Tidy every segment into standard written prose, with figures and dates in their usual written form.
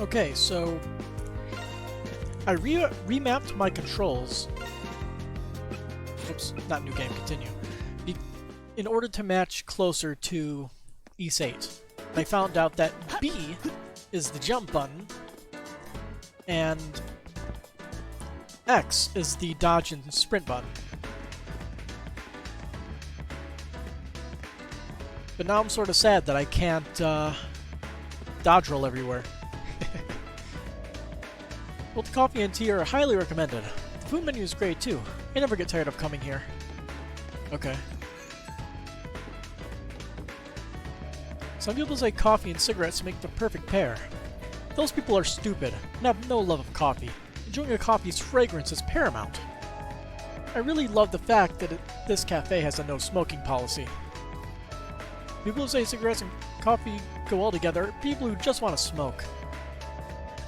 Okay, so I remapped my controls. Oops, not new game, continue. In order to match closer to Ys 8. I found out that B is the jump button, and X is the dodge and sprint button. But now I'm sort of sad that I can't dodge roll everywhere. Both coffee and tea are highly recommended. The food menu is great too. I never get tired of coming here. Okay. Some people say coffee and cigarettes make the perfect pair. Those people are stupid and have no love of coffee. Enjoying a coffee's fragrance is paramount. I really love the fact that this cafe has a no smoking policy. People who say cigarettes and coffee go well together are people who just want to smoke.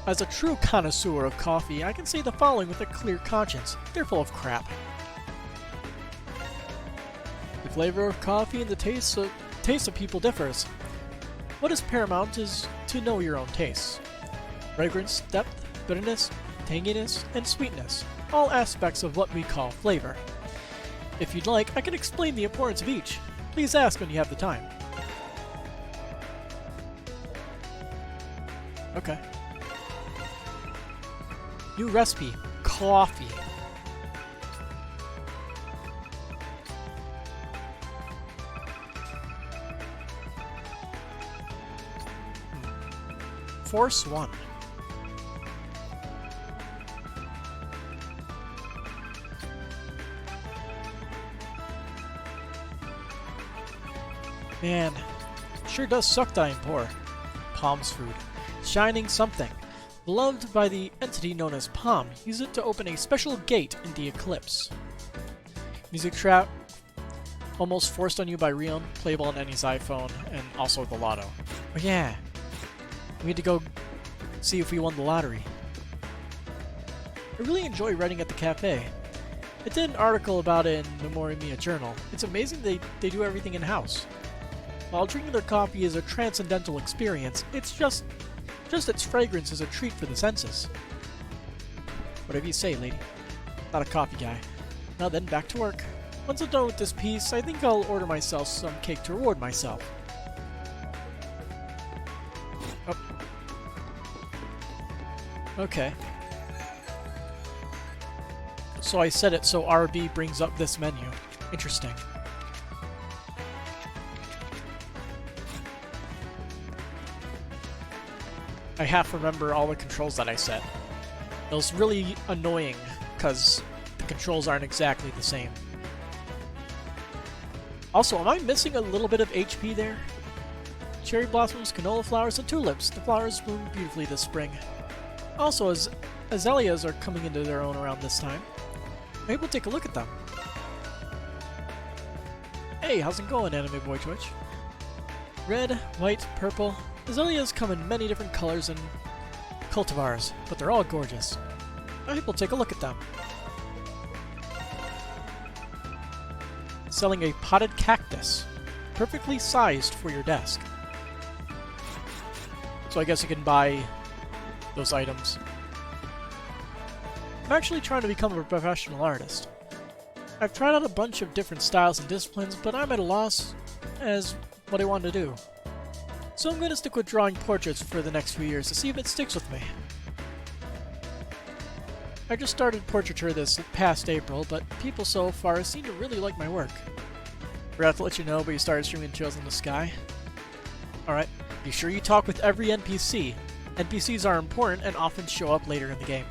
As a true connoisseur of coffee, I can say the following with a clear conscience. They're full of crap. The flavor of coffee and the taste of people differs. What is paramount is to know your own tastes. Fragrance, depth, bitterness, tanginess, and sweetness. All aspects of what we call flavor. If you'd like, I can explain the importance of each. Please ask when you have the time. Okay. New recipe. Coffee. Force 1. Man, sure does suck that I'm poor. Palm's food. Shining something. Beloved by the entity known as Palm, use it to open a special gate in the Eclipse. Music trap, almost forced on you by Rion, playable on Annie's iPhone, and also the lotto. Oh yeah, we need to go see if we won the lottery. I really enjoy writing at the cafe. I did an article about it in Memory Mia Journal. It's amazing they do everything in-house. While drinking their coffee is a transcendental experience, it's just its fragrance is a treat for the senses. Whatever you say, lady. Not a coffee guy. Now then, back to work. Once I'm done with this piece, I think I'll order myself some cake to reward myself. Oh. Okay. So I set it so RB brings up this menu. Interesting. I half remember all the controls that I set. It was really annoying, because the controls aren't exactly the same. Also, am I missing a little bit of HP there? Cherry blossoms, canola flowers, and tulips. The flowers bloom beautifully this spring. Also, as azaleas are coming into their own around this time. Maybe we'll take a look at them. Hey, how's it going, Anime Boy Twitch? Red, white, purple. Azaleas come in many different colors and cultivars, but they're all gorgeous. I think we'll take a look at them. Selling a potted cactus, perfectly sized for your desk. So I guess you can buy those items. I'm actually trying to become a professional artist. I've tried out a bunch of different styles and disciplines, but I'm at a loss as what I want to do. So I'm going to stick with drawing portraits for the next few years to see if it sticks with me. I just started portraiture this past April, but people so far seem to really like my work. Forgot to let you know, but you started streaming Trails in the Sky. Alright, be sure you talk with every NPC. NPCs are important and often show up later in the game.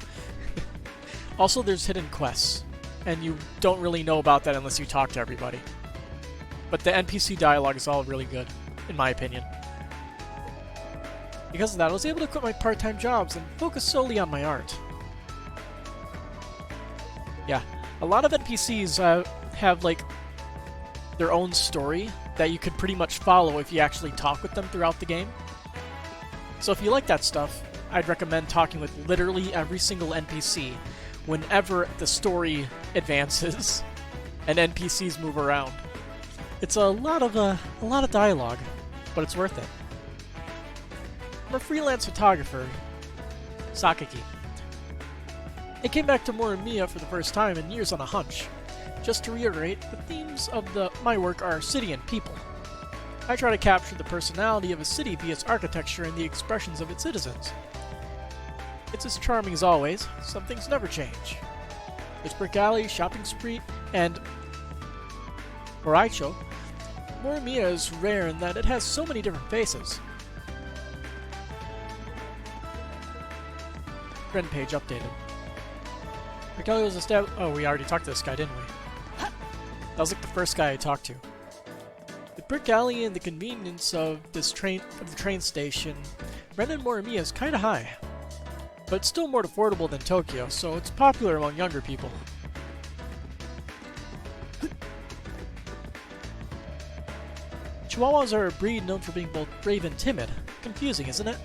Also, there's hidden quests, and you don't really know about that unless you talk to everybody. But the NPC dialogue is all really good, in my opinion. Because of that, I was able to quit my part-time jobs and focus solely on my art. Yeah, a lot of NPCs have, like, their own story that you could pretty much follow if you actually talk with them throughout the game. So if you like that stuff, I'd recommend talking with literally every single NPC whenever the story advances and NPCs move around. It's a lot of dialogue, but it's worth it. I'm a freelance photographer, Sakaki. I came back to Morimiya for the first time in years on a hunch. Just to reiterate, the themes of my work are city and people. I try to capture the personality of a city via its architecture and the expressions of its citizens. It's as charming as always. Some things never change. Its brick alley, shopping street, and Horaicho. Morimiya is rare in that it has so many different faces. Friend page updated. Brick alley was established. Oh, we already talked to this guy, didn't we? That was like the first guy I talked to. The brick alley and the convenience of the train station, rent in Morimiya is kinda high. But it's still more affordable than Tokyo, so it's popular among younger people. Chihuahuas are a breed known for being both brave and timid. Confusing, isn't it?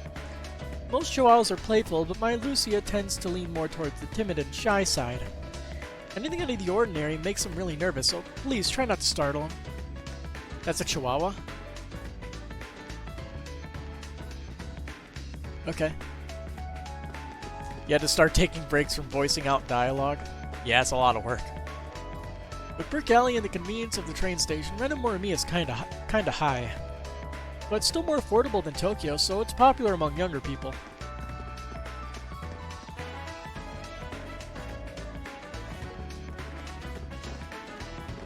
Most Chihuahuas are playful, but my Lucia tends to lean more towards the timid and shy side. Anything out of the ordinary makes him really nervous, so please try not to startle him. That's a Chihuahua? Okay. You had to start taking breaks from voicing out dialogue? Yeah, it's a lot of work. With Brick Alley and the convenience of the train station, rent in Morimiya is kinda high. But it's still more affordable than Tokyo, so it's popular among younger people.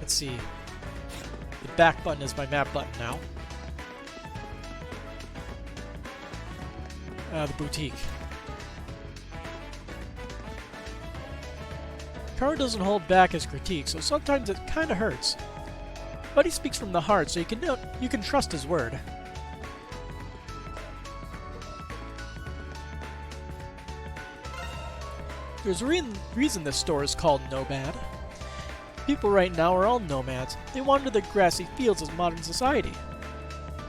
Let's see. The back button is my map button now. The boutique. Karo doesn't hold back his critique, so sometimes it kinda hurts. But he speaks from the heart, so you can trust his word. There's a reason this store is called Nomad. People right now are all nomads. They wander the grassy fields of modern society.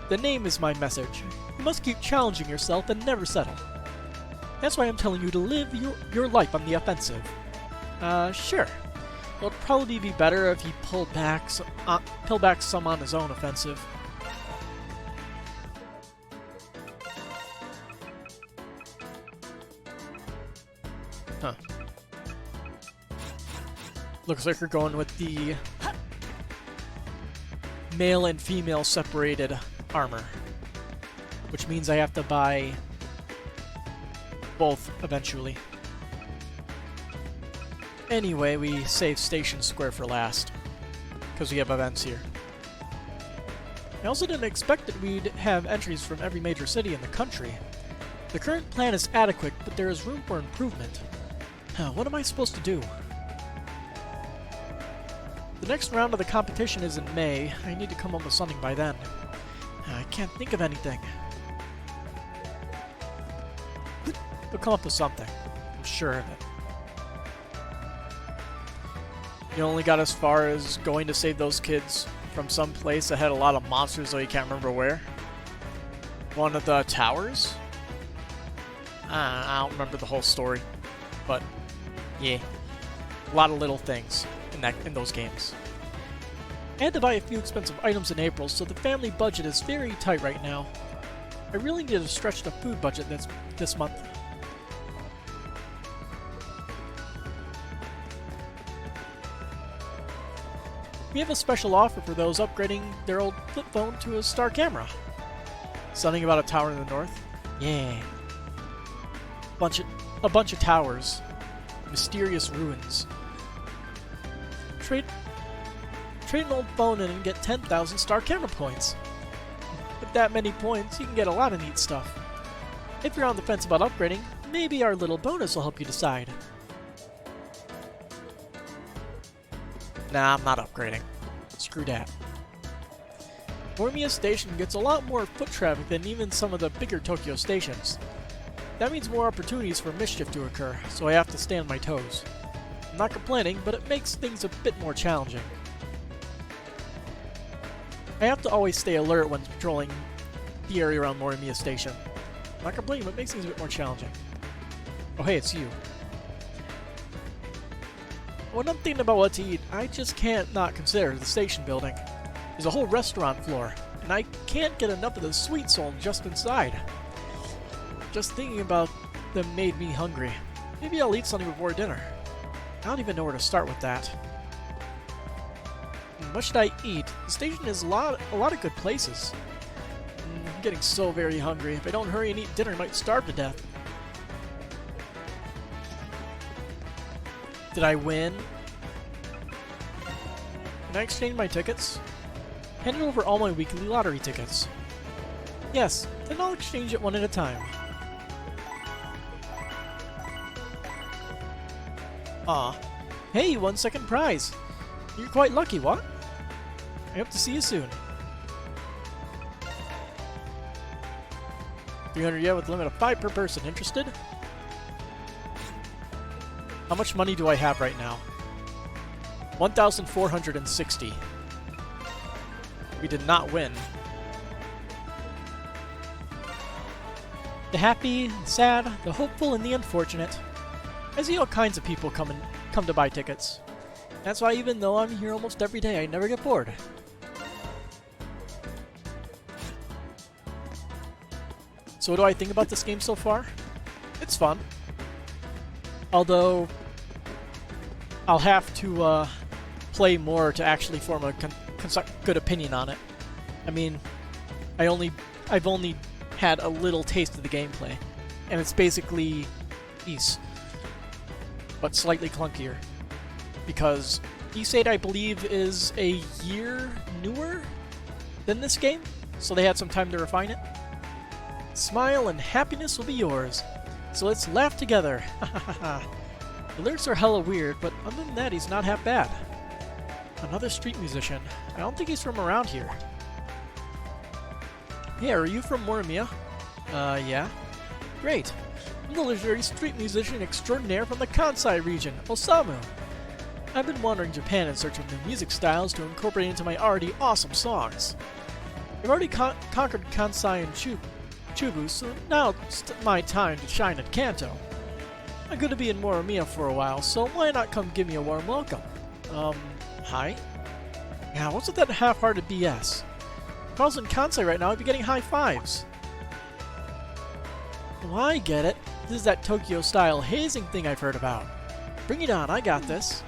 The name is my message. You must keep challenging yourself and never settle. That's why I'm telling you to live your life on the offensive. Sure. It'll probably be better if he pulled back some on his own offensive. Huh. Looks like we're going with the male and female separated armor, which means I have to buy both eventually. Anyway, we save Station Square for last, because we have events here. I also didn't expect that we'd have entries from every major city in the country. The current plan is adequate, but there is room for improvement. What am I supposed to do? The next round of the competition is in May. I need to come up with something by then. I can't think of anything. We'll come up with something. I'm sure of it. You only got as far as going to save those kids from some place that had a lot of monsters, though you can't remember where. One of the towers? I don't remember the whole story, but yeah, a lot of little things in those games. I had to buy a few expensive items in April, so the family budget is very tight right now. I really need to stretch the food budget this month. We have a special offer for those upgrading their old flip phone to a star camera. Something about a tower in the north? Yeah. A bunch of towers. Mysterious ruins. Trade an old phone in and get 10,000 star camera points. With that many points, you can get a lot of neat stuff. If you're on the fence about upgrading, maybe our little bonus will help you decide. Nah, I'm not upgrading. Screw that. Morimiya Station gets a lot more foot traffic than even some of the bigger Tokyo stations. That means more opportunities for mischief to occur, so I have to stay on my toes. I'm not complaining, but it makes things a bit more challenging. I have to always stay alert when patrolling the area around Morimiya Station. I'm not complaining, but it makes things a bit more challenging. Oh hey, it's you. When I'm thinking about what to eat, I just can't not consider the station building. There's a whole restaurant floor, and I can't get enough of the sweet soul just inside. Just thinking about them made me hungry. Maybe I'll eat something before dinner. I don't even know where to start with that. What should I eat? The station has a lot of good places. I'm getting so very hungry. If I don't hurry and eat dinner, I might starve to death. Did I win? Can I exchange my tickets? Handed over all my weekly lottery tickets. Yes, then I'll exchange it one at a time. Aw. Hey, you won second prize. You're quite lucky, what? I hope to see you soon. 300 yen with a limit of 5 per person. Interested? How much money do I have right now? 1,460. We did not win. The happy, the sad, the hopeful, and the unfortunate. I see all kinds of people come to buy tickets. That's why even though I'm here almost every day, I never get bored. So what do I think about this game so far? It's fun. Although, I'll have to play more to actually form a good opinion on it. I mean, I've only had a little taste of the gameplay, and it's basically Ys, but slightly clunkier. Because Ys 8, I believe, is a year newer than this game, so they had some time to refine it. Smile and happiness will be yours. So let's laugh together. The lyrics are hella weird, but other than that, he's not half bad. Another street musician. I don't think he's from around here. Hey, are you from Morimiya? Yeah. Great. I'm the legendary street musician extraordinaire from the Kansai region, Osamu. I've been wandering Japan in search of new music styles to incorporate into my already awesome songs. I've already conquered Kansai and Chubu, so now it's my time to shine at Kanto. I'm going to be in Morimiya for a while, so why not come give me a warm welcome? Hi? Yeah, what's with that half-hearted BS? If I was in Kansai right now, I'd be getting high fives. Oh, I get it. This is that Tokyo-style hazing thing I've heard about. Bring it on, I got this.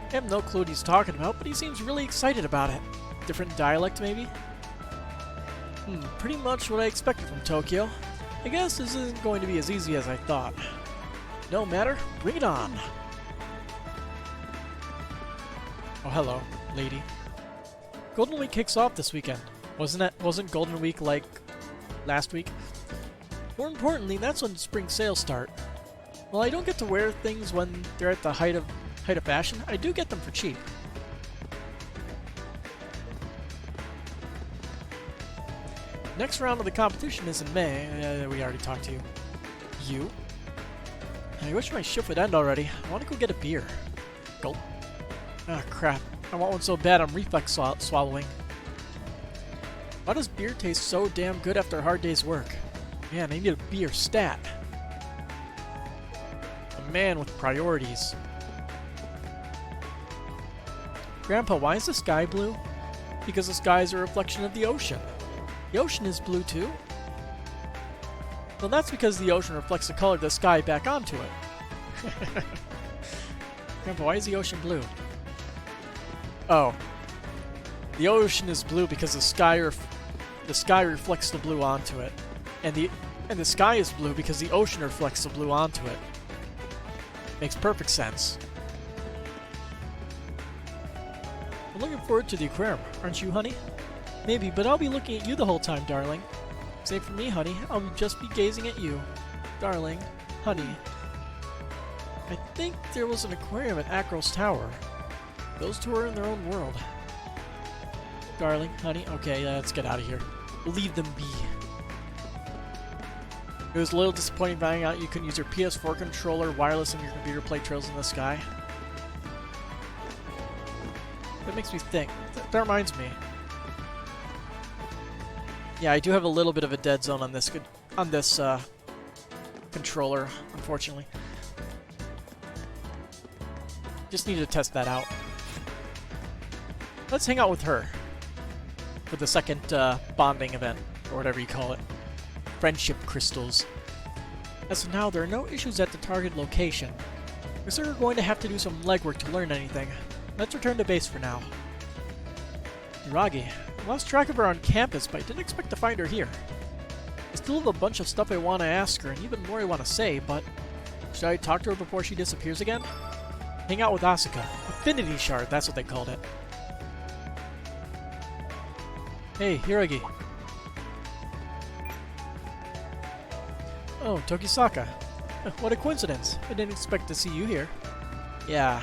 I have no clue what he's talking about, but he seems really excited about it. Different dialect, maybe? Pretty much what I expected from Tokyo. I guess this isn't going to be as easy as I thought. No matter, bring it on! Oh, hello, lady. Golden Week kicks off this weekend. Wasn't Golden Week like last week? More importantly, that's when spring sales start. While I don't get to wear things when they're at the height of fashion, I do get them for cheap. Next round of the competition is in May. We already talked to you. You? I wish my shift would end already. I want to go get a beer. Gulp. Ah, crap. I want one so bad I'm reflex swallowing. Why does beer taste so damn good after a hard day's work? Man, I need a beer stat. A man with priorities. Grandpa, why is the sky blue? Because the sky is a reflection of the ocean. The ocean is blue too? Well, that's because the ocean reflects the color of the sky back onto it. Grandpa, why is the ocean blue? Oh. The ocean is blue because the sky reflects the blue onto it. And the sky is blue because the ocean reflects the blue onto it. Makes perfect sense. I'm looking forward to the aquarium, aren't you, honey? Maybe, but I'll be looking at you the whole time, darling. Same for me, honey. I'll just be gazing at you. Darling. Honey. I think there was an aquarium at Acro's Tower. Those two are in their own world. Darling. Honey. Okay, let's get out of here. Leave them be. It was a little disappointing finding out you couldn't use your PS4 controller wireless on your computer play Trails in the Sky. That makes me think. That reminds me. Yeah, I do have a little bit of a dead zone on this controller, unfortunately. Just need to test that out. Let's hang out with her for the second bonding event, or whatever you call it. Friendship crystals. As of now, there are no issues at the target location. Looks like we're going to have to do some legwork to learn anything. Let's return to base for now. Hiragi. I lost track of her on campus, but I didn't expect to find her here. I still have a bunch of stuff I want to ask her, and even more I want to say, but... should I talk to her before she disappears again? Hang out with Asuka. Affinity Shard, that's what they called it. Hey, Hiragi. Oh, Tokisaka. What a coincidence. I didn't expect to see you here. Yeah.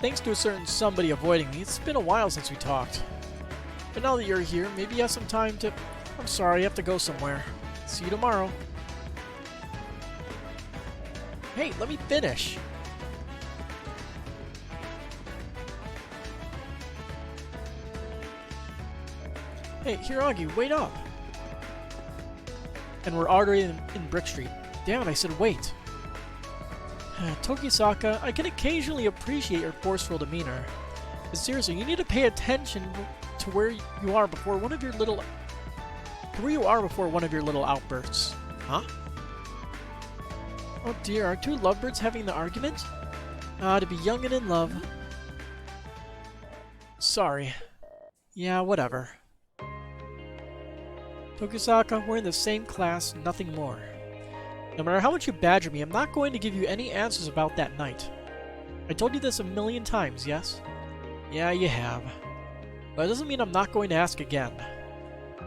Thanks to a certain somebody avoiding me, it's been a while since we talked. But now that you're here, maybe you have some time to... I'm sorry, I have to go somewhere. See you tomorrow. Hey, let me finish! Hey, Hiragi, wait up! And we're already in Brick Street. Damn it, I said wait! Tokisaka, I can occasionally appreciate your forceful demeanor. But seriously, you need to pay attention to where you are before one of your little... outbursts. Huh? Oh dear, are two lovebirds having the argument? Ah, to be young and in love. Sorry. Yeah, whatever. Tokisaka, we're in the same class, nothing more. No matter how much you badger me, I'm not going to give you any answers about that night. I told you this a million times, yes? Yeah, you have. But it doesn't mean I'm not going to ask again.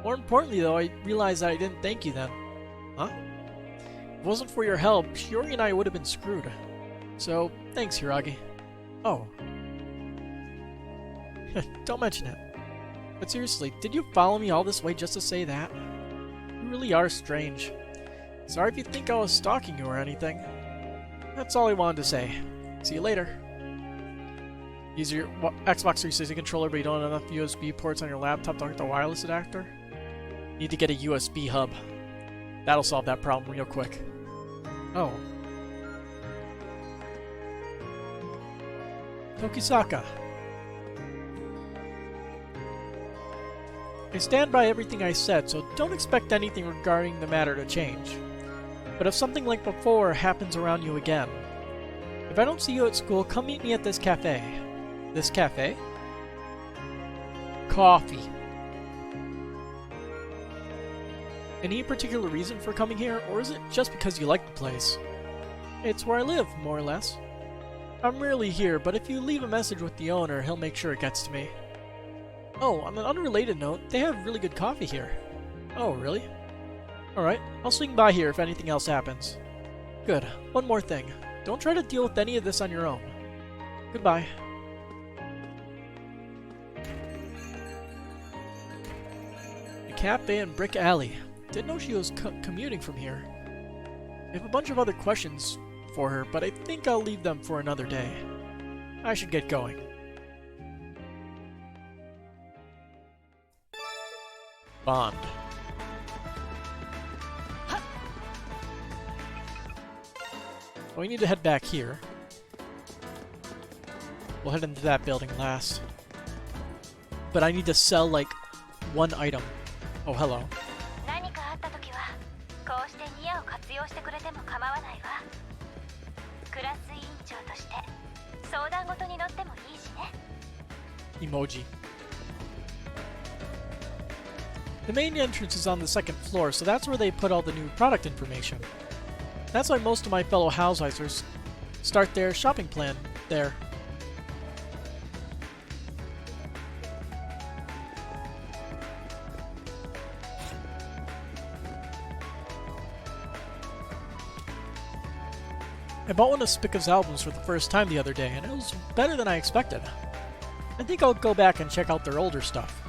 More importantly, though, I realized that I didn't thank you then. Huh? If it wasn't for your help, Shiori and I would have been screwed. So, thanks, Hiragi. Oh. Don't mention it. But seriously, did you follow me all this way just to say that? You really are strange. Sorry if you think I was stalking you or anything. That's all I wanted to say. See you later. Use your Xbox 360 controller, but you don't have enough USB ports on your laptop to hook the wireless adapter? Need to get a USB hub. That'll solve that problem real quick. Oh. Tokisaka. I stand by everything I said, so don't expect anything regarding the matter to change. But if something like before happens around you again, if I don't see you at school, come meet me at this cafe. This cafe? Coffee. Any particular reason for coming here, or is it just because you like the place? It's where I live, more or less. I'm rarely here, but if you leave a message with the owner, he'll make sure it gets to me. Oh, on an unrelated note, they have really good coffee here. Oh, really? Alright, I'll swing by here if anything else happens. Good. One more thing. Don't try to deal with any of this on your own. Goodbye. A cafe in Brick Alley. Didn't know she was commuting from here. I have a bunch of other questions for her, but I think I'll leave them for another day. I should get going. Bond. We need to head back here. We'll head into that building last. But I need to sell, like, one item. Oh, hello. Emoji. The main entrance is on the second floor, so that's where they put all the new product information. That's why most of my fellow Houseizers start their shopping plan there. I bought one of Spica's albums for the first time the other day, and it was better than I expected. I think I'll go back and check out their older stuff.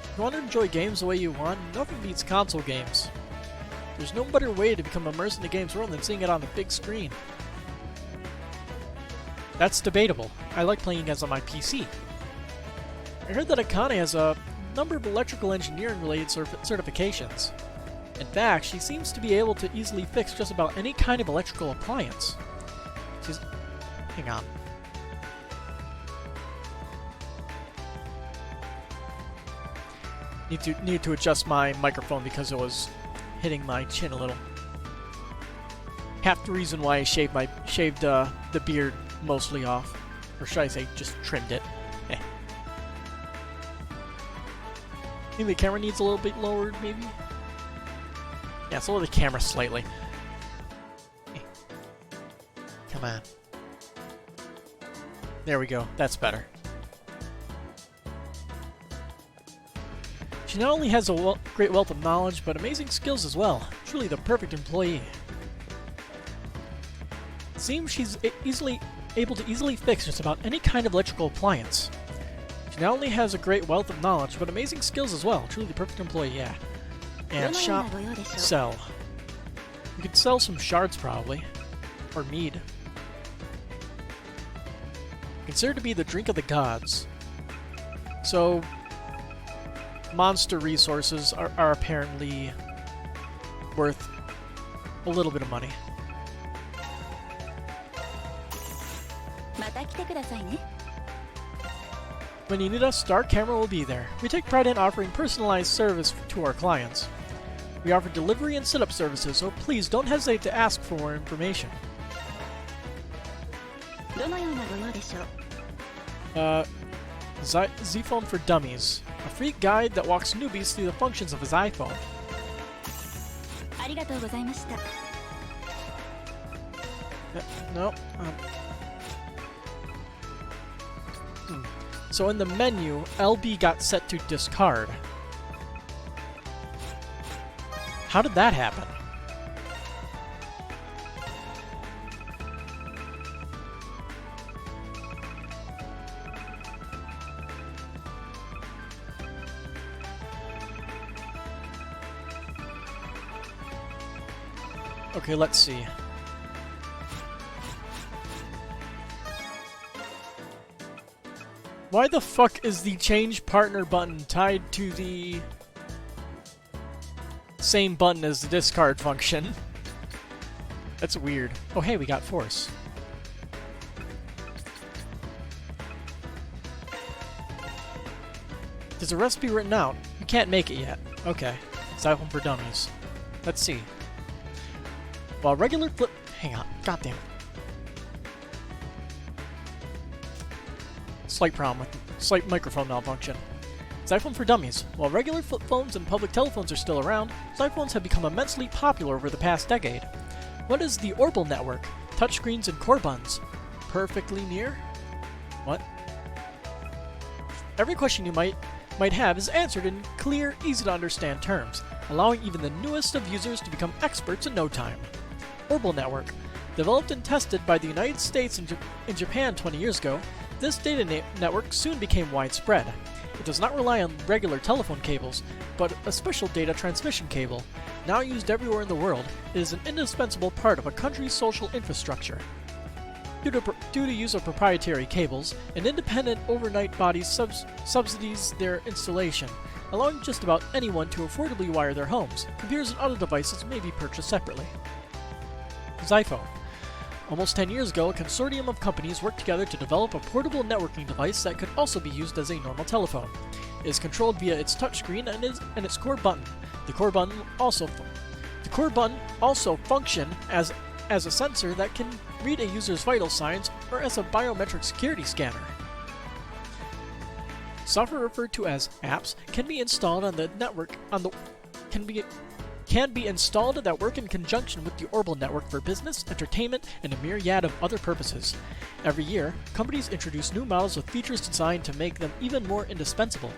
If you want to enjoy games the way you want, nothing beats console games. There's no better way to become immersed in the game's world than seeing it on the big screen. That's debatable. I like playing against on my PC. I heard that Akane has a number of electrical engineering related certifications. In fact, she seems to be able to easily fix just about any kind of electrical appliance. She's... hang on. Need to adjust my microphone because it was hitting my chin a little. Half the reason why I shaved the beard mostly off, or should I say, just trimmed it. Eh. Maybe the camera needs a little bit lowered, maybe. Yeah, so lower the camera slightly. Eh. Come on. There we go. That's better. She not only has a great wealth of knowledge, but amazing skills as well. Truly the perfect employee. It seems she's able to easily fix just about any kind of electrical appliance. She not only has a great wealth of knowledge, but amazing skills as well. Truly the perfect employee, yeah. And shop, sell. We could sell some shards probably. Or mead. Considered to be the drink of the gods. So monster resources are apparently worth a little bit of money. When you need us, Star Camera will be there. We take pride in offering personalized service to our clients. We offer delivery and setup services, so please don't hesitate to ask for more information. Z-Phone for Dummies. A free guide that walks newbies through the functions of his iPhone. No. So in the menu, LB got set to discard. How did that happen? Okay, let's see. Why the fuck is the change partner button tied to the same button as the discard function? That's weird. Oh hey, we got force. There's a recipe written out. We can't make it yet. Okay. Xyphone for Dummies. Let's see. While regular flip... Hang on. God damn it. Slight microphone malfunction. Xyphone for Dummies. While regular flip phones and public telephones are still around, Xyphones have become immensely popular over the past decade. What is the Orbital network? Touchscreens and core buttons. Perfectly near? What? Every question you might have is answered in clear, easy-to-understand terms, allowing even the newest of users to become experts in no time. Orbital network. Developed and tested by the United States and Japan 20 years ago, this data network soon became widespread. It does not rely on regular telephone cables, but a special data transmission cable. Now used everywhere in the world, it is an indispensable part of a country's social infrastructure. Due to use of proprietary cables, an independent overnight body subsidies their installation, allowing just about anyone to affordably wire their homes. Computers and other devices may be purchased separately. Xyphone. Almost 10 years ago, a consortium of companies worked together to develop a portable networking device that could also be used as a normal telephone. It is controlled via its touchscreen and its core button. The core button also function as a sensor that can read a user's vital signs or as a biometric security scanner. Software referred to as apps can be installed on the network can be installed that work in conjunction with the Orbital network for business, entertainment, and a myriad of other purposes. Every year, companies introduce new models with features designed to make them even more indispensable.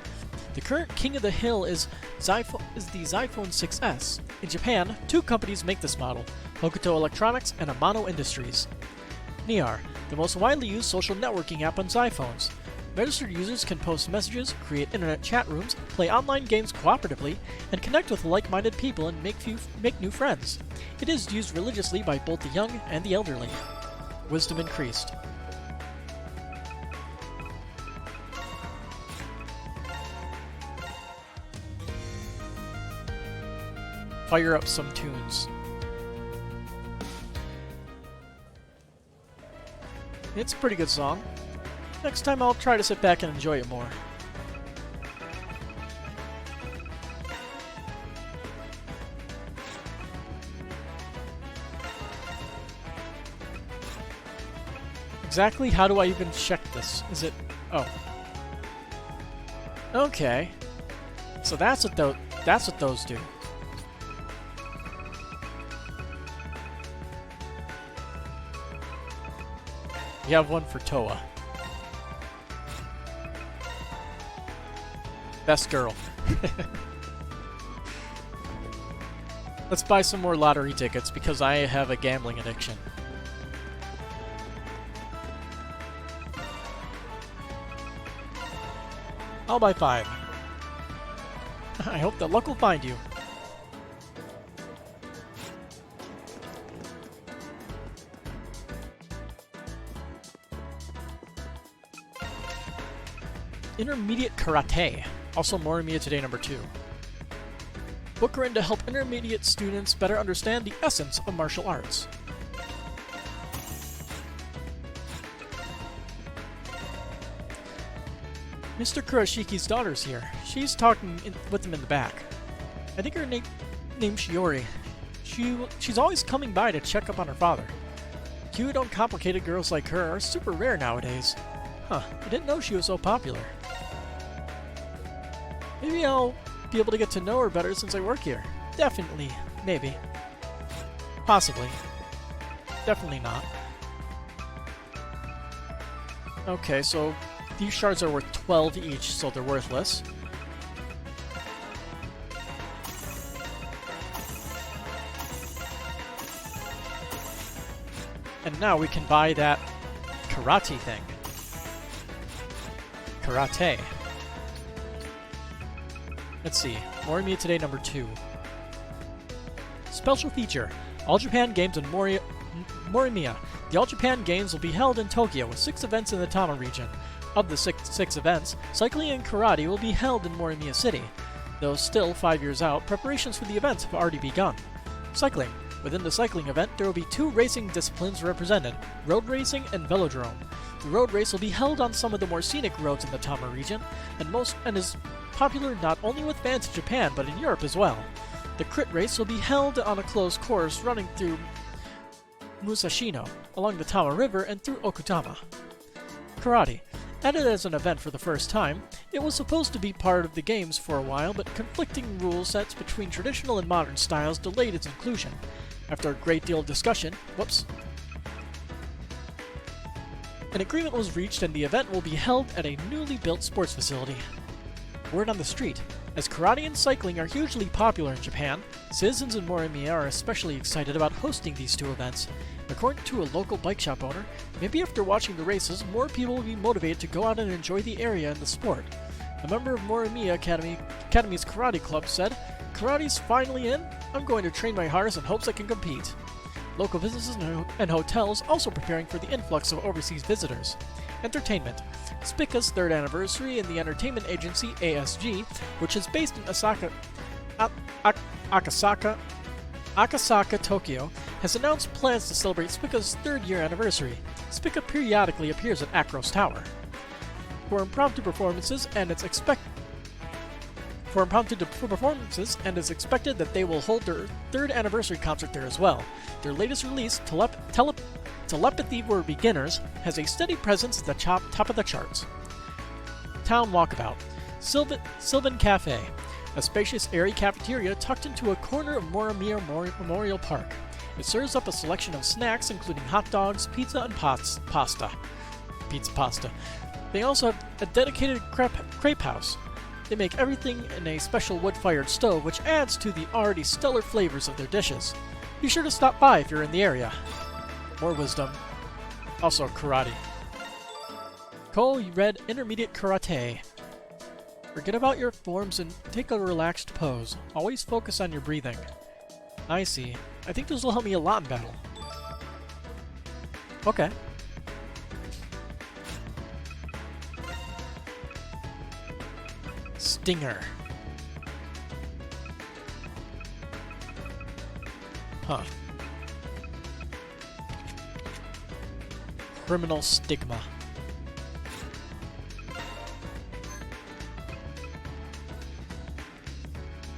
The current king of the hill is the Xyphone 6S. In Japan, two companies make this model, Hokuto Electronics and Amano Industries. Niar, the most widely used social networking app on Xyphones. Registered users can post messages, create internet chat rooms, play online games cooperatively, and connect with like-minded people and make new friends. It is used religiously by both the young and the elderly. Wisdom increased. Fire up some tunes. It's a pretty good song. Next time I'll try to sit back and enjoy it more. exactly how do I even check this? Is it... oh. Okay. So that's what those do. You have one for Toa. Best girl. Let's buy some more lottery tickets because I have a gambling addiction. I'll buy 5. I hope that luck will find you. Intermediate Karate. Also Morimiya Today number 2. Book her in to help intermediate students better understand the essence of martial arts. Mr. Kuroshiki's daughter's here. She's talking with him in the back. I think her name's Shiori. She's always coming by to check up on her father. Cute, uncomplicated girls like her are super rare nowadays. Huh, I didn't know she was so popular. Maybe I'll be able to get to know her better since I work here. Definitely. Maybe. Possibly. Definitely not. Okay, so these shards are worth 12 each, so they're worthless. And now we can buy that karate thing. Karate. Let's see. Morimiya Today number 2. Special feature. All Japan Games in Morimiya. The All Japan Games will be held in Tokyo with 6 events in the Tama region. Of the six events, cycling and karate will be held in Morimiya City. Though still 5 years out, preparations for the events have already begun. Cycling. Within the cycling event, there will be 2 racing disciplines represented, road racing and velodrome. The road race will be held on some of the more scenic roads in the Tama region, and is popular not only with fans in Japan, but in Europe as well. The crit race will be held on a closed course running through Musashino, along the Tama River and through Okutama. Karate. Added as an event for the first time, it was supposed to be part of the games for a while, but conflicting rule sets between traditional and modern styles delayed its inclusion. After a great deal of discussion, an agreement was reached and the event will be held at a newly built sports facility. Word on the street. As karate and cycling are hugely popular in Japan, citizens in Morimiya are especially excited about hosting these 2 events. According to a local bike shop owner, maybe after watching the races, more people will be motivated to go out and enjoy the area and the sport. A member of Morimiya Academy's karate club said, "Karate's finally in. I'm going to train my hardest in hopes I can compete." Local businesses and hotels also preparing for the influx of overseas visitors. Entertainment. Spica's 3rd anniversary in the entertainment agency ASG, which is based in Akasaka, Tokyo, has announced plans to celebrate Spica's 3rd year anniversary. Spica periodically appears at Acros Tower. For impromptu performances, and it's expected that they will hold their 3rd anniversary concert there as well. Their latest release, Telepathy for Beginners, has a steady presence at the top of the charts. Town Walkabout. Sylvan Cafe. A spacious, airy cafeteria tucked into a corner of Morimiya Memorial Park. It serves up a selection of snacks including hot dogs, pizza, and pasta. They also have a dedicated crepe house. They make everything in a special wood-fired stove, which adds to the already stellar flavors of their dishes. Be sure to stop by if you're in the area. More wisdom. Also karate. Cole, you read Intermediate Karate. Forget about your forms and take a relaxed pose. Always focus on your breathing. I see. I think this will help me a lot in battle. Okay. Stinger. Huh. Criminal Stigma.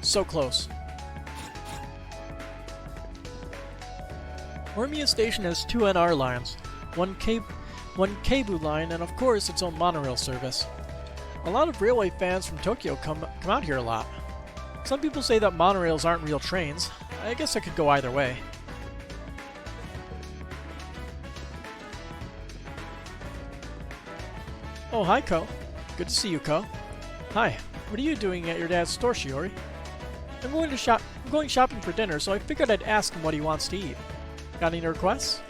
So close. Morimiya Station has 2 NR lines, one one cable line, and of course its own monorail service. A lot of railway fans from Tokyo come out here a lot. Some people say that monorails aren't real trains. I guess I could go either way. Oh, hi, Ko. Good to see you, Ko. Hi. What are you doing at your dad's store, Shiori? I'm going shopping for dinner, so I figured I'd ask him what he wants to eat. Got any requests?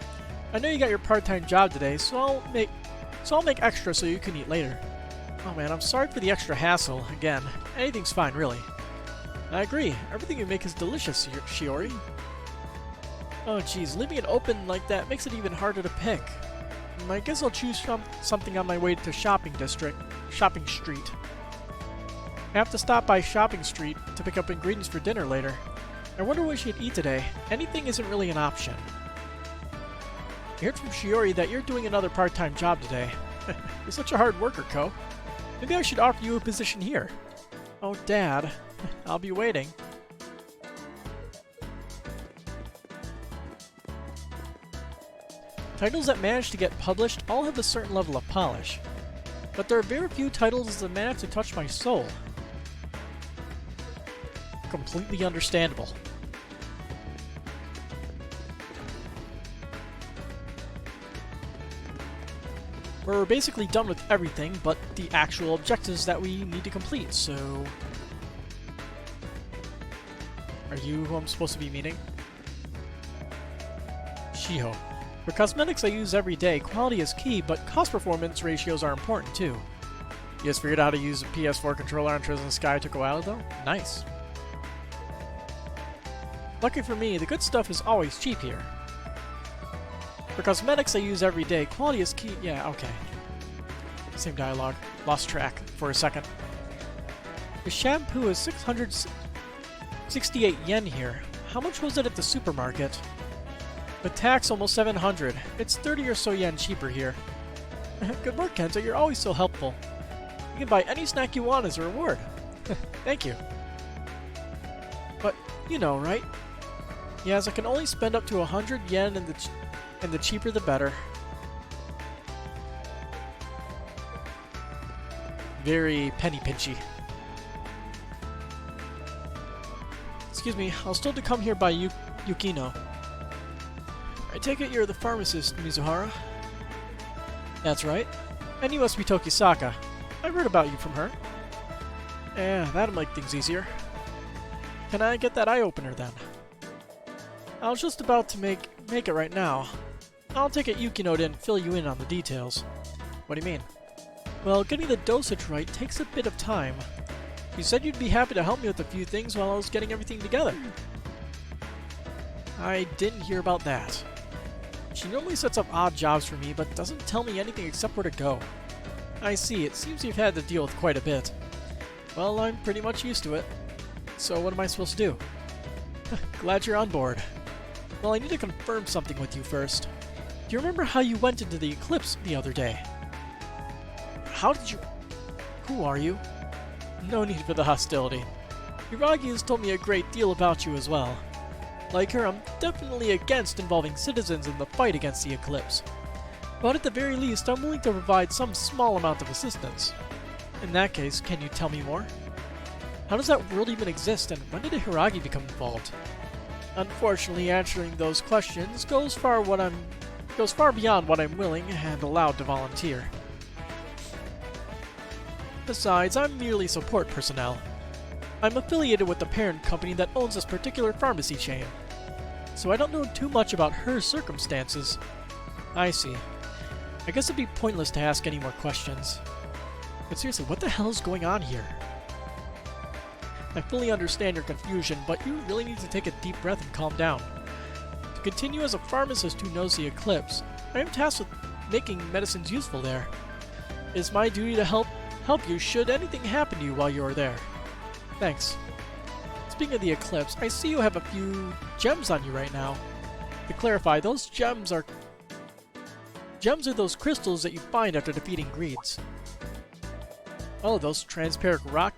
I know you got your part-time job today, so I'll make extra so you can eat later. Oh man, I'm sorry for the extra hassle. Again, anything's fine, really. I agree. Everything you make is delicious, Shiori. Oh geez, leaving it open like that makes it even harder to pick. I guess I'll choose something on my way to Shopping Street. I have to stop by Shopping Street to pick up ingredients for dinner later. I wonder what she'd eat today. Anything isn't really an option. I heard from Shiori that you're doing another part-time job today. You're such a hard worker, Ko. Maybe I should offer you a position here. Oh, Dad. I'll be waiting. Titles that manage to get published all have a certain level of polish. But there are very few titles that manage to touch my soul. Completely understandable. We're basically done with everything but the actual objectives that we need to complete, so... Are you who I'm supposed to be meeting? Shiho. For cosmetics I use every day, quality is key, but cost-performance ratios are important too. You guys figured out how to use a PS4 controller on Trails in the Sky took a while though? Nice. Lucky for me, the good stuff is always cheap here. For cosmetics I use every day, quality is key. Yeah, okay. Same dialogue. Lost track for a second. The shampoo is 668 yen here. How much was it at the supermarket? With tax, almost 700. It's 30 or so yen cheaper here. Good work, Kenta. You're always so helpful. You can buy any snack you want as a reward. Thank you. But, you know, right? Yes, I can only spend up to 100 yen, and the cheaper the better. Very penny pinchy. Excuse me, I'll still to come here by Yukino. I take it you're the pharmacist, Mizuhara? That's right. And you must be Tokisaka. I've heard about you from her. Yeah, that'll make things easier. Can I get that eye-opener then? I was just about to make it right now. I'll take it Yukino didn't fill you in on the details. What do you mean? Well, getting the dosage right takes a bit of time. You said you'd be happy to help me with a few things while I was getting everything together. I didn't hear about that. She normally sets up odd jobs for me, but doesn't tell me anything except where to go. I see, it seems you've had to deal with quite a bit. Well, I'm pretty much used to it. So what am I supposed to do? Glad you're on board. Well, I need to confirm something with you first. Do you remember how you went into the Eclipse the other day? How did you... Who are you? No need for the hostility. Hiragi has told me a great deal about you as well. Like her, I'm definitely against involving citizens in the fight against the Eclipse. But at the very least, I'm willing to provide some small amount of assistance. In that case, can you tell me more? How does that world even exist, and when did Hiragi become involved? Unfortunately, answering those questions goes far beyond what I'm willing and allowed to volunteer. Besides, I'm merely support personnel. I'm affiliated with the parent company that owns this particular pharmacy chain, so I don't know too much about her circumstances. I see. I guess it'd be pointless to ask any more questions. But seriously, what the hell is going on here? I fully understand your confusion, but you really need to take a deep breath and calm down. To continue as a pharmacist who knows the Eclipse, I am tasked with making medicines useful there. It is my duty to help you should anything happen to you while you are there. Thanks. Speaking of the Eclipse, I see you have a few gems on you right now. To clarify, those gems are those crystals that you find after defeating greeds. Oh, those transparent rock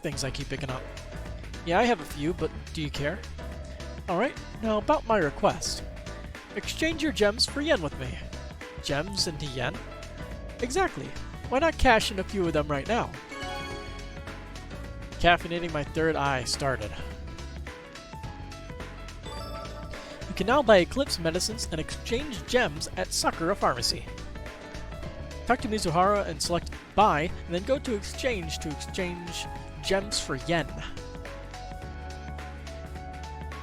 things I keep picking up. Yeah, I have a few, but do you care? Alright, now about my request. Exchange your gems for yen with me. gems into yen? Exactly. Why not cash in a few of them right now? Caffeinating my third eye started. You can now buy Eclipse medicines and exchange gems at Sakura Pharmacy. Talk to Mizuhara and select Buy, and then go to exchange gems for yen.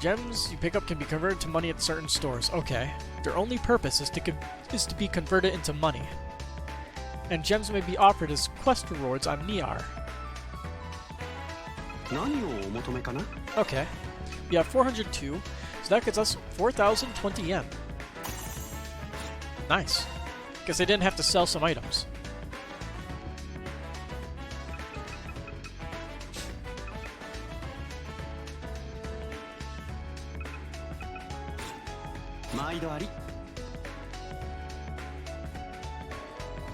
Gems you pick up can be converted to money at certain stores. Okay. Their only purpose is to be converted into money. And gems may be offered as quest rewards on Niar. Okay. We have 402, so that gets us 4,020 yen. Nice. Guess I didn't have to sell some items.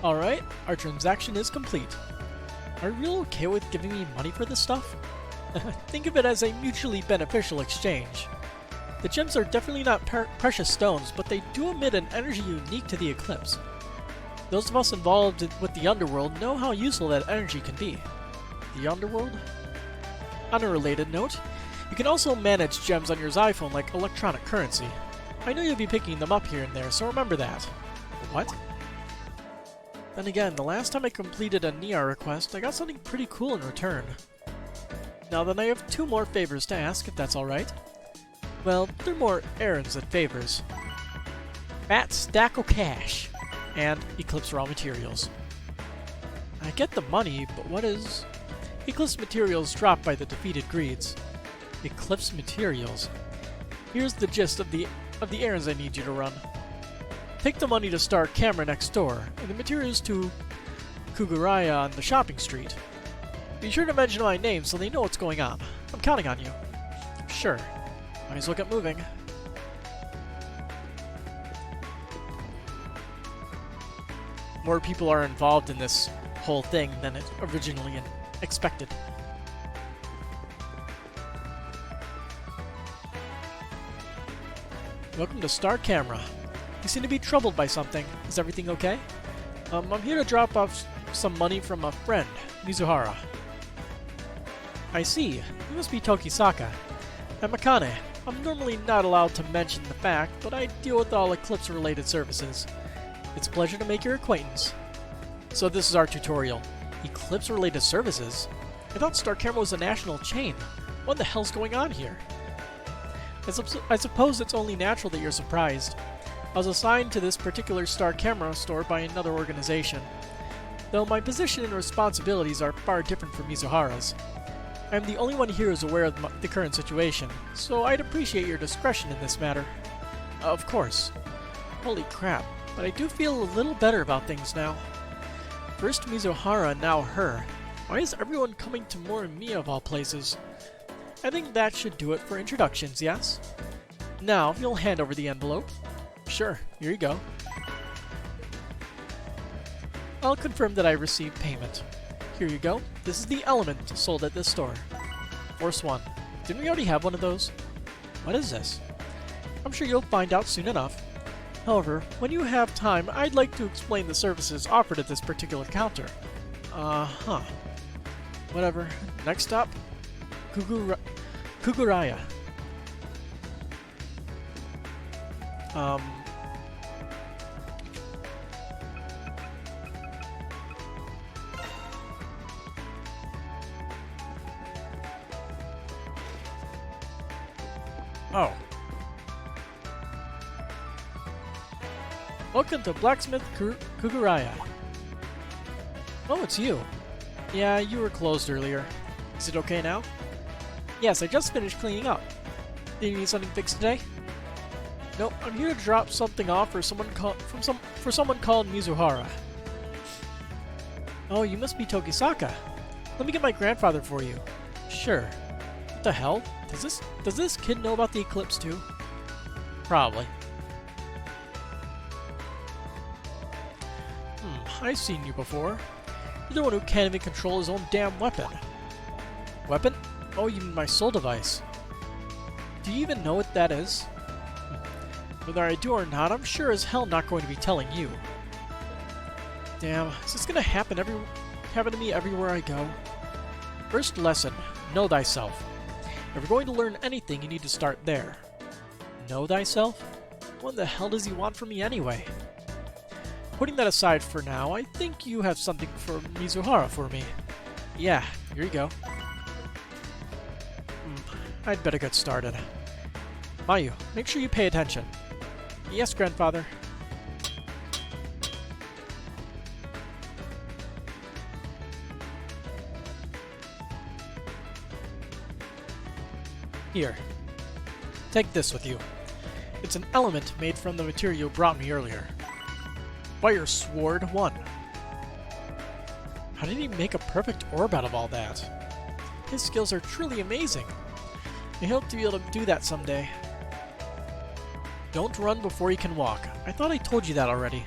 Alright, our transaction is complete. Are you really okay with giving me money for this stuff? Think of it as a mutually beneficial exchange. The gems are definitely not precious stones, but they do emit an energy unique to the Eclipse. Those of us involved with the underworld know how useful that energy can be. The underworld? On a related note, you can also manage gems on your iPhone like electronic currency. I know you'll be picking them up here and there, so remember that. What? Then again, the last time I completed a Niar request, I got something pretty cool in return. Now then, I have 2 more favors to ask, if that's alright. Well, they're more errands than favors. Fat stack of cash, and Eclipse raw materials. I get the money, but what is... Eclipse materials dropped by the defeated greeds. Eclipse materials. Here's the gist of the errands I need you to run. Take the money to Star Camera next door, and the materials to Kuguraya on the shopping street. Be sure to mention my name so they know what's going on. I'm counting on you. Sure. Might as well get moving. More people are involved in this whole thing than it originally expected. Welcome to Star Camera. You seem to be troubled by something. Is everything okay? I'm here to drop off some money from a friend, Mizuhara. I see. You must be Tokisaka. I'm Akane. I'm normally not allowed to mention the fact, but I deal with all Eclipse-related services. It's a pleasure to make your acquaintance. So this is our tutorial. Eclipse-related services? I thought Star Camera was a national chain. What the hell's going on here? I suppose it's only natural that you're surprised. I was assigned to this particular Star Camera store by another organization, though my position and responsibilities are far different from Mizuhara's. I'm the only one here who's aware of the current situation, so I'd appreciate your discretion in this matter. Of course. Holy crap, but I do feel a little better about things now. First Mizuhara, now her. Why is everyone coming to Morimiya of all places? I think that should do it for introductions, yes? Now, if you'll hand over the envelope. Sure, here you go. I'll confirm that I received payment. Here you go. This is the element sold at this store. Force 1. Didn't we already have one of those? What is this? I'm sure you'll find out soon enough. However, when you have time, I'd like to explain the services offered at this particular counter. Uh-huh. Whatever. Next up, Kuguraya. Oh. Welcome to Blacksmith Kuguraya. Oh, it's you. Yeah, you were closed earlier. Is it okay now? Yes, I just finished cleaning up. Do you need something fixed today? Nope, I'm here to drop something off for someone called Mizuhara. Oh, you must be Tokisaka. Let me get my grandfather for you. Sure. What the hell? Does this kid know about the Eclipse too? Probably. I've seen you before. You're the one who can't even control his own damn weapon. Weapon? Oh, you mean my soul device. Do you even know what that is? Whether I do or not, I'm sure as hell not going to be telling you. Damn, is this gonna happen to me everywhere I go? First lesson, know thyself. If you're going to learn anything, you need to start there. Know thyself? What the hell does he want from me anyway? Putting that aside for now, I think you have something for Mizuhara for me. Yeah, here you go. I'd better get started. Mayu, make sure you pay attention. Yes, grandfather. Here. Take this with you. It's an element made from the material you brought me earlier. Fire Sword 1. How did he make a perfect orb out of all that? His skills are truly amazing. I hope to be able to do that someday. Don't run before you can walk. I thought I told you that already.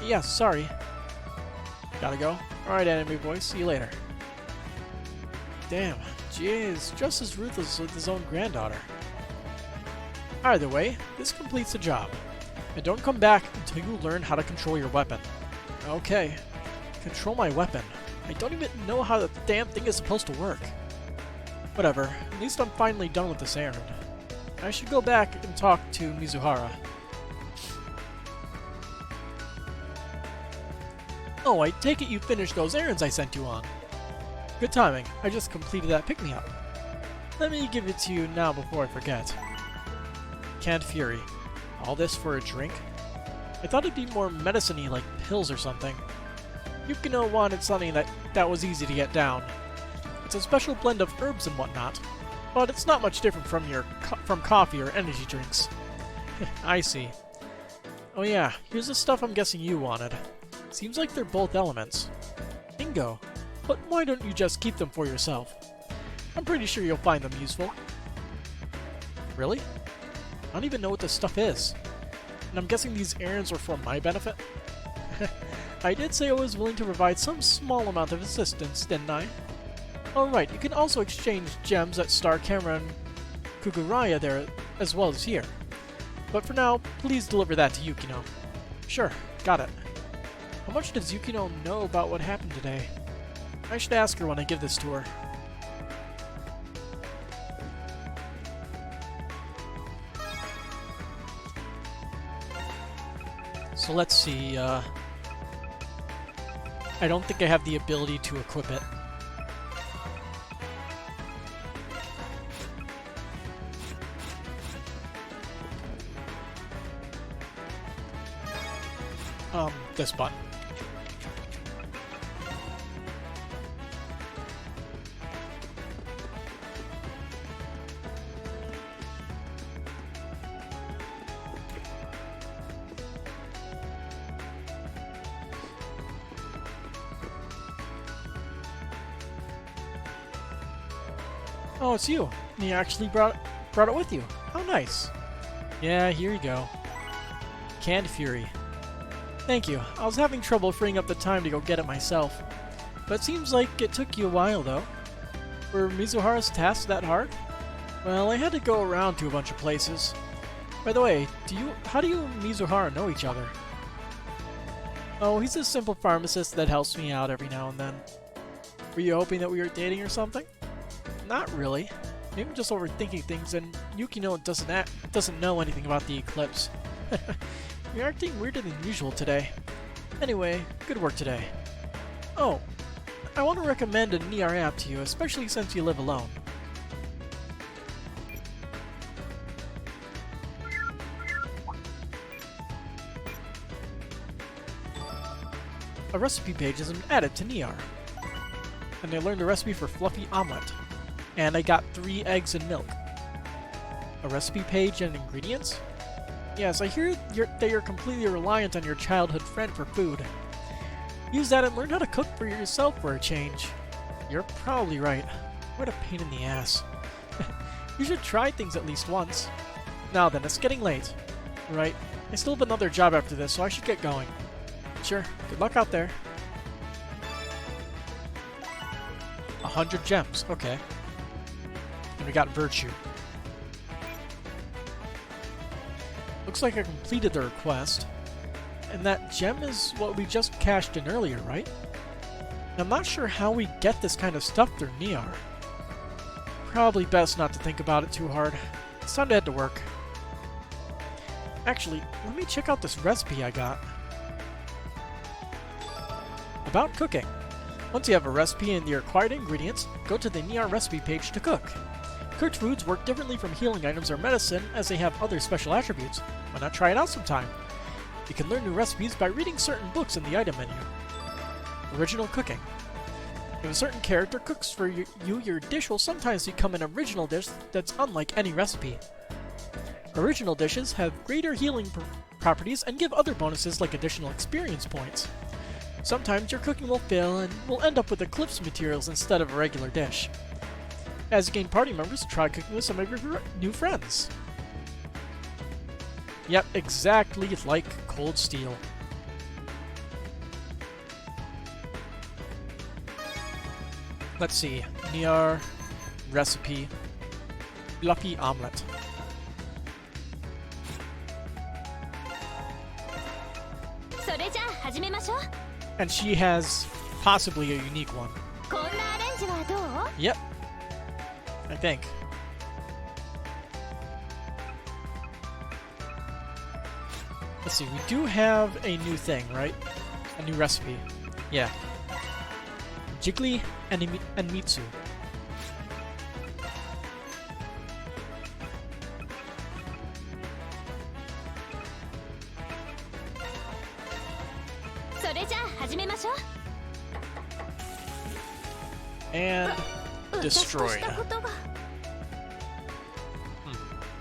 Yeah, sorry. Gotta go. Alright, anime boy, see you later. Damn, GA is just as ruthless with his own granddaughter. Either way, this completes the job. And don't come back until you learn how to control your weapon. Okay. Control my weapon. I don't even know how the damn thing is supposed to work. Whatever, at least I'm finally done with this errand. I should go back and talk to Mizuhara. Oh, I take it you finished those errands I sent you on. Good timing, I just completed that pick-me-up. Let me give it to you now before I forget. Canned Fury. All this for a drink? I thought it'd be more medicine-y, like pills or something. Yukino wanted something that was easy to get down. It's a special blend of herbs and whatnot, but it's not much different from coffee or energy drinks. I see. Oh yeah, here's the stuff I'm guessing you wanted. Seems like they're both elements. Bingo. But why don't you just keep them for yourself? I'm pretty sure you'll find them useful. Really? I don't even know what this stuff is. And I'm guessing these errands are for my benefit? I did say I was willing to provide some small amount of assistance, didn't I? Alright, you can also exchange gems at Star Camera and Kuguraya there as well as here. But for now, please deliver that to Yukino. Sure, got it. How much does Yukino know about what happened today? I should ask her when I give this to her. So let's see, I don't think I have the ability to equip it. This button. Oh, it's you. And you actually brought it with you. How nice. Yeah, here you go. Canned Fury. Thank you. I was having trouble freeing up the time to go get it myself. But it seems like it took you a while, though. Were Mizuhara's tasks that hard? Well, I had to go around to a bunch of places. By the way, how do you and Mizuhara know each other? Oh, he's a simple pharmacist that helps me out every now and then. Were you hoping that we were dating or something? Not really. Maybe I'm just overthinking things, and Yukino doesn't know anything about the Eclipse. You're acting weirder than usual today. Anyway, good work today. Oh, I want to recommend a Nier app to you, especially since you live alone. A recipe page is added to Nier. And I learned a recipe for fluffy omelet. And I got 3 eggs and milk. A recipe page and ingredients? Yes, I hear that you're completely reliant on your childhood friend for food. Use that and learn how to cook for yourself for a change. You're probably right. What a pain in the ass. You should try things at least once. Now then, it's getting late. Right, I still have another job after this, so I should get going. Sure, good luck out there. 100 gems, okay. And we got Virtue. Looks like I completed the request. And that gem is what we just cashed in earlier, right? I'm not sure how we get this kind of stuff through Niar. Probably best not to think about it too hard. It's time to head to work. Actually, let me check out this recipe I got. About cooking. Once you have a recipe and the required ingredients, go to the Niar recipe page to cook. Cooked foods work differently from healing items or medicine as they have other special attributes. Why not try it out sometime? You can learn new recipes by reading certain books in the item menu. Original cooking. If a certain character cooks for you, your dish will sometimes become an original dish that's unlike any recipe. Original dishes have greater healing properties and give other bonuses like additional experience points. Sometimes your cooking will fail and will end up with Eclipse materials instead of a regular dish. As you gain party members, try cooking with some of your new friends. Yep, exactly like Cold Steel. Let's see. Niar recipe. Fluffy omelet. And she has possibly a unique one. Yep. I think. Let's see, we do have a new thing, right? A new recipe. Yeah. Jiggly and Mitsu. And destroyed.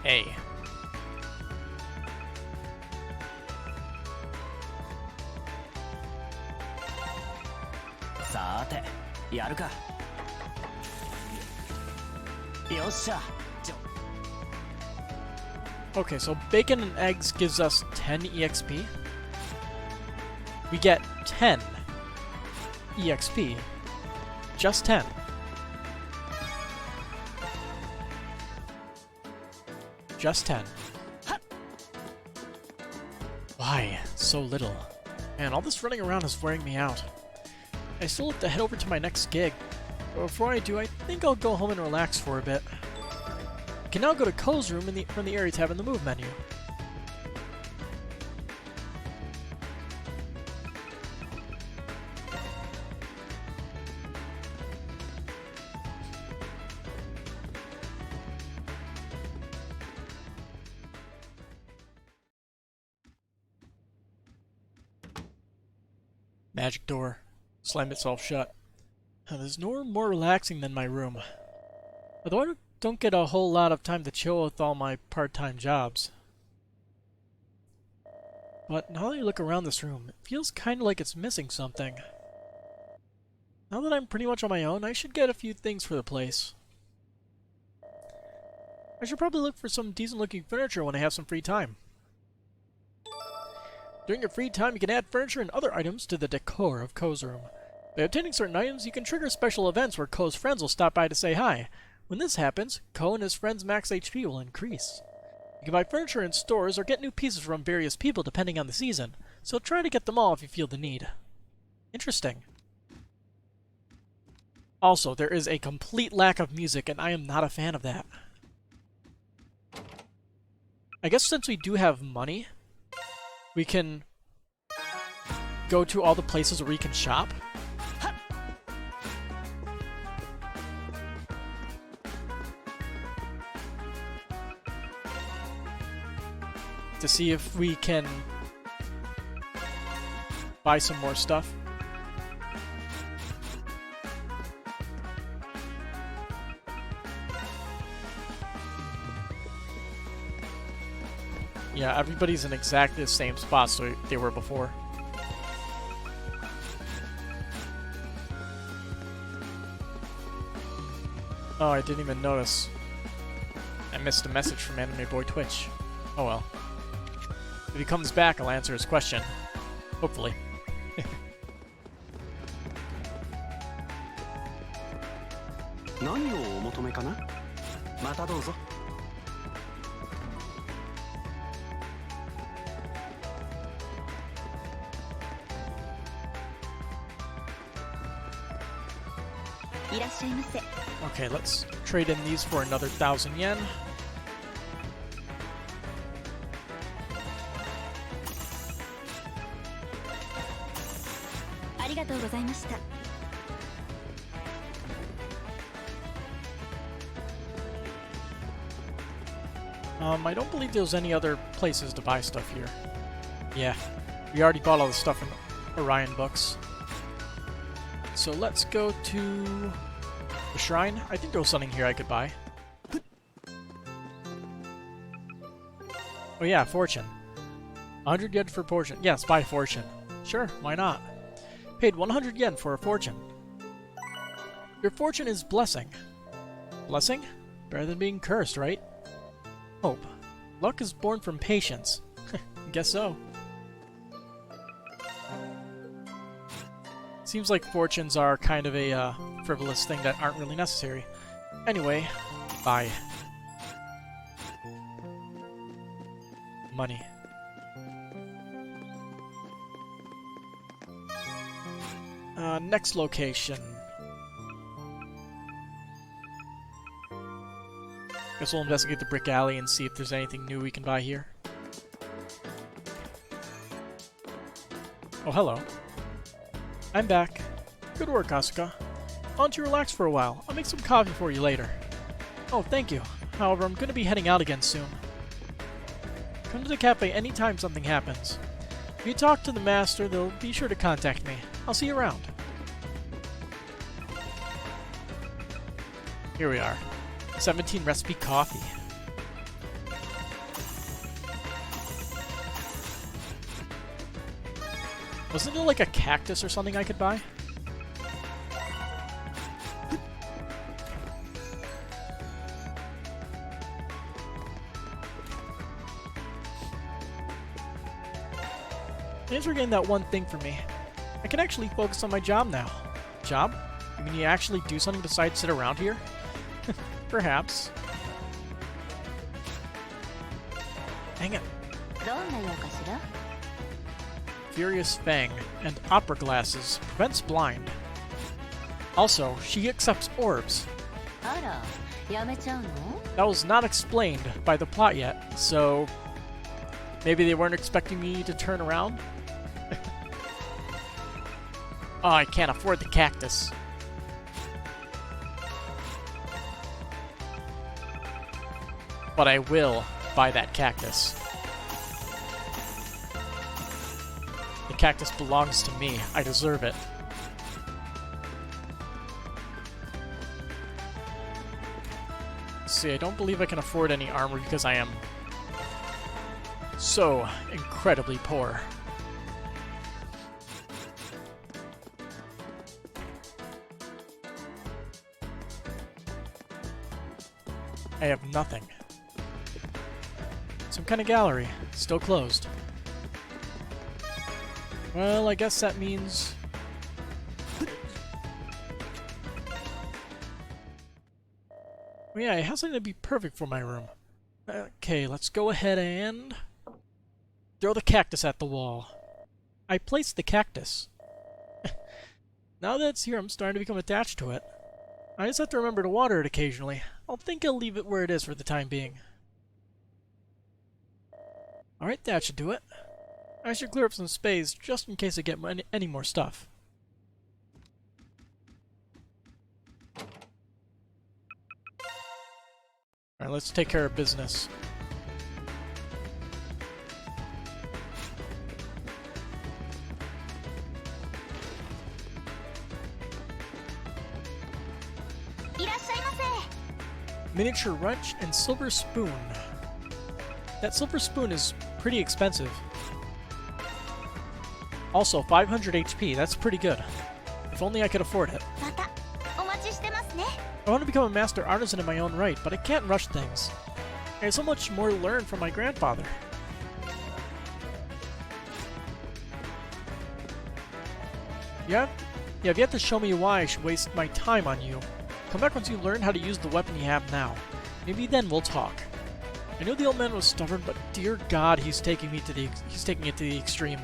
Hey. Okay, so bacon and eggs gives us 10 EXP. We get 10 EXP. Just 10. Just 10. Why so little? Man, all this running around is wearing me out. I still have to head over to my next gig. But before I do, I think I'll go home and relax for a bit. I can now go to Ko's room from the area tab in the move menu. Magic door. Slammed itself shut. There's nowhere more relaxing than my room. Although I don't get a whole lot of time to chill with all my part-time jobs. But now that I look around this room, it feels kind of like it's missing something. Now that I'm pretty much on my own, I should get a few things for the place. I should probably look for some decent-looking furniture when I have some free time. During your free time, you can add furniture and other items to the decor of Ko's room. By obtaining certain items, you can trigger special events where Ko's friends will stop by to say hi. When this happens, Ko and his friends' max HP will increase. You can buy furniture in stores or get new pieces from various people depending on the season, so try to get them all if you feel the need. Interesting. Also, there is a complete lack of music, and I am not a fan of that. I guess since we do have money, we can go to all the places where we can shop. To see if we can buy some more stuff. Yeah, everybody's in exactly the same spots they were before. Oh, I didn't even notice. I missed a message from Anime Boy Twitch. Oh well. If he comes back, I'll answer his question. Hopefully. Okay, let's trade in these for another 1,000 yen. I don't believe there's any other places to buy stuff here. Yeah, we already bought all the stuff in Orion books. So let's go to the shrine. I think there was something here I could buy. Oh yeah, fortune. 100 yen for fortune. Yes, buy fortune. Sure, why not? Paid 100 yen for a fortune. Your fortune is blessing. Blessing? Better than being cursed, right? Hope. Luck is born from patience. Guess so. Seems like fortunes are kind of a frivolous thing that aren't really necessary. Anyway, buy. Money. Next location. Guess we'll investigate the brick alley and see if there's anything new we can buy here. Oh, hello. I'm back. Good work, Asuka. Why don't you relax for a while? I'll make some coffee for you later. Oh, thank you. However, I'm going to be heading out again soon. Come to the cafe anytime something happens. If you talk to the master, they'll be sure to contact me. I'll see you around. Here we are. 17 recipe coffee. Wasn't there like a cactus or something I could buy? Thanks for getting that one thing for me. I can actually focus on my job now. Job? You mean you actually do something besides sit around here? Perhaps. Hang it. Furious Fang and opera glasses prevents blind. Also, she accepts orbs. That was not explained by the plot yet, so maybe they weren't expecting me to turn around? Oh, I can't afford the cactus. But I will buy that cactus. The cactus belongs to me. I deserve it. See, I don't believe I can afford any armor because I am so incredibly poor. I have nothing. Some kind of gallery. Still closed. Well, I guess that means... Oh yeah, it has something to be perfect for my room. Okay, let's go ahead and... throw the cactus at the wall. I placed the cactus. Now that it's here, I'm starting to become attached to it. I just have to remember to water it occasionally. I'll think I'll leave it where it is for the time being. Alright, that should do it. I should clear up some space just in case I get any more stuff. Alright, let's take care of business. Miniature wrench and silver spoon. That silver spoon is pretty expensive. Also, 500 HP, that's pretty good. If only I could afford it. I want to become a master artisan in my own right, but I can't rush things. I have so much more to learn from my grandfather. Yeah, you've yet to show me why I should waste my time on you. Come back once you learn how to use the weapon you have now. Maybe then we'll talk. I knew the old man was stubborn, but dear God, he's taking it to the extreme.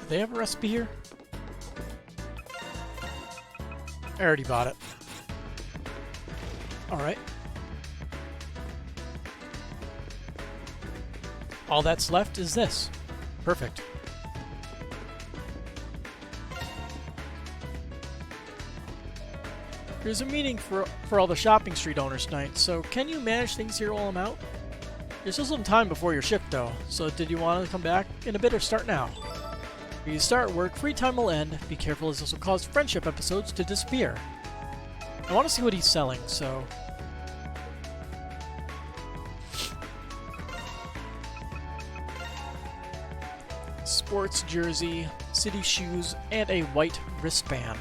they have a recipe here? I already bought it. Alright. All that's left is this. Perfect. There's a meeting for all the shopping street owners tonight, so can you manage things here while I'm out? There's still some time before your shift though, so did you want to come back in a bit or start now? If you start work, free time will end. Be careful as this will cause friendship episodes to disappear. I want to see what he's selling, so... Sports jersey, city shoes, and a white wristband.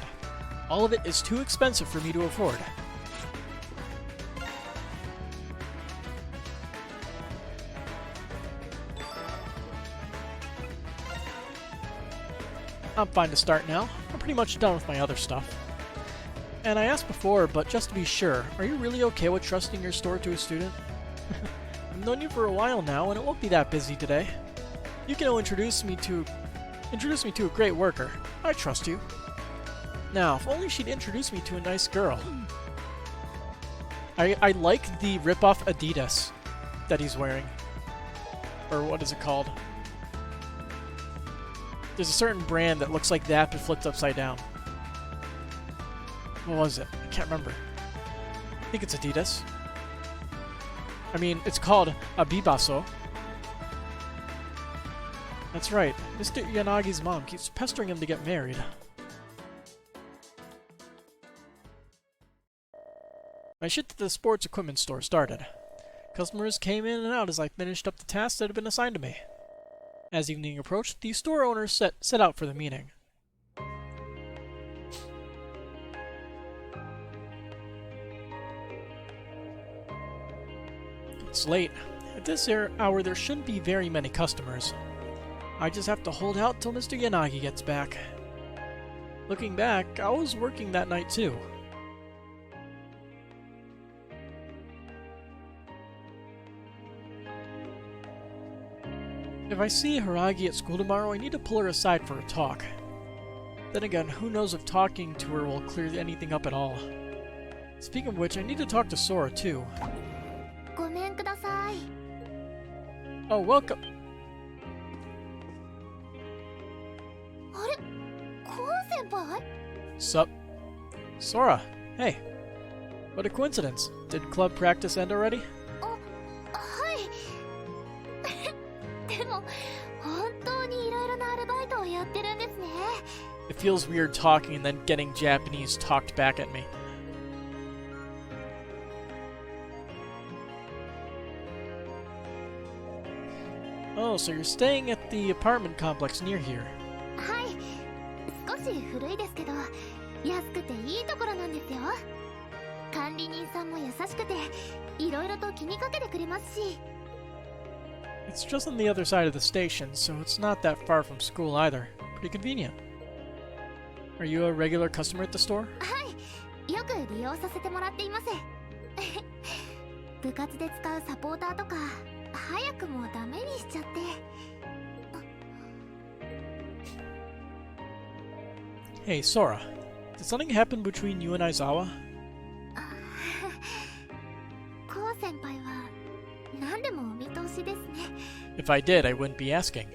All of it is too expensive for me to afford. I'm fine to start now. I'm pretty much done with my other stuff. And I asked before, but just to be sure, are you really okay with trusting your store to a student? I've known you for a while now, and it won't be that busy today. You can introduce me to a great worker. I trust you. Now, if only she'd introduce me to a nice girl. I like the rip-off Adidas that he's wearing. Or what is it called? There's a certain brand that looks like that but flipped upside down. What was it? I can't remember. I think it's Adidas. I mean, it's called Abibaso. That's right. Mr. Yanagi's mom keeps pestering him to get married. My shift at the sports equipment store started. Customers came in and out as I finished up the tasks that had been assigned to me. As evening approached, the store owner set out for the meeting. It's late. At this hour, there shouldn't be very many customers. I just have to hold out till Mr. Yanagi gets back. Looking back, I was working that night too. If I see Haragi at school tomorrow, I need to pull her aside for a talk. Then again, who knows if talking to her will clear anything up at all. Speaking of which, I need to talk to Sora too. Oh, welcome! Sup? Sora, hey. What a coincidence. Did club practice end already? It feels weird talking and then getting Japanese talked back at me. Oh, so you're staying at the apartment complex near here. It's just on the other side of the station, so it's not that far from school either. Pretty convenient. Are you a regular customer at the store? Hey, Sora. Did something happen between you and Aizawa? If I did, I wouldn't be asking.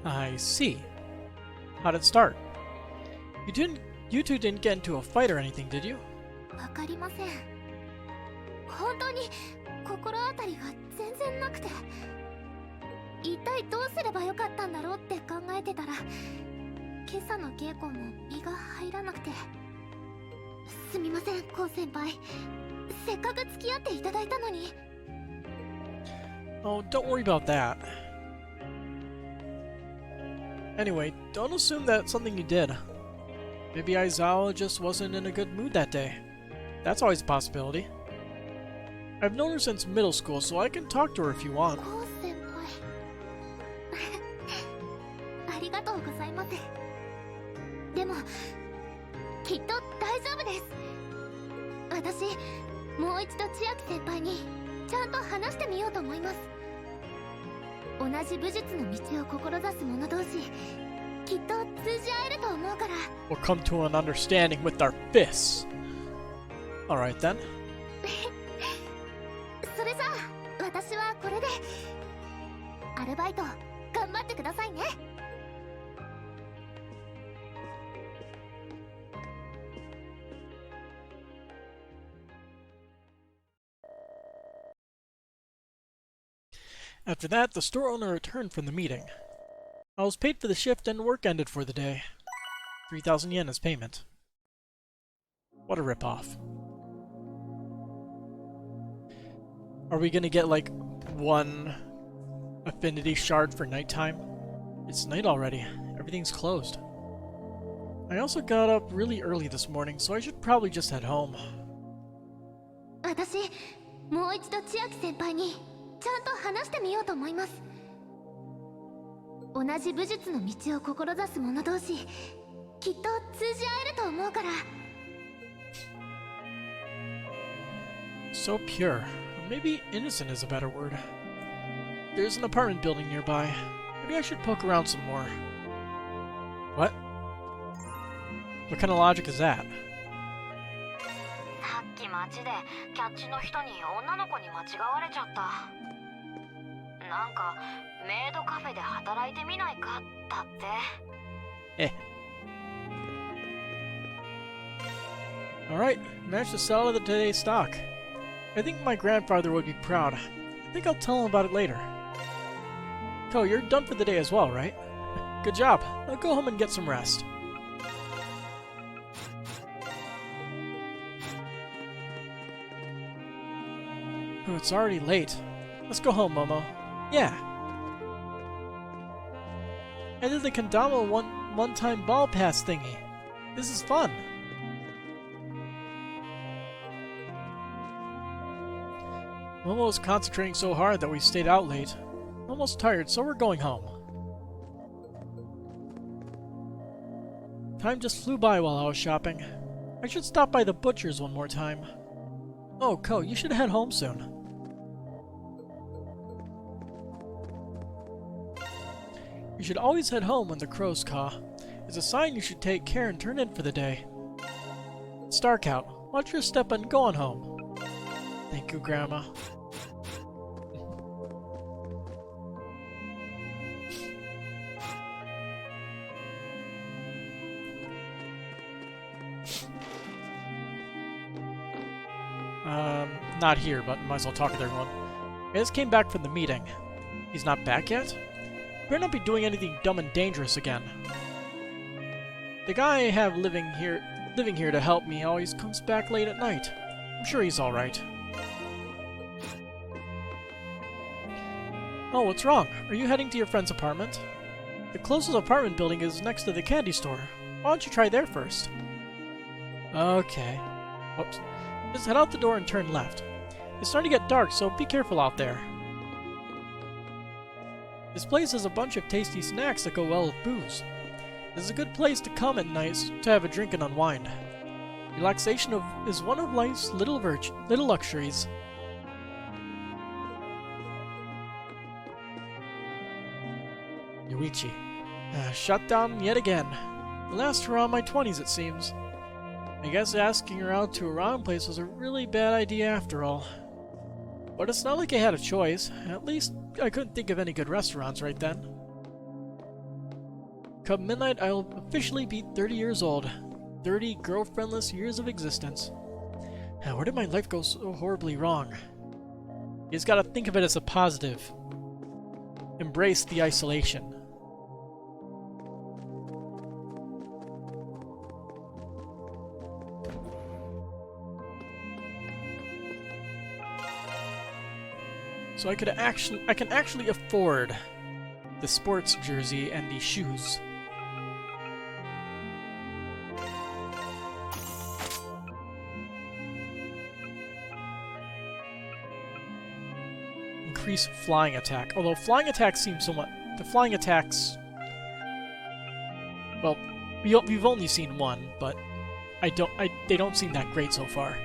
I see. How'd it start? You You two didn't get into a fight or anything, did you? わかりません。本当に心当たりが全然なくて、一体どうすればよかったんだろうって考えてたら、今朝の稽古も身が入らなくて。すみません、コウ先輩。せっかく付き合っていただいたのに。Oh, don't worry about that. Anyway, don't assume that's something you did. Maybe Aizawa just wasn't in a good mood that day. That's always a possibility. I've known her since middle school, so I can talk to her if you want. コウ先輩。ありがとうございます。でも、きっと大丈夫です。私、もう一度千秋先輩にちゃんと話してみようと思います。同じ武術の道を志す者同士、きっと通じ合えると思うから。We'll come to an understanding with our fists. Alright then. それじゃあ、私はこれで。アルバイト、頑張ってくださいね。After that, the store owner returned from the meeting. I was paid for the shift and work ended for the day. 3,000 yen as payment. What a ripoff. Are we gonna get like one affinity shard for nighttime? It's night already. Everything's closed. I also got up really early this morning, so I should probably just head home. 私、もう一度千秋先輩にちゃんと話してみようと思います。同じ武術の道を志す者同士、きっと通じ合えると思うから。So pure. Maybe innocent is a better word. There's an apartment building nearby. Maybe I should poke around some more. What? What kind of logic is that? さっき街でキャッチの人に女の子に間違われちゃった。なんかメイドカフェで働いてみないかだって。Alright, managed to sell out of today's stock. I think my grandfather would be proud. I think I'll tell him about it later. Ko, you're done for the day as well, right? Good job. I'll go home and get some rest. Oh, it's already late. Let's go home, Momo. Yeah. I did the kendama one-time ball pass thingy. This is fun. Momo was concentrating so hard that we stayed out late. Almost tired, so we're going home. Time just flew by while I was shopping. I should stop by the butcher's one more time. Oh, Ko, you should head home soon. You should always head home when the crows caw. It's a sign you should take care and turn in for the day. Starkout, watch your step and go on home. Thank you, Grandma. Not here, but might as well talk with everyone. I just came back from the meeting. He's not back yet? Better not be doing anything dumb and dangerous again. The guy I have living here to help me always comes back late at night. I'm sure he's alright. Oh, what's wrong? Are you heading to your friend's apartment? The closest apartment building is next to the candy store. Why don't you try there first? Okay. Whoops. Just head out the door and turn left. It's starting to get dark, so be careful out there. This place has a bunch of tasty snacks that go well with booze. This is a good place to come at night to have a drink and unwind. Relaxation is one of life's little luxuries. Yuichi. Shut down yet again. The last hurrah in my 20s, it seems. I guess asking her out to a ramen place was a really bad idea after all. But it's not like I had a choice. At least I couldn't think of any good restaurants right then. Come midnight, I'll officially be 30 years old. 30 girlfriendless years of existence. Now, where did my life go so horribly wrong? You just gotta think of it as a positive. Embrace the isolation. So I can actually afford the sports jersey and the shoes. Increase flying attack. Although flying attacks seem somewhat... The flying attacks... Well, we've only seen one, but they don't seem that great so far.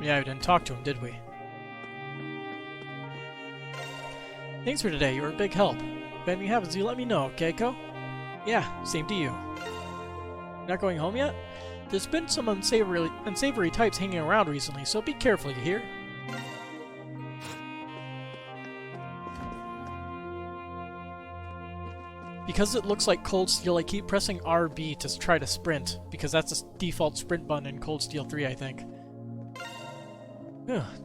Yeah, we didn't talk to him, did we? Thanks for today, you were a big help. If anything happens, you let me know, okay, Ko? Yeah, same to you. Not going home yet? There's been some unsavory types hanging around recently, so be careful, you hear? Because it looks like Cold Steel, I keep pressing RB to try to sprint, because that's the default sprint button in Cold Steel 3, I think.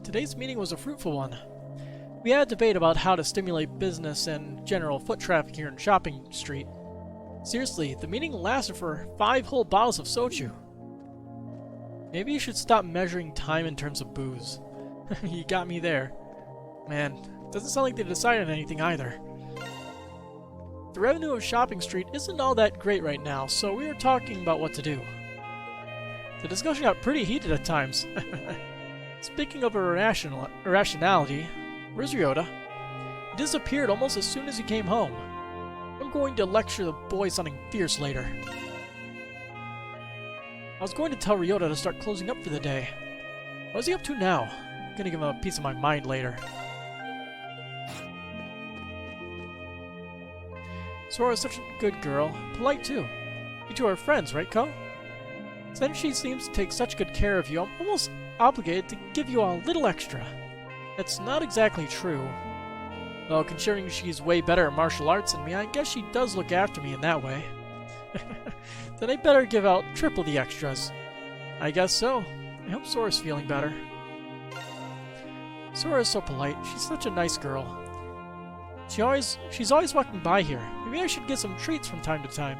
Today's meeting was a fruitful one. We had a debate about how to stimulate business and general foot traffic here in Shopping Street. Seriously, the meeting lasted for 5 whole bottles of soju. Maybe you should stop measuring time in terms of booze. You got me there. Man, doesn't sound like they decided anything either. The revenue of Shopping Street isn't all that great right now, so we were talking about what to do. The discussion got pretty heated at times. Speaking of irrationality, where's Ryota? He disappeared almost as soon as he came home. I'm going to lecture the boy something fierce later. I was going to tell Ryota to start closing up for the day. What's he up to now? I'm gonna give him a piece of my mind later. Sora's such a good girl. Polite too. You two are friends, right, Ko? Since she seems to take such good care of you, I'm almost obligated to give you a little extra. That's not exactly true. Though, considering she's way better at martial arts than me, I guess she does look after me in that way. Then I better give out triple the extras. I guess so. I hope Sora's feeling better. Sora's so polite. She's such a nice girl. She's always walking by here. Maybe I should get some treats from time to time.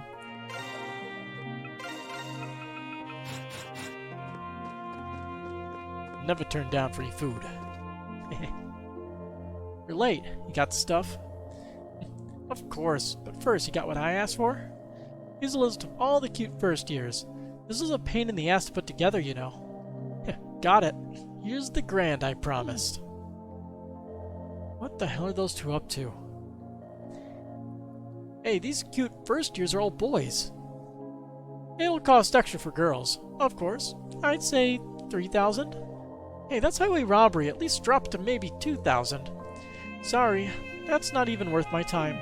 Never turn down free food. You're late. You got the stuff? Of course, but first, you got what I asked for? Here's a list of all the cute first years. This is a pain in the ass to put together, you know. Got it. Here's the grand I promised. What the hell are those two up to? Hey, these cute first years are all boys. It'll cost extra for girls, of course. I'd say 3,000. Hey, that's highway robbery. At least drop to maybe 2,000. Sorry, that's not even worth my time.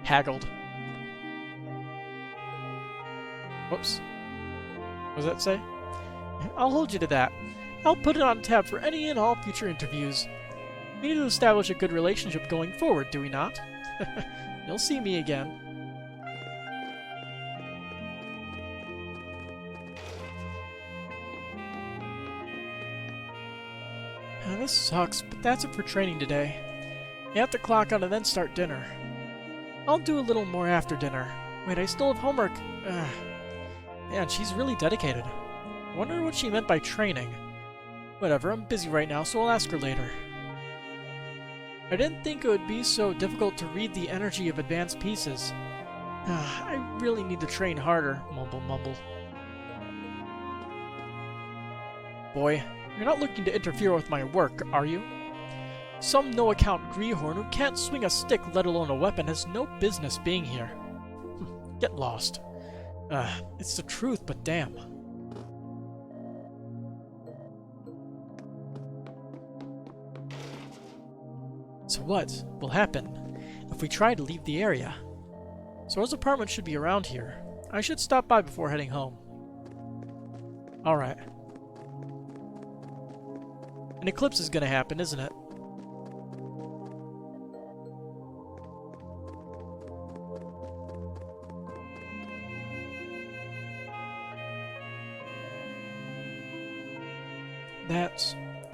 Haggled. Whoops. What does that say? I'll hold you to that. I'll put it on tap for any and all future interviews. We need to establish a good relationship going forward, do we not? You'll see me again. This sucks, but that's it for training today. You have to clock out and then start dinner. I'll do a little more after dinner. Wait, I still have homework. Man, she's really dedicated. I wonder what she meant by training. Whatever, I'm busy right now, so I'll ask her later. I didn't think it would be so difficult to read the energy of advanced pieces. I really need to train harder, mumble mumble. Boy, you're not looking to interfere with my work, are you? Some no-account greenhorn who can't swing a stick, let alone a weapon, has no business being here. Get lost. It's the truth, but damn. So what will happen if we try to leave the area? Sora's apartment should be around here. I should stop by before heading home. Alright. An eclipse is gonna happen, isn't it?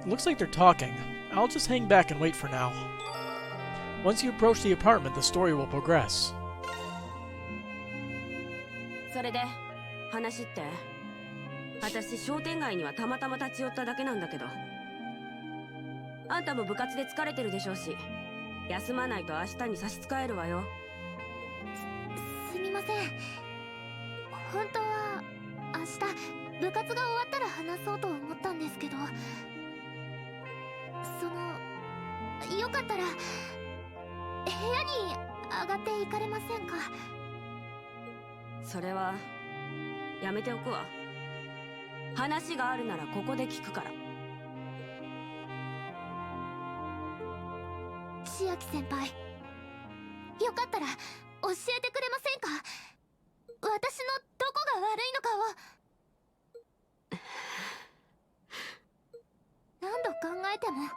Looks like they're talking. I'll just hang back and wait for now. Once you approach the apartment, the story will progress. それで話って？私商店街にはたまたま立ち寄っただけなんだけど。あんたも部活で疲れてるでしょうし、休まないと明日に差し支えるわよ。すみません。本当は明日部活が終わったら話そうと思ったんですけど、よかったら部屋に上がっていかれませんか？それはやめておくわ。話があるならここで聞くから。千秋先輩、よかったら教えてくれませんか？私のどこが悪いのかを。何度考えても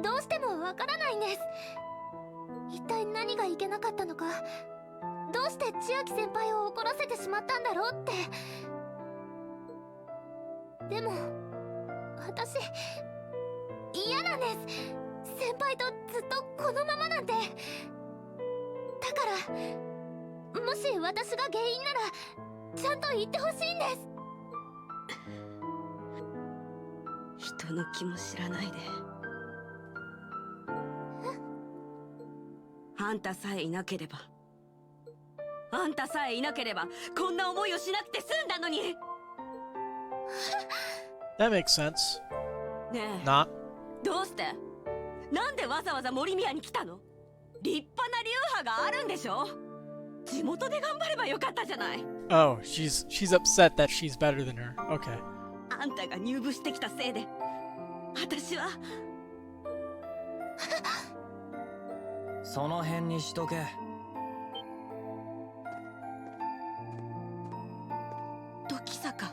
どうしてもわからないんです。一体何がいけなかったのか、どうして千秋先輩を怒らせてしまったんだろうって。でも私嫌なんです。先輩とずっとこのままなんて。だからもし私が原因ならちゃんと言ってほしいんです。人の気も知らないで。あんたさえいなければ、こんな思いをしなくて済んだのに。That makes sense. ねえ、 Not. どうして？なんでわざわざ森宮に来たの？立派な流派があるんでしょ？地元で頑張ればよかったじゃない。Oh, she's upset that she's better than her. Okay. あんたが入部してきたせいで私は。その辺にしとけ。時坂。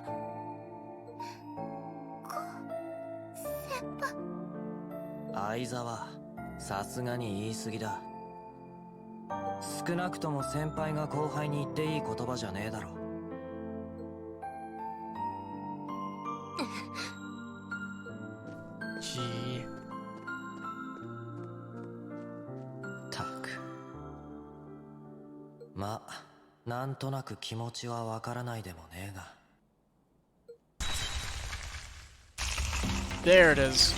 先輩。相沢、さすがに言い過ぎだ。少なくとも先輩が後輩に言っていい言葉じゃねえだろ。たく。まあ、なんとなく気持ちはわからないでもねえが。There it is.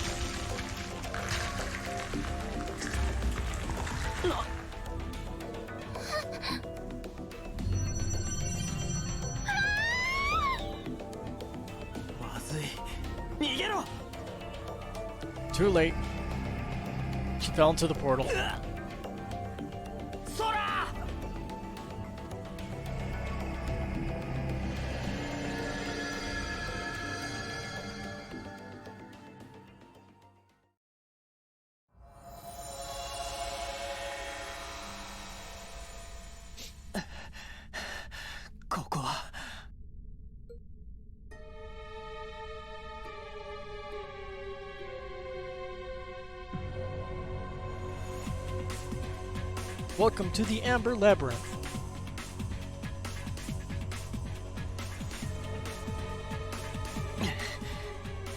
Too late. She fell into the portal. Welcome to the Amber Labyrinth.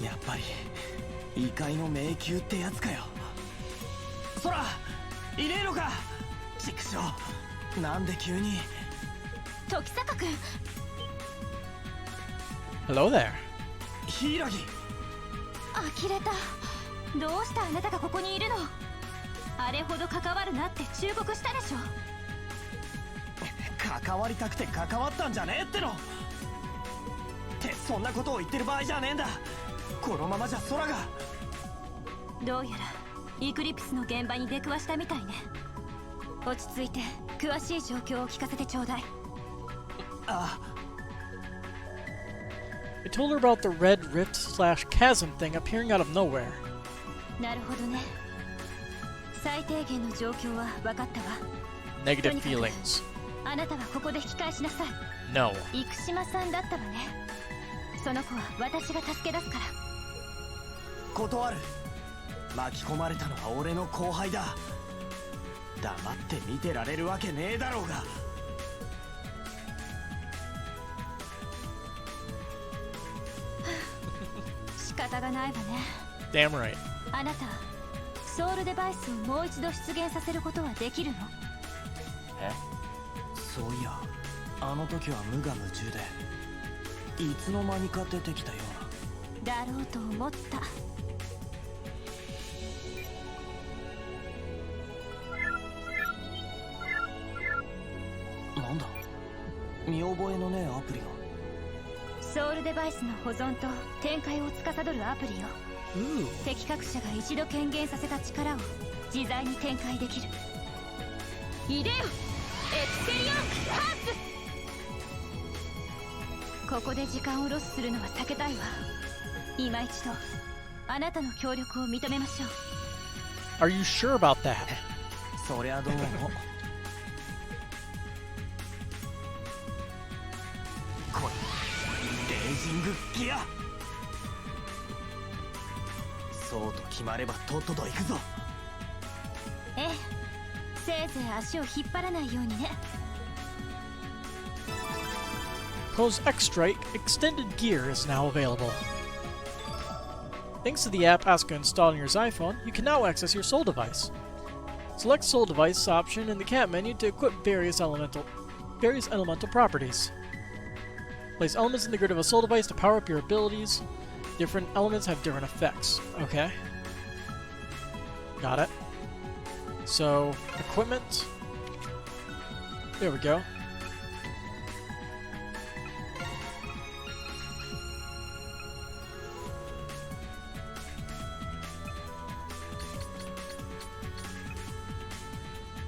やっぱり異界の迷宮ってやつかよ。そら、いねえのか。ちくしょう、なんで急に。時坂君。Hello there. 柊。呆れた。どうしてあなたがここにいるの？あれほど関わるなって忠告したでしょ。関わりたくて関わったんじゃねえっての。ってそんなことを言ってる場合じゃねえんだ。このままじゃ空が。どうやらイクリプスの現場に出くわしたみたいね。落ち着いて詳しい状況を聞かせてちょうだい。ああ。I told her about the red rift/chasm thing appearing out of nowhere. なるほどね。最低限の状況は分かったわ。 Negative feelings. あなたはここで引き返しなさい。 No. 生島さんだったわね。その子は私が助け出すから。断る。巻き込まれたのは俺の後輩だ。黙って見てられるわけねえだろうが。仕方がないわね。 Damn right. あなたソウルデバイスをもう一度出現させることはできるの？え？そういや、あの時は無我夢中でいつの間にか出てきたような。だろうと思った。なんだ、見覚えのねえアプリが。ソウルデバイスの保存と展開を司るアプリよ。 Ooh. 敵各社が一度権限させた力を自在に展開できる。イデウエクセリアンハーツ。ここで時間をロスするのは避けたいわ。今一度あなたの協力を認めましょう。 Are you sure about that? そりゃどうも。これレイジングギア。そうと決まればとっとと行くぞ。ええ、せいぜい足を引っ張らないようにね。 Pose X-Strike Extended Gear is now available. Thanks to the app Asuka installed on your iPhone, you can now access your soul device. Select Soul Device option in the cat menu to equip various elemental properties. Place elements in the grid of a soul device to power up your abilities. Different elements have different effects. Okay. Got it. So, equipment. There we go.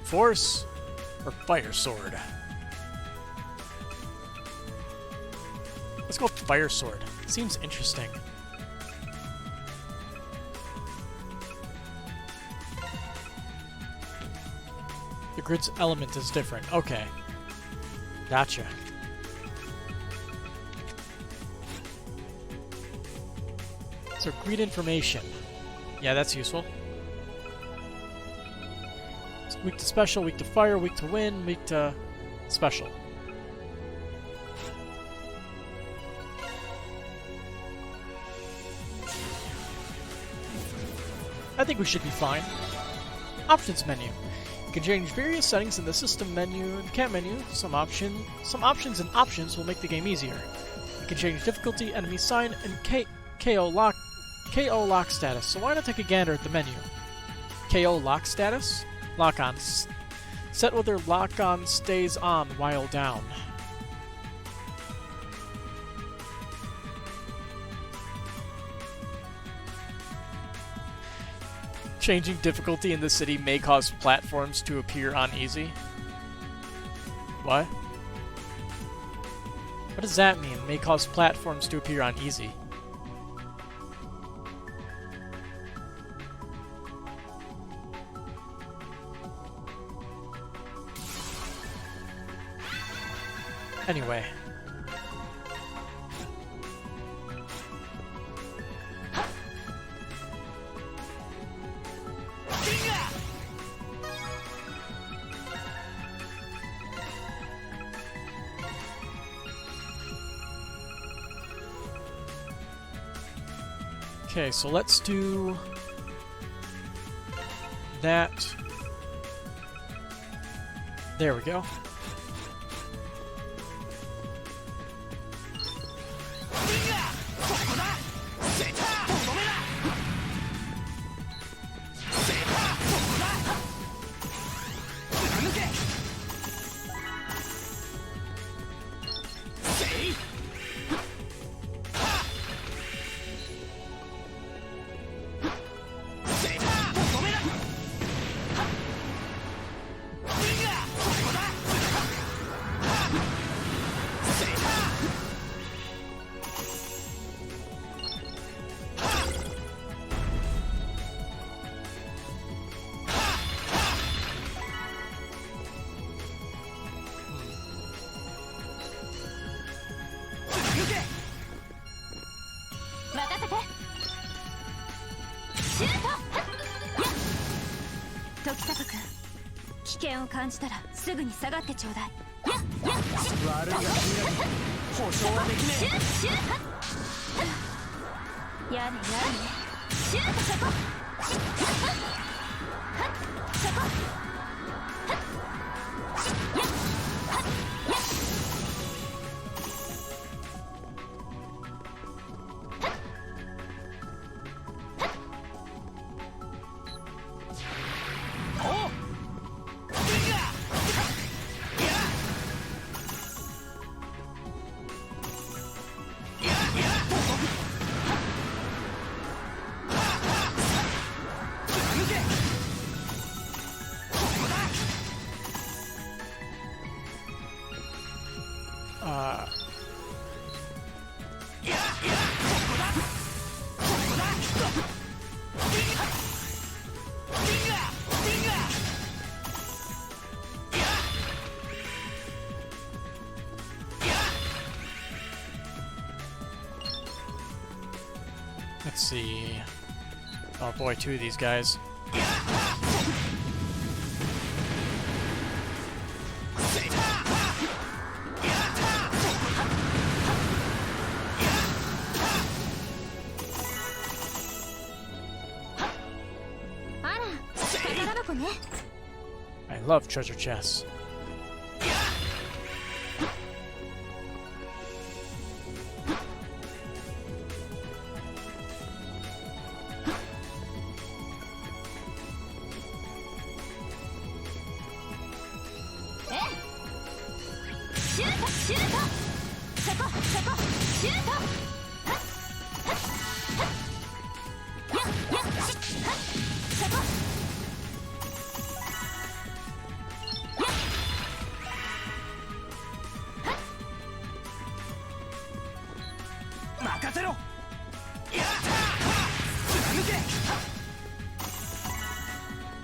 Force or Fire Sword? Let's go with Fire Sword. Seems interesting. The grid's element is different. Okay. Gotcha. So grid information. Yeah, that's useful. It's weak to special, weak to fire, weak to wind, weak to special. I think we should be fine. Options menu. You can change various settings in the system menu and cat menu. Some options and options will make the game easier. You can change difficulty, enemy sign, and KO lock status. So why not take a gander at the menu? KO lock status? Lock on. Set whether lock on stays on while down. Changing difficulty in the city may cause platforms to appear on easy. What? What does that mean? May cause platforms to appear on easy. Anyway. Okay, so let's do that. There we go. 険を感じたらすぐに下がってちょうだい。悪いが君らに保証はできねえ。シュート。やれやれシュートそこ。そこ。Let's see. Oh boy, two of these guys. I love treasure chests.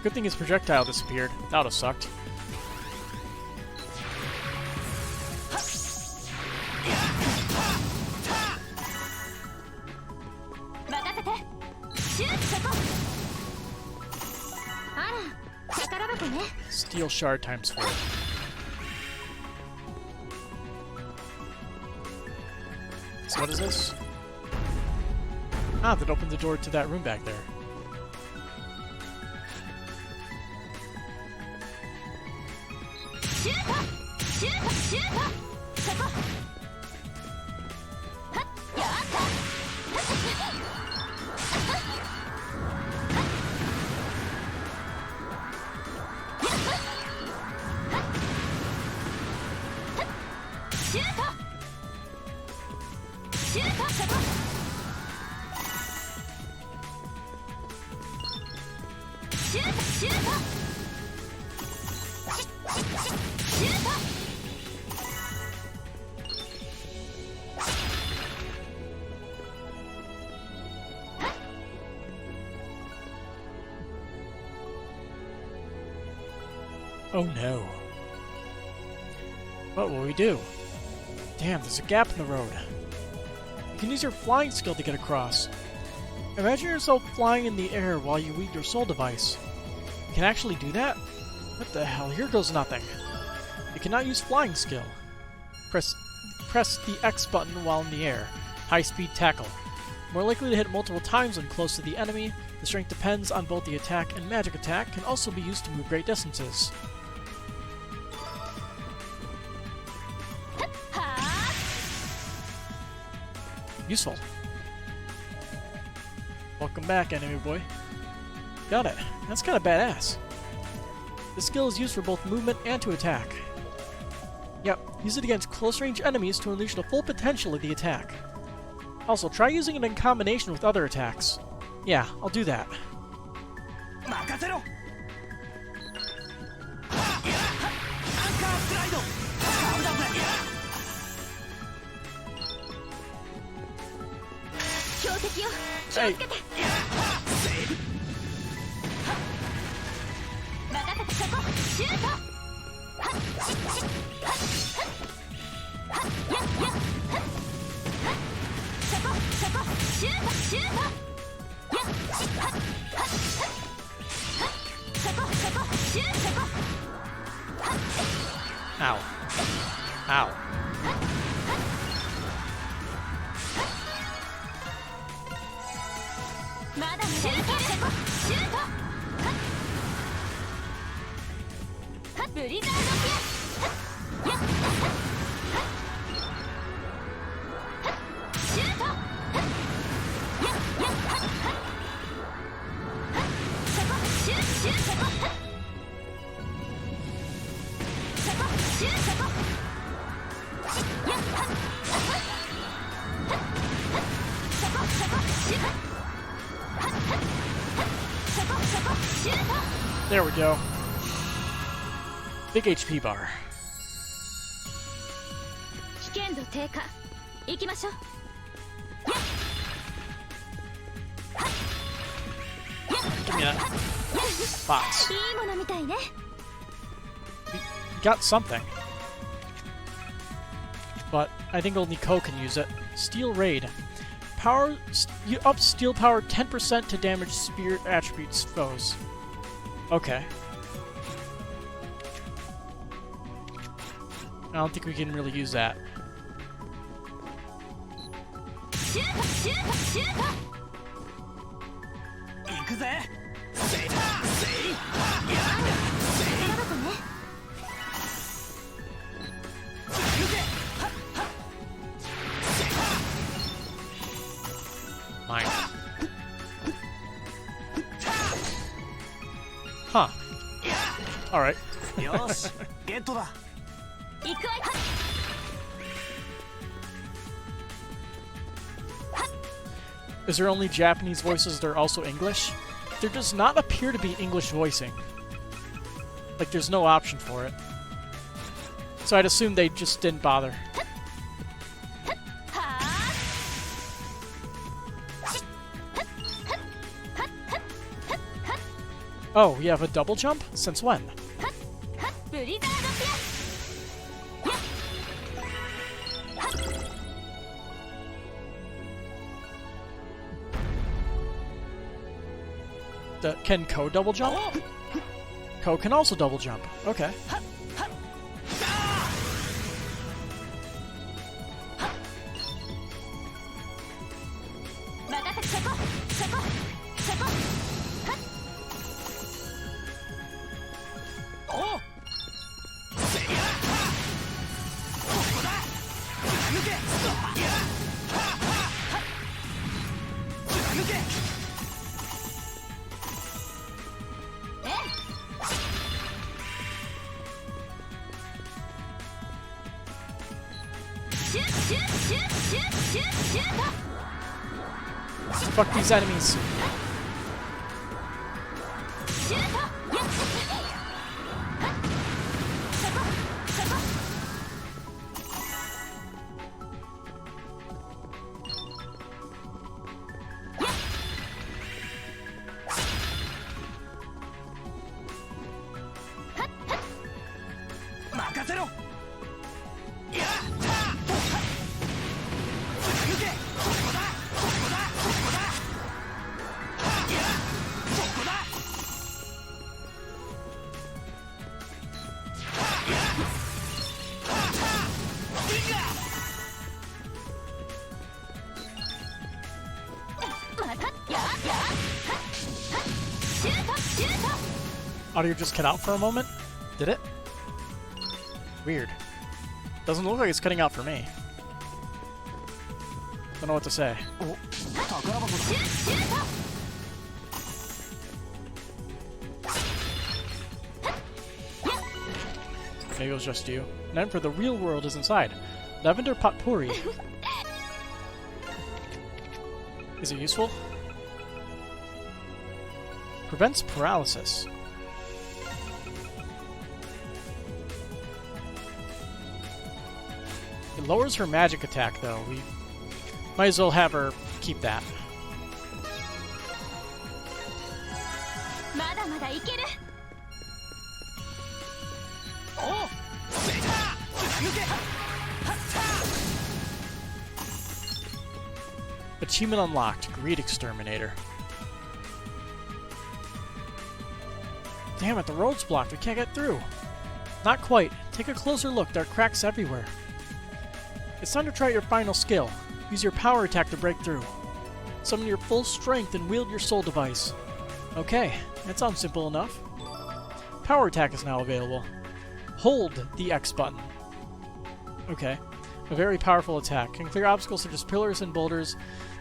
Good thing his projectile disappeared. That would've sucked. Steel shard times 4. So what is this? Ah, that opened the door to that room back there. Oh no. What will we do? Damn, there's a gap in the road. You can use your flying skill to get across. Imagine yourself flying in the air while you wield your soul device. You can actually do that? What the hell? Here goes nothing. You cannot use flying skill. Press the X button while in the air. High-speed tackle. More likely to hit multiple times when close to the enemy. The strength depends on both the attack and magic attack. Can also be used to move great distances. Useful. Welcome back, enemy boy. Got it. That's kind of badass. This skill is used for both movement and to attack. Yep, use it against close-range enemies to unleash the full potential of the attack. Also, try using it in combination with other attacks. Yeah, I'll do that. Hey. Ow. There we go. Big HP bar. 危険度低下行きましょう Give me that box. いいものみたいね We got something. But I think only Ko can use it. Steel Raid. Power. You up steel power 10% to damage spirit attributes foes. Okay. I don't think we can really use that. シュートシュートシュート行くぜせいせいや力だとね Mine. Huh. Alright. よしゲットだ 行くわよ Is there only Japanese voices that are also English? There does not appear to be English voicing. Like, there's no option for it. So I'd assume they just didn't bother. Oh, you have a double jump? Since when? ブリザードピCan Ko double jump? Ko can also double jump. Okay. ア任せそこそこそこ おせいやここだ貫けや貫け Fuck these enemies. Audio just cut out for a moment? Did it? Weird. Doesn't look like it's cutting out for me. Don't know what to say. Maybe it was just you. And then for the real world is inside. Lavender potpourri. Is it useful? Prevents paralysis. It lowers her magic attack, though. We might as well have her keep that. Achievement unlocked. Greed Exterminator. Damn it, the road's blocked. We can't get through. Not quite. Take a closer look. There are cracks everywhere. It's time to try your final skill. Use your power attack to break through. Summon your full strength and wield your soul device. Okay, that sounds simple enough. Power attack is now available. Hold the X button. Okay. A very powerful attack. Can clear obstacles such as pillars and boulders.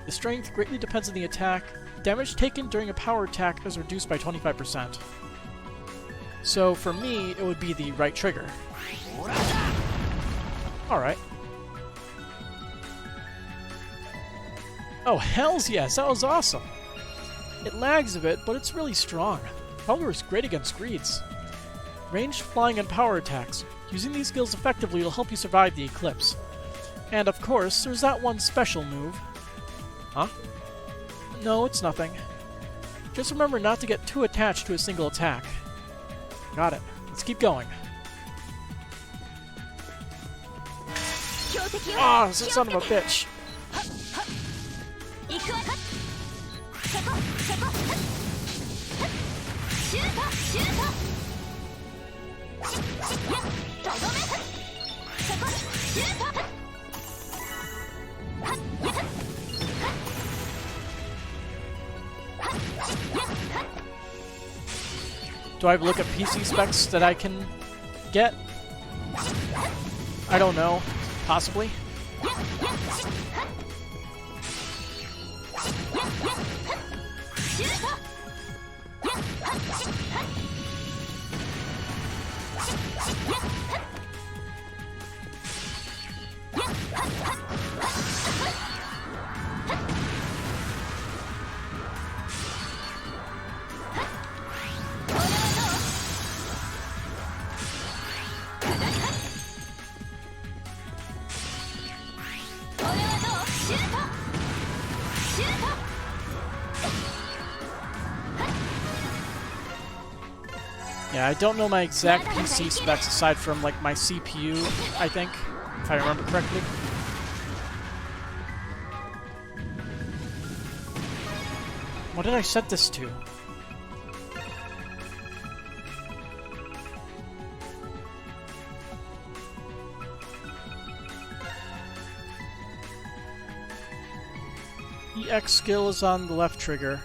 The strength greatly depends on the attack. Damage taken during a power attack is reduced by 25%. So for me, it would be the right trigger. Alright. Oh, hells yes! That was awesome! It lags a bit, but it's really strong. Probably was great against greeds. Ranged flying and power attacks. Using these skills effectively will help you survive the Eclipse. And of course, there's that one special move. Huh? No, it's nothing. Just remember not to get too attached to a single attack. Got it. Let's keep going. Ah, son of a bitch! Do I have a look at PC specs that I can get? I don't know. Possibly. Yeah, I don't know my exact PC specs aside from, like, my CPU, I think, if I remember correctly. What did I set this to? The X skill is on the left trigger.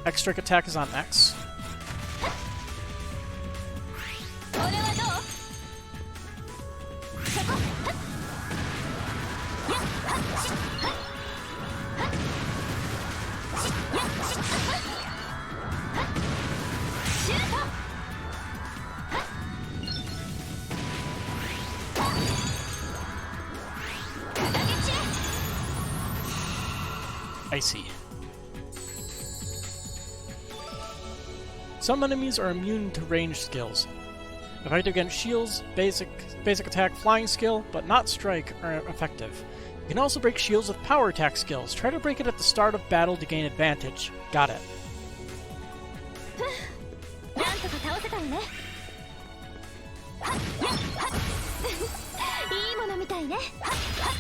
X-strike attack is on X. I see. Some enemies are immune to ranged skills. Effective against shields, basic attack, flying skill, but not strike are effective. You can also break shields with power attack skills. Try to break it at the start of battle to gain advantage. Got it.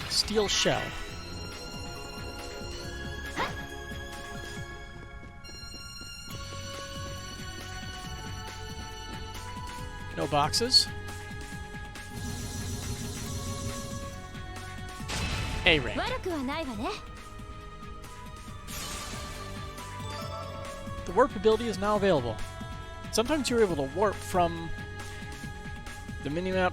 Steel shell. No boxes. A rank. The warp ability is now available. Sometimes you're able to warp from the minimap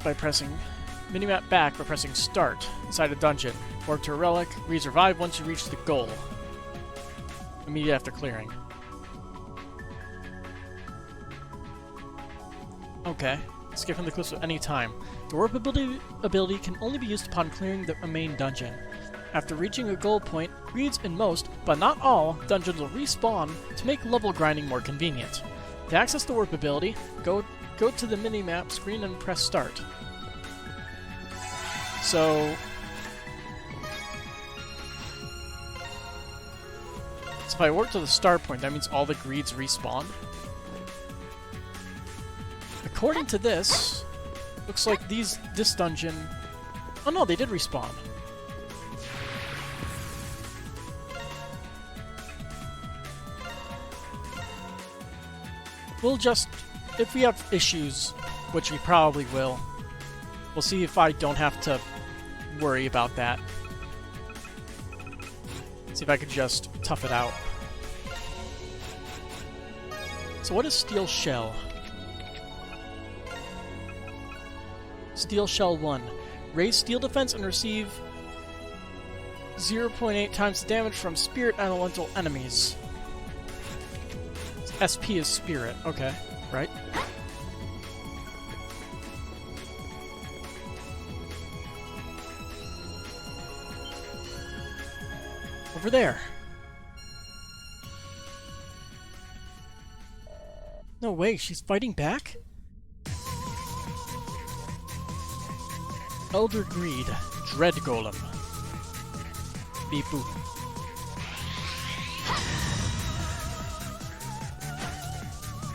back by pressing start inside a dungeon. Warp to a relic, revive once you reach the goal. Immediately after clearing. Okay. Escape from the Eclipse at any time. The warp ability can only be used upon clearing the main dungeon. After reaching a goal point, greeds in most, but not all, dungeons will respawn to make level grinding more convenient. To access the warp ability, go to the minimap screen and press start. So if I warp to the start point, that means all the greeds respawn? According to this, looks like this dungeon... Oh no, they did respawn. We'll just... If we have issues, which we probably will. We'll see if I don't have to worry about that. See if I could just tough it out. So what is Steel Shell? Steel Shell 1. Raise steel defense and receive 0.8 times the damage from spirit elemental enemies. SP is spirit, okay, right? Over there. No way, she's fighting back? Elder Greed, Dread Golem. Beep boop.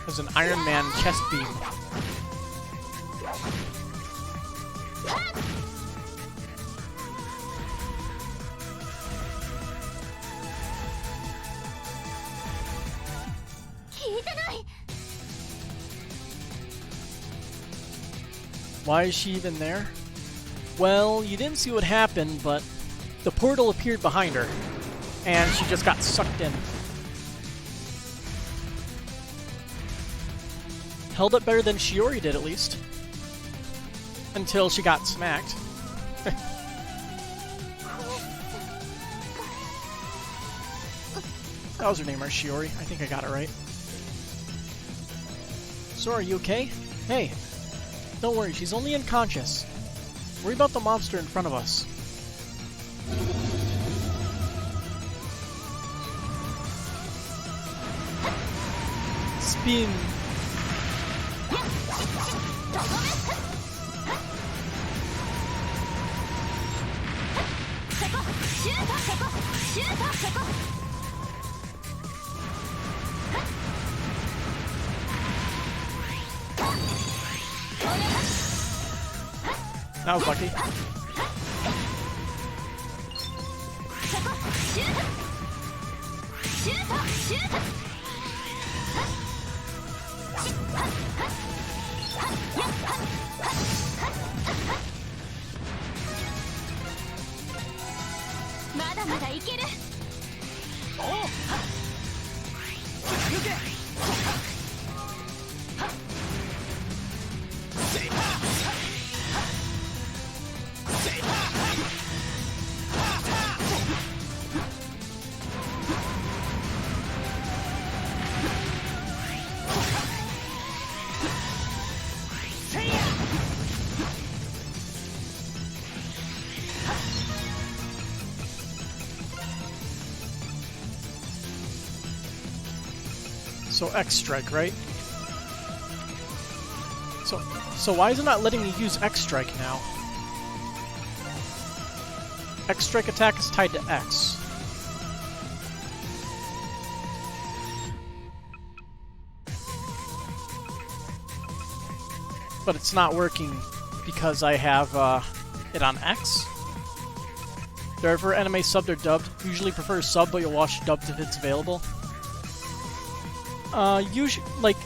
There's an Iron Man chest beam. Why is she even there? Well, you didn't see what happened, but the portal appeared behind her, and she just got sucked in. Held up better than Shiori did, at least. Until she got smacked. That was her name, right? Shiori. I think I got it right. So, are you okay? Hey, don't worry, she's only unconscious. Worry about the monster in front of us. Spin. That was lucky. So X strike, right? So why is it not letting me use X strike now? X strike attack is tied to X. But it's not working because I have it on X. There are ever anime subbed or dubbed. Usually prefer sub, but you'll watch dubbed if it's available. Usually, like,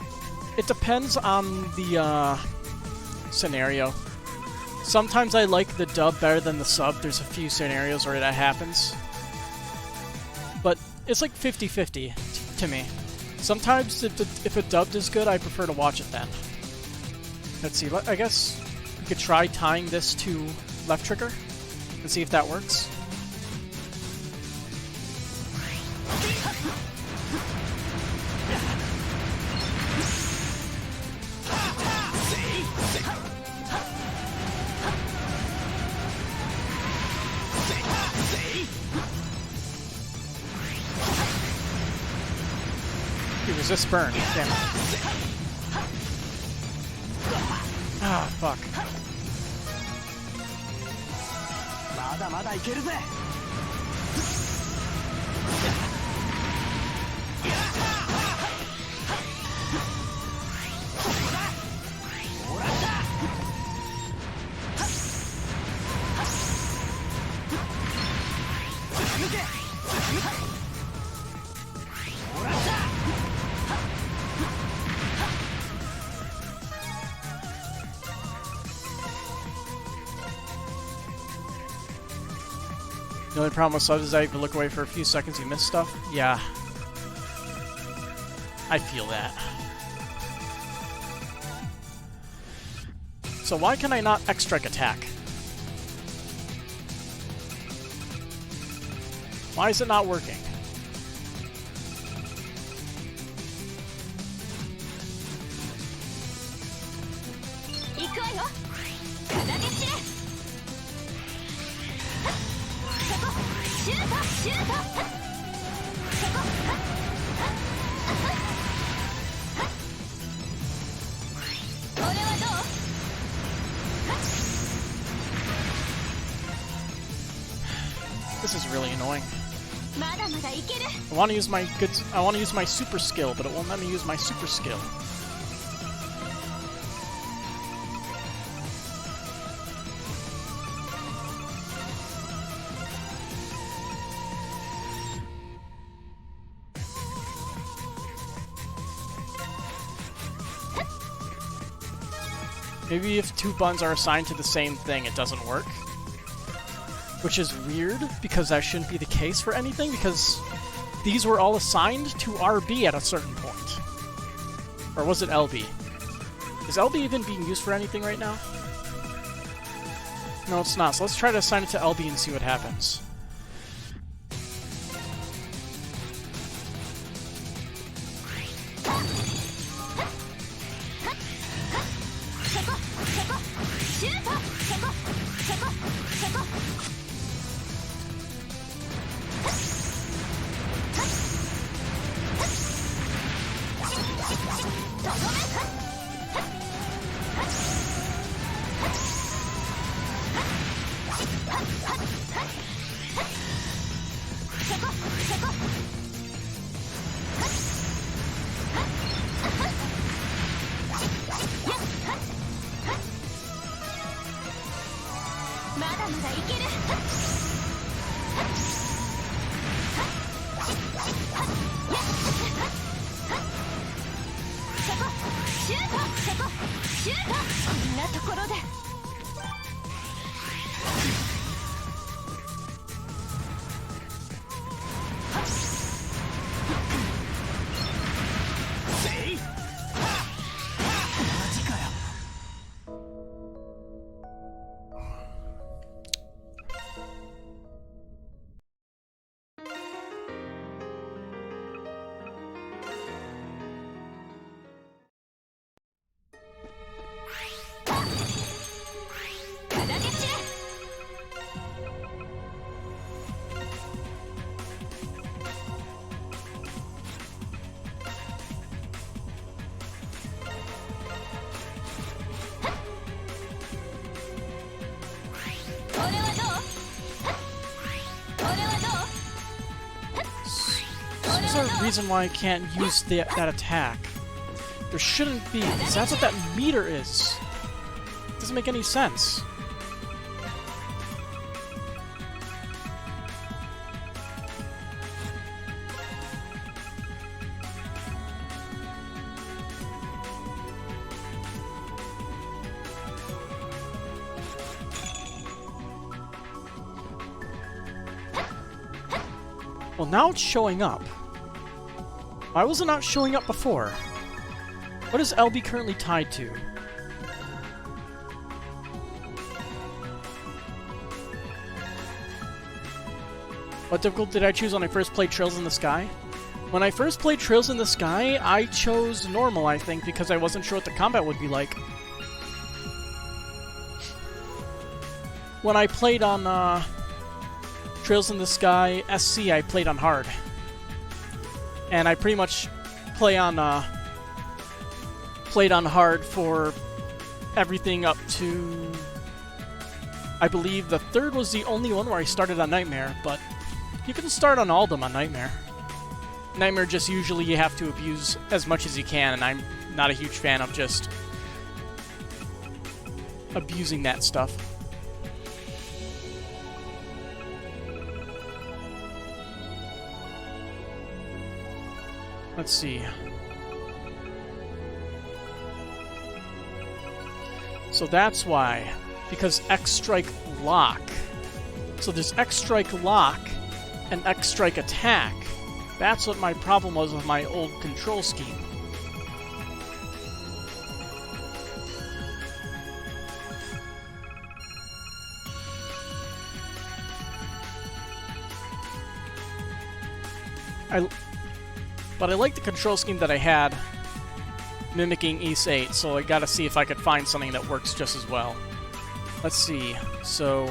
it depends on the scenario. Sometimes I like the dub better than the sub. There's a few scenarios where that happens. But it's like 50-50 to me. Sometimes if a dubbed is good, I prefer to watch it then. Let's see, I guess we could try tying this to left trigger and see if that works. Resist burn. Damn it. Ah, fuck. The only problem with subs is that if you look away for a few seconds, you miss stuff. Yeah. I feel that. So why can I not X-Strike attack? Why is it not working? This is really annoying. I want to use my super skill, but it won't let me use my super skill. Maybe if two buttons are assigned to the same thing, it doesn't work. Which is weird, because that shouldn't be the case for anything, because these were all assigned to RB at a certain point. Or was it LB? Is LB even being used for anything right now? No, it's not. So let's try to assign it to LB and see what happens. There's a reason why I can't use that attack. There shouldn't be, because that's what that meter is. It doesn't make any sense. Well, now it's showing up. Why was it not showing up before? What is LB currently tied to? What difficulty did I choose when I first played Trails in the Sky? When I first played Trails in the Sky, I chose normal, I think, because I wasn't sure what the combat would be like. When I played on Trails in the Sky SC, I played on hard. And I pretty much played on hard for everything up to, I believe the third was the only one where I started on Nightmare, but you can start on all of them on Nightmare. Nightmare just usually you have to abuse as much as you can, and I'm not a huge fan of just abusing that stuff. Let's see. So that's why. Because X-Strike Lock So there's X-Strike Lock and X-Strike Attack. That's what my problem was with my old control scheme. But I like the control scheme that I had, mimicking Ace 8, so I gotta see if I could find something that works just as well. Let's see, so...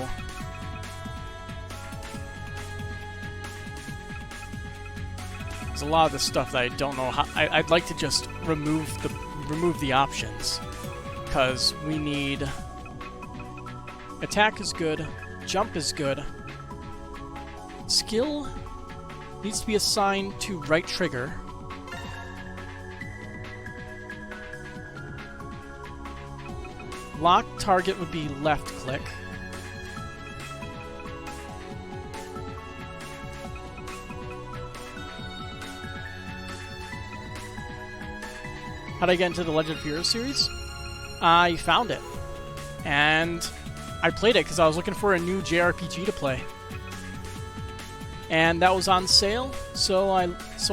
there's a lot of this stuff that I don't know how... I'd like to just remove the options, because we need... attack is good, jump is good, skill needs to be assigned to right trigger. Lock target would be left click. How'd I get into the Legend of Heroes series? I found it. And I played it because I was looking for a new JRPG to play. And that was on sale, so I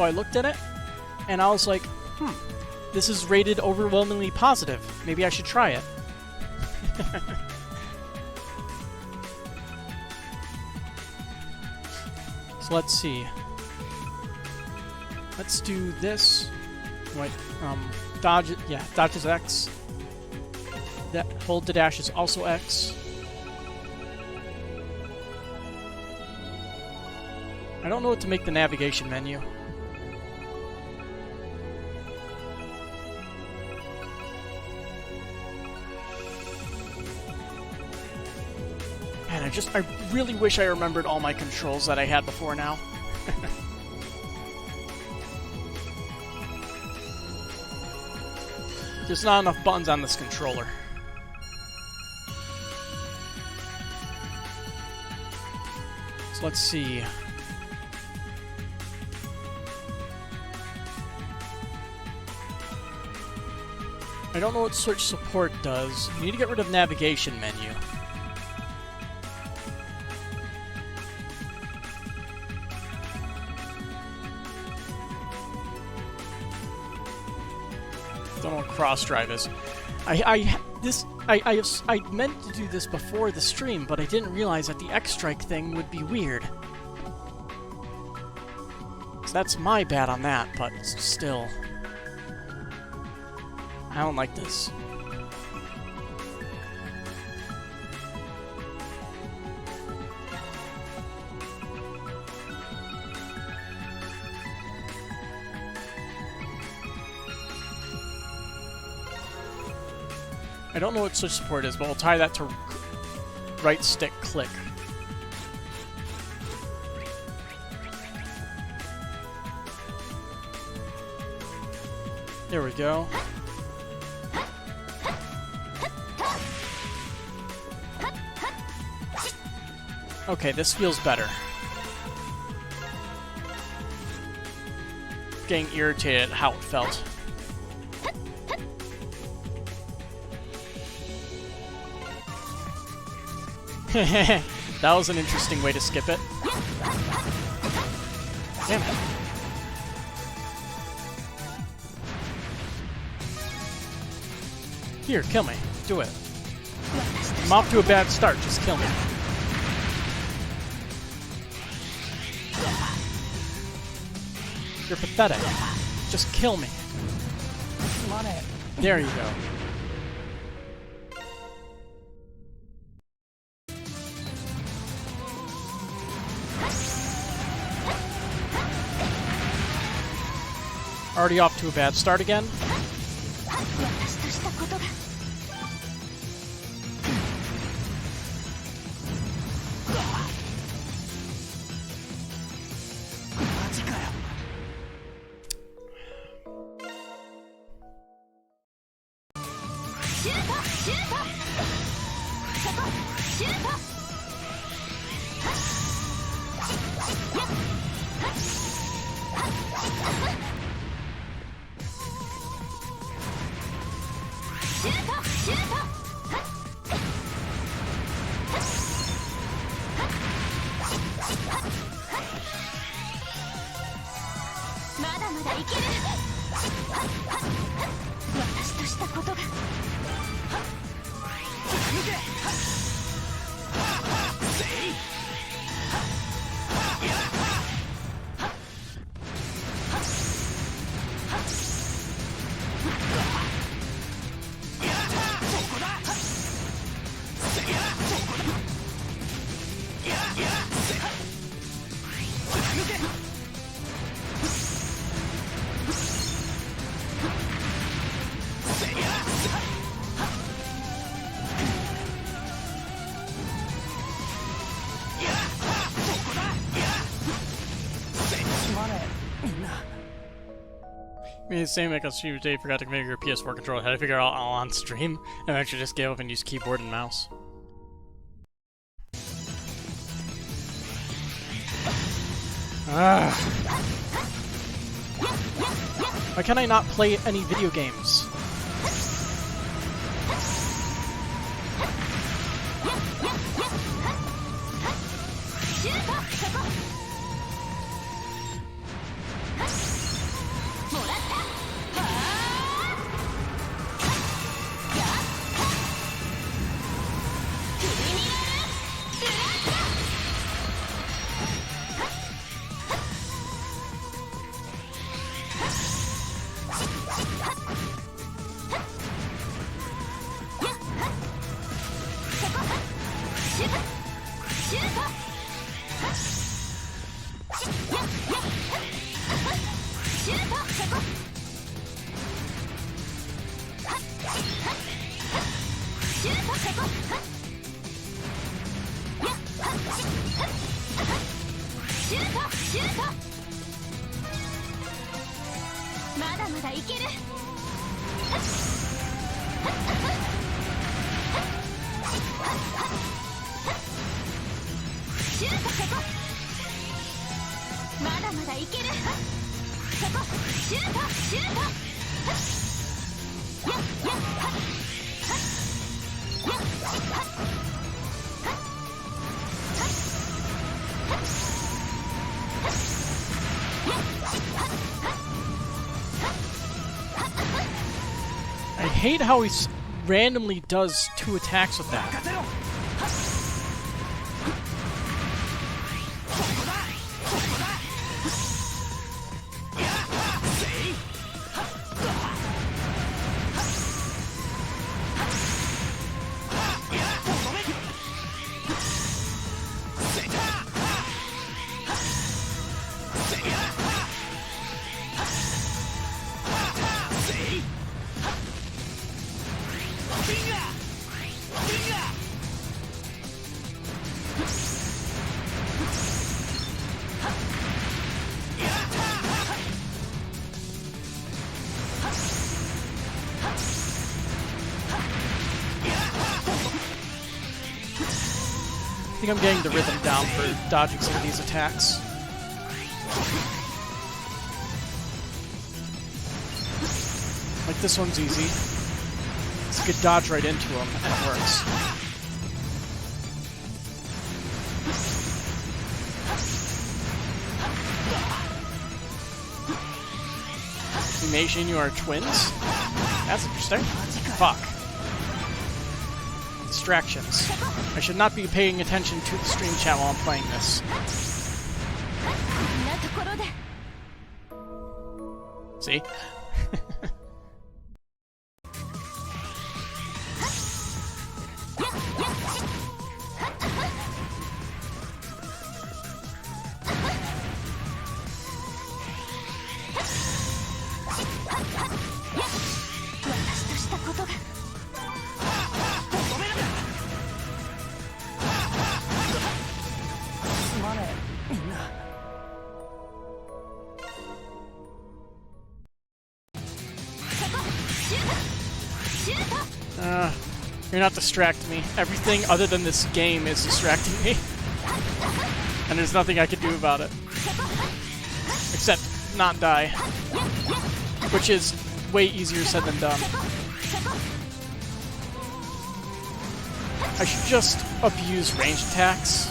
looked at it, and I was like, this is rated overwhelmingly positive. Maybe I should try it. So let's see. Let's do this. Wait, dodge. Yeah, dodge is X. That hold to dash is also X. I don't know what to make the navigation menu. Man, I really wish I remembered all my controls that I had before now. There's not enough buttons on this controller. So let's see. I don't know what Switch support does. You need to get rid of navigation menu. Don't know what cross drive is. I meant to do this before the stream, but I didn't realize that the X-Strike thing would be weird. So that's my bad on that, but still. I don't like this. I don't know what Switch support is, but we'll tie that to right stick click. There we go. Okay, this feels better. Getting irritated at how it felt. That was an interesting way to skip it. Damn it. Here, kill me. Do it. I'm off to a bad start. Just kill me. You're pathetic. Just kill me. There you go. Already off to a bad start again. だいける。私としたことが。I mean, the same like a few days forgot to configure your PS4 controller. Had to figure out all on stream, and actually just gave up and used keyboard and mouse. Why can I not play any video games? I hate how he randomly does 2 attacks with that. I think I'm getting the rhythm down for dodging some of these attacks. Like this one's easy. It's a good dodge right into him, and it works. Imagine and you are twins? That's interesting. Fuck. Distractions. I should not be paying attention to the stream chat while I'm playing this. See? You're not distracting me. Everything other than this game is distracting me. And there's nothing I can do about it. Except not die. Which is way easier said than done. I should just abuse ranged attacks.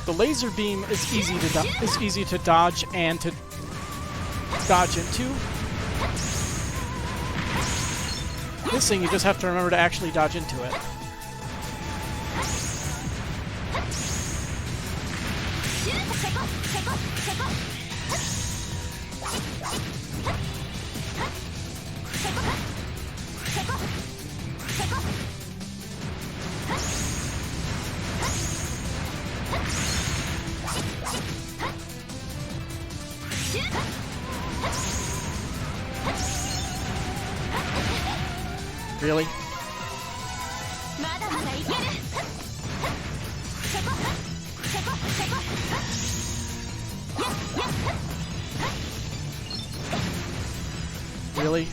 The laser beam is easy to dodge and to dodge into. This thing you just have to remember to actually dodge into it. Really? Really?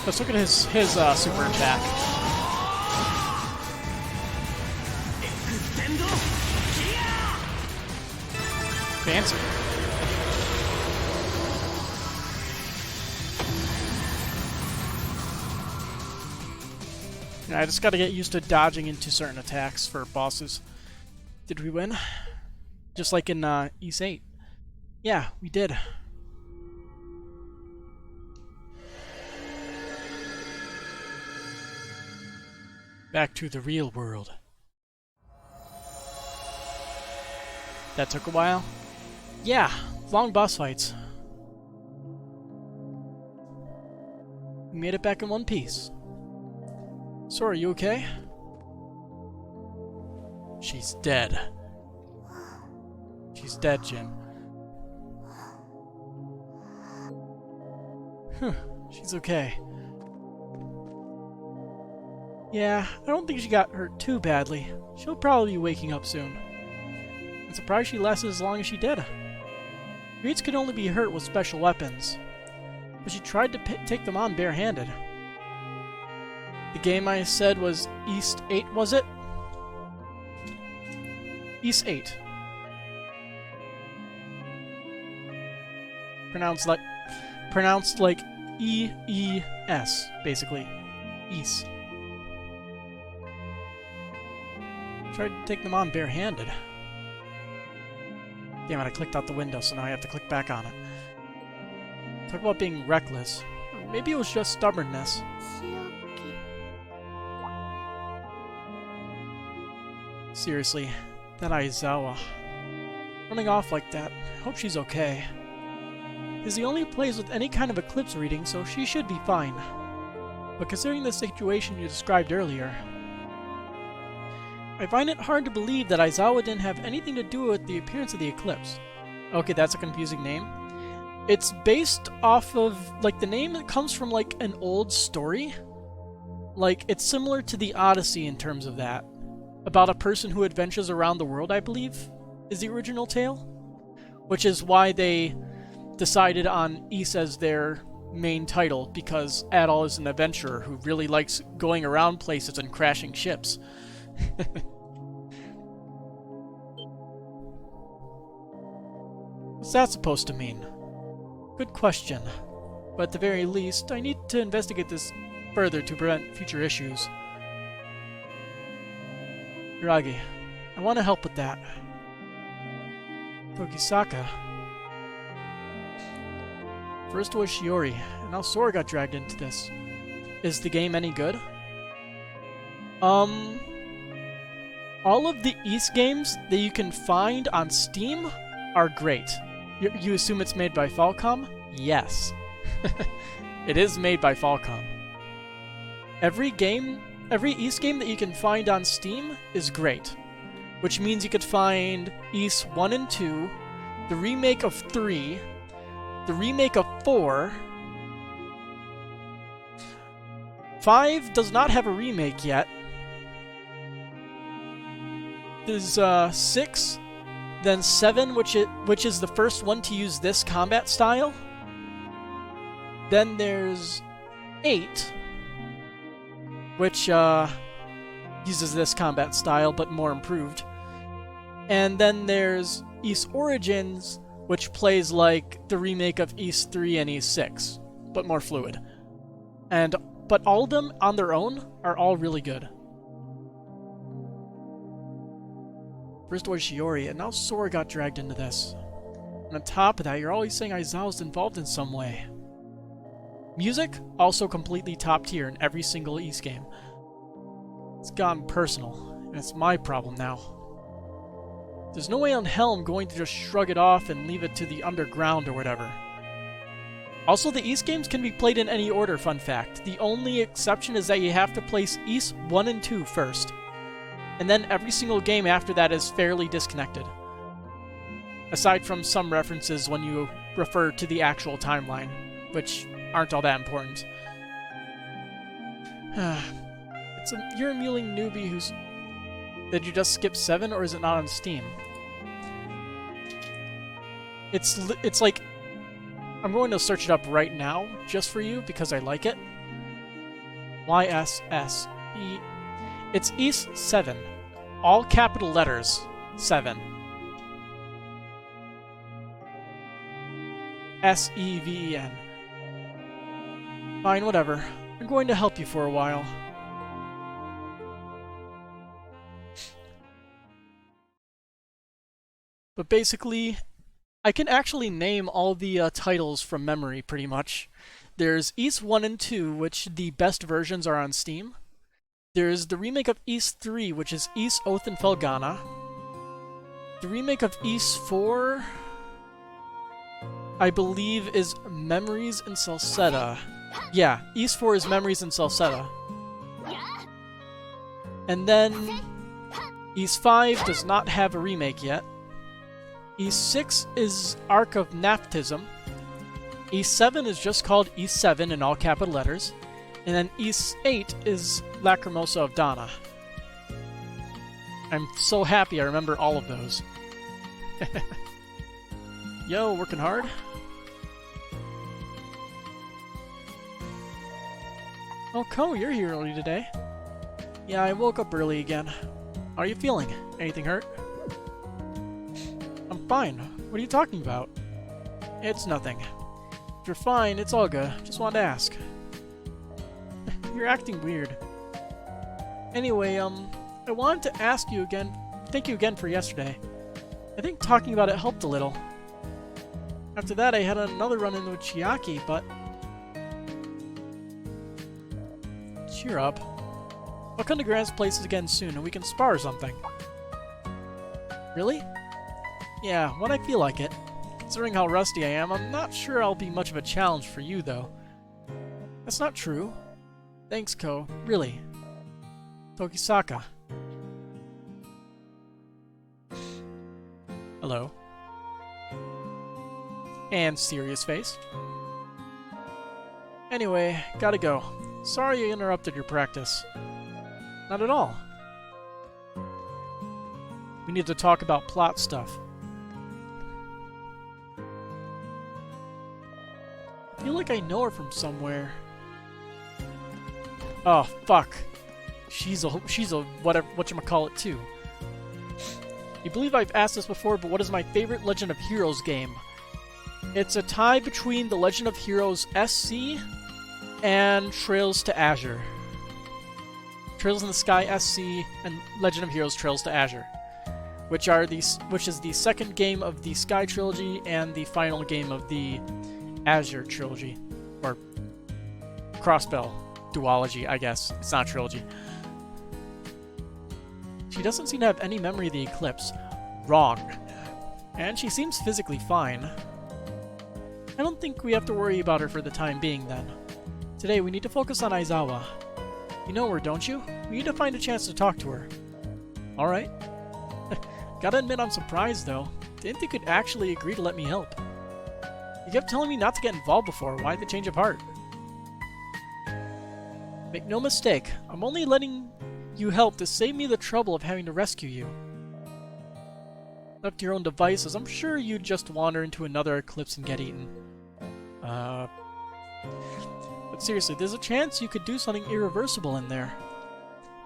Let's look at his super attack. Fancy. Yeah, I just gotta get used to dodging into certain attacks for bosses. Did we win? Just like in East 8. Yeah, we did. Back to the real world. That took a while? Yeah, long boss fights. We made it back in one piece. So are you okay? She's dead. She's dead, Jin. She's okay. Yeah, I don't think she got hurt too badly. She'll probably be waking up soon. I'm surprised she lasted as long as she did. Greets could only be hurt with special weapons, but she tried to take them on barehanded. The game I said was East 8, was it? East 8. Pronounced like E-E-S, basically. East. Tried to take them on barehanded. Damn it, I clicked out the window, so now I have to click back on it. Talk about being reckless. Or maybe it was just stubbornness. Seriously, that Aizawa. Running off like that. Hope she's okay. Izzy only plays with any kind of Eclipse reading, so she should be fine. But considering the situation you described earlier, I find it hard to believe that Aizawa didn't have anything to do with the appearance of the Eclipse. Okay, that's a confusing name. It's based off of, like, the name that comes from, like, an old story. Like, it's similar to the Odyssey in terms of that. About a person who adventures around the world, I believe, is the original tale. Which is why they decided on Ys as their main title, because Adol is an adventurer who really likes going around places and crashing ships. What's that supposed to mean? Good question. But at the very least, I need to investigate this further to prevent future issues. Hiragi, I want to help with that. Togisaka. First was Shiori, and now Sora got dragged into this. Is the game any good? All of the Ys games that you can find on Steam are great. You assume it's made by Falcom? Yes. It is made by Falcom. Every Ys game that you can find on Steam is great. Which means you could find Ys 1 and 2, the remake of 3, the remake of 4. 5 does not have a remake yet. There's 6, then 7, which is the first one to use this combat style. Then there's 8, which uses this combat style but more improved. And then there's Ys Origins, which plays like the remake of Ys 3 and Ys 6, but more fluid. But all of them on their own are all really good. First was Shiori, and now Sora got dragged into this. And on top of that, you're always saying Aizawa's involved in some way. Music, also completely top tier in every single Ys game. It's gotten personal, and it's my problem now. There's no way on hell I'm going to just shrug it off and leave it to the underground or whatever. Also, the Ys games can be played in any order, fun fact. The only exception is that you have to place Ys 1 and 2 first. And then every single game after that is fairly disconnected. Aside from some references when you refer to the actual timeline, which aren't all that important. You're a mewling newbie who's... Did you just skip 7, or is it not on Steam? It's like... I'm going to search it up right now, just for you, because I like it. YSSE... It's Ys 7. All capital letters, 7. SEVEN. Fine, whatever. I'm going to help you for a while. But basically, I can actually name all the titles from memory, pretty much. There's Ys 1 and 2, which the best versions are on Steam. There's the remake of Ys 3, which is Ys Oath and Felghana. The remake of Ys 4, I believe, is Memories in Celceta. Yeah, Ys 4 is Memories in Celceta. And then Ys 5 does not have a remake yet. Ys 6 is Arc of Naptism. Ys 7 is just called Ys 7 in all capital letters. And then Ys 8 is Lacrimosa of Dana. I'm so happy I remember all of those. Yo, working hard? Oh, Ko, you're here early today. Yeah, I woke up early again. How are you feeling? Anything hurt? I'm fine. What are you talking about? It's nothing. If you're fine, it's all good. Just wanted to ask. You're acting weird. Anyway, I wanted to ask you again. Thank you again for yesterday. I think talking about it helped a little. After that, I had another run-in with Chiaki, but... Cheer up. I'll come to Grant's place again soon, and we can spar or something. Really? Yeah, when I feel like it. Considering how rusty I am, I'm not sure I'll be much of a challenge for you, though. That's not true. Thanks, Ko. Really. Tokisaka. Hello. And serious face. Anyway, gotta go. Sorry I interrupted your practice. Not at all. We need to talk about plot stuff. I feel like I know her from somewhere. Oh, fuck. She's a whatchamacallit too. You believe I've asked this before, but what is my favorite Legend of Heroes game? It's a tie between the Legend of Heroes SC and Trails to Azure. Trails in the Sky SC and Legend of Heroes Trails to Azure, which is the second game of the Sky trilogy and the final game of the Azure trilogy, or Crossbell duology, I guess. It's not a trilogy. She doesn't seem to have any memory of the Eclipse. Wrong. And she seems physically fine. I don't think we have to worry about her for the time being, then. Today, we need to focus on Aizawa. You know her, don't you? We need to find a chance to talk to her. Alright. Gotta admit I'm surprised, though. Didn't think you'd actually agree to let me help. You kept telling me not to get involved before. Why the change of heart? Make no mistake, I'm only letting you help to save me the trouble of having to rescue you. Left to your own devices, I'm sure you'd just wander into another eclipse and get eaten. But seriously, there's a chance you could do something irreversible in there.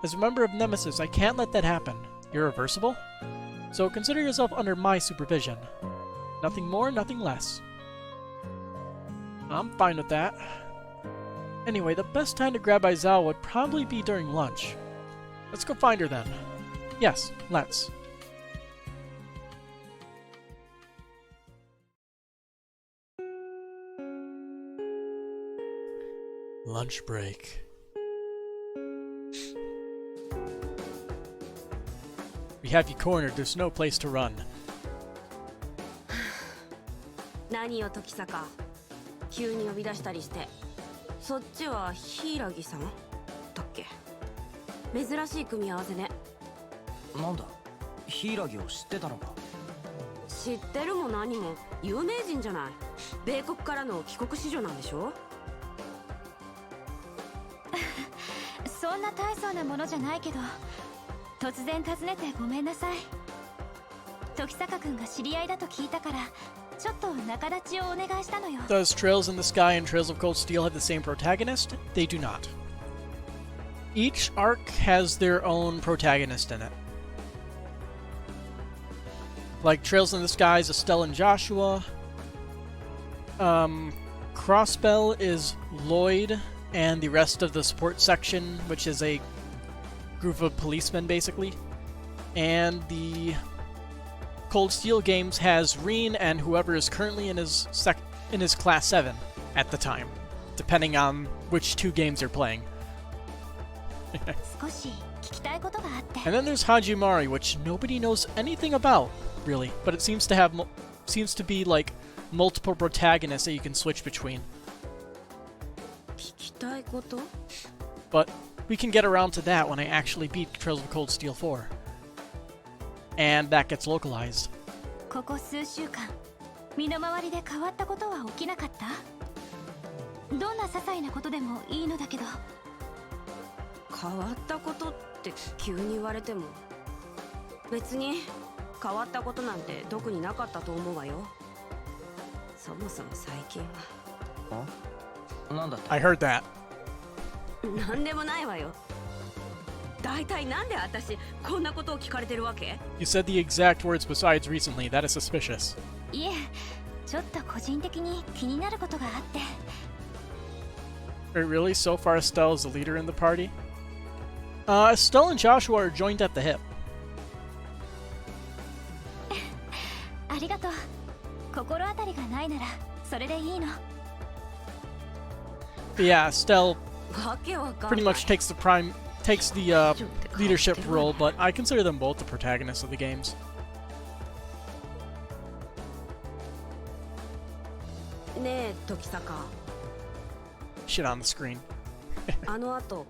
As a member of Nemesis, I can't let that happen. Irreversible? So consider yourself under my supervision. Nothing more, nothing less. I'm fine with that. Anyway, the best time to grab Aizawa would probably be during lunch. Let's go find her then. Yes, let's. Lunch break. We have you cornered. There's no place to run. 何よ時坂、急に呼び出したりして。そっちは柊さんだっけ？珍しい組み合わせね。なんだ、柊を知ってたのか？知ってるも何も有名人じゃない。米国からの帰国子女なんでしょ？そんな大層なものじゃないけど、突然訪ねてごめんなさい。時坂君が知り合いだと聞いたから、ちょっと仲立ちをお願いしたのよ。Does Trails in the Sky and Trails of Cold Steel have the same protagonist? They do not. Each arc has their own protagonist in it. Like Trails in the Sky is Estelle and Joshua. Crossbell is Lloyd and the rest of the support section, which is a group of policemen, basically. And the Cold Steel games has Reen and whoever is currently in his class 7 at the time, depending on which two games you're playing. And then there's Hajimari, which nobody knows anything about, really, but it seems to be like multiple protagonists that you can switch between. But we can get around to that when I actually beat Trails of Cold Steel 4. And that gets localized. ここ数週間、身の回りで変わったことは起きなかった？どんな些細なことでもいいのだけど。変わったことって急に言われても、別に変わったことなんて特になかったと思うわよ。そもそも最近は。なんだって？ I heard that. なんでもないわよ。大体なんで私こんなことを聞かれてるわけ？ You said the exact words besides recently. That is suspicious. いえ、ちょっと個人的に気になることがあって。Wait, really? So far, Estelle is the leader in the party? Estelle and Joshua are joined at the hip. ありがとう。心当たりがないならそれでいいの。 But yeah, Estelle わけわかん pretty ない much takes the leadership role, but I consider them both the protagonists of the games. ねえ時坂 Shit on the screen. あの後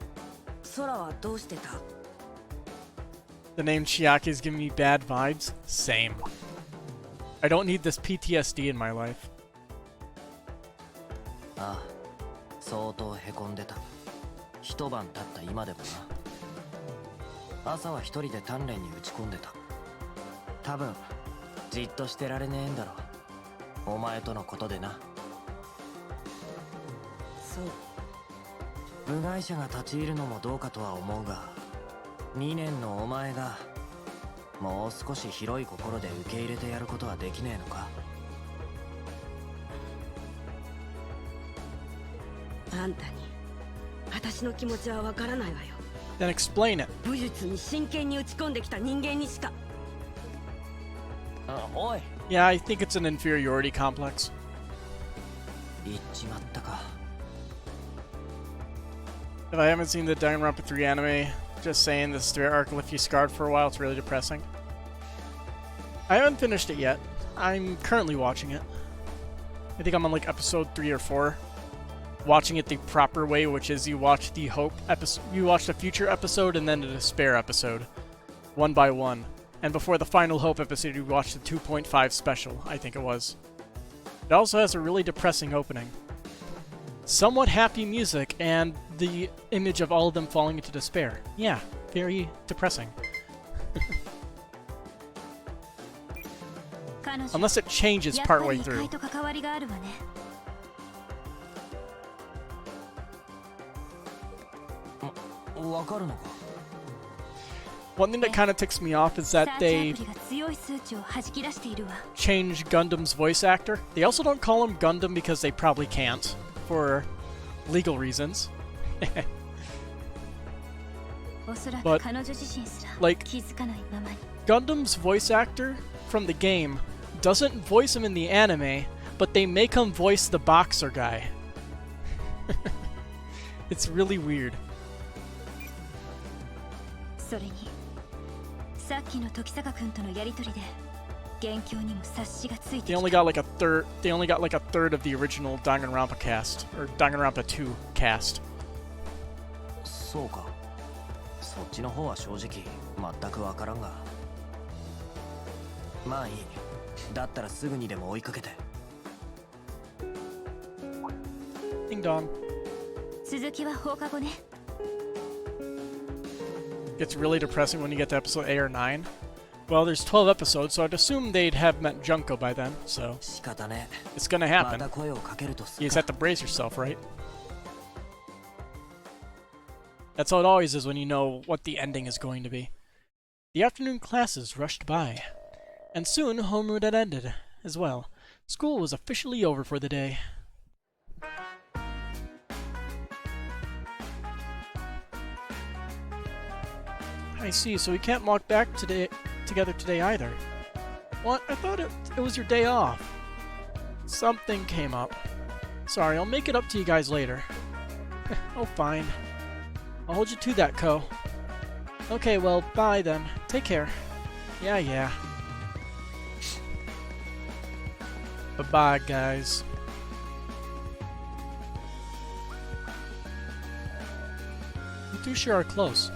空はどうしてた The name Chiaki is giving me bad vibes. Same. I don't need this PTSD in my life. ああ、相当へこんでた。一晩経った今でもな。朝は一人で鍛錬に打ち込んでた。多分じっとしてられねえんだろう。お前とのことでな。そう部外者が立ち入るのもどうかとは思うが、2年のお前がもう少し広い心で受け入れてやることはできねえのか。あんたに私の気持ちはわからないわよ。 Then explain it. 武術に真剣に打ち込んできた人間にしか。あ、おい。 Yeah, I think it's an inferiority complex. 言っちまったか。 If I haven't seen the Danganronpa 3 anime, just saying this story arc left you scarred for a while. It's really depressing. I haven't finished it yet. I'm currently watching it. I think I'm on like episode 3 or 4. Watching it the proper way, which is you watch the hope episode, you watch the future episode and then the despair episode, one by one. And before the final hope episode, you watch the 2.5 special, I think it was. It also has a really depressing opening. Somewhat happy music and the image of all of them falling into despair. Yeah, very depressing. Unless it changes partway through. わかるのか。 One thing that kind of ticks me off is that they change Gundam's voice actor. They also don't call him Gundam because they probably can't, for legal reasons. But, like, Gundam's voice actor from the game doesn't voice him in the anime, but they make him voice the boxer guy. It's really weird. They only got like a third. They only got like a third of the original Danganronpa cast, or Danganronpa 2 cast. そうか。そっちの方は正直全くわからんが。まあいい。だったらすぐにでも追いかけて。Ding dong. 続きは放課後ね。 Gets really depressing when you get to episode 8 or 9. Well, there's 12 episodes, so I'd assume they'd have met Junko by then, so... 仕方ね。 It's gonna happen. また声をかけるとす You る just か。 have to brace yourself, right? That's how it always is when you know what the ending is going to be. The afternoon classes rushed by. And soon, homeroom had ended, as well. School was officially over for the day. I see, so we can't walk back together today either. What? I thought it was your day off. Something came up. Sorry, I'll make it up to you guys later. Oh, fine. I'll hold you to that, Ko. Okay, well, bye then. Take care. Yeah. Bye-bye, guys. You two sure are close.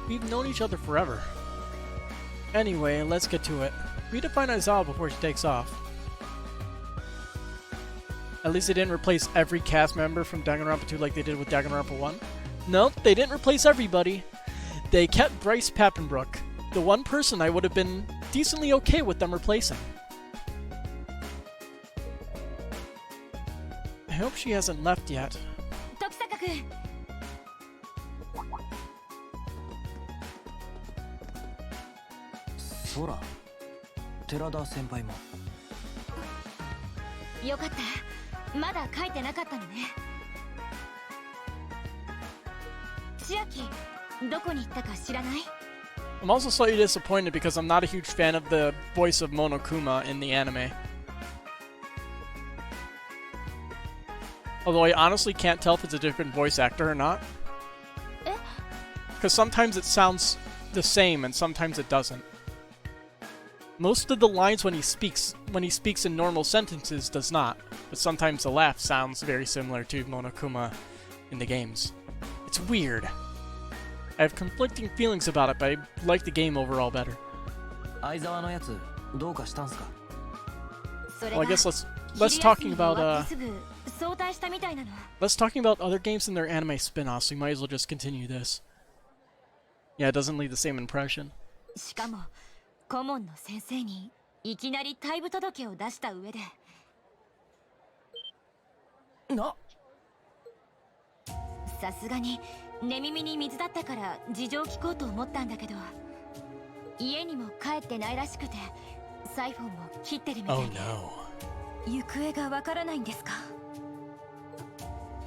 We've known each other forever. Anyway, let's get to it. We need to find Aizawa before she takes off. At least they didn't replace every cast member from Danganronpa 2 like they did with Danganronpa 1. Nope, they didn't replace everybody. They kept Bryce Papenbrook, the one person I would have been decently okay with them replacing. I hope she hasn't left yet. そら、寺田先輩も。よかった。まだ書いてなかったのね。千秋、どこに行ったか知らない？ I'm also slightly disappointed because I'm not a huge fan of the voice of Monokuma in the anime. Although I honestly can't tell if it's a different voice actor or not. Because sometimes it sounds the same and sometimes it doesn't. Most of the lines when he speaks in normal sentences does not, but sometimes the laugh sounds very similar to Monokuma in the games. It's weird. I have conflicting feelings about it, but I like the game overall better. Well, I guess let's talking about other games and their anime spin-offs. We might as well just continue this. Yeah, it doesn't leave the same impression. しかも顧問の先生にいきなり退部届を出した上でさすがに寝耳に水だったから事情聞こうと思ったんだけど家にも帰ってないらしくてサイフォンも切ってるみたいで、行方がわからないんですか？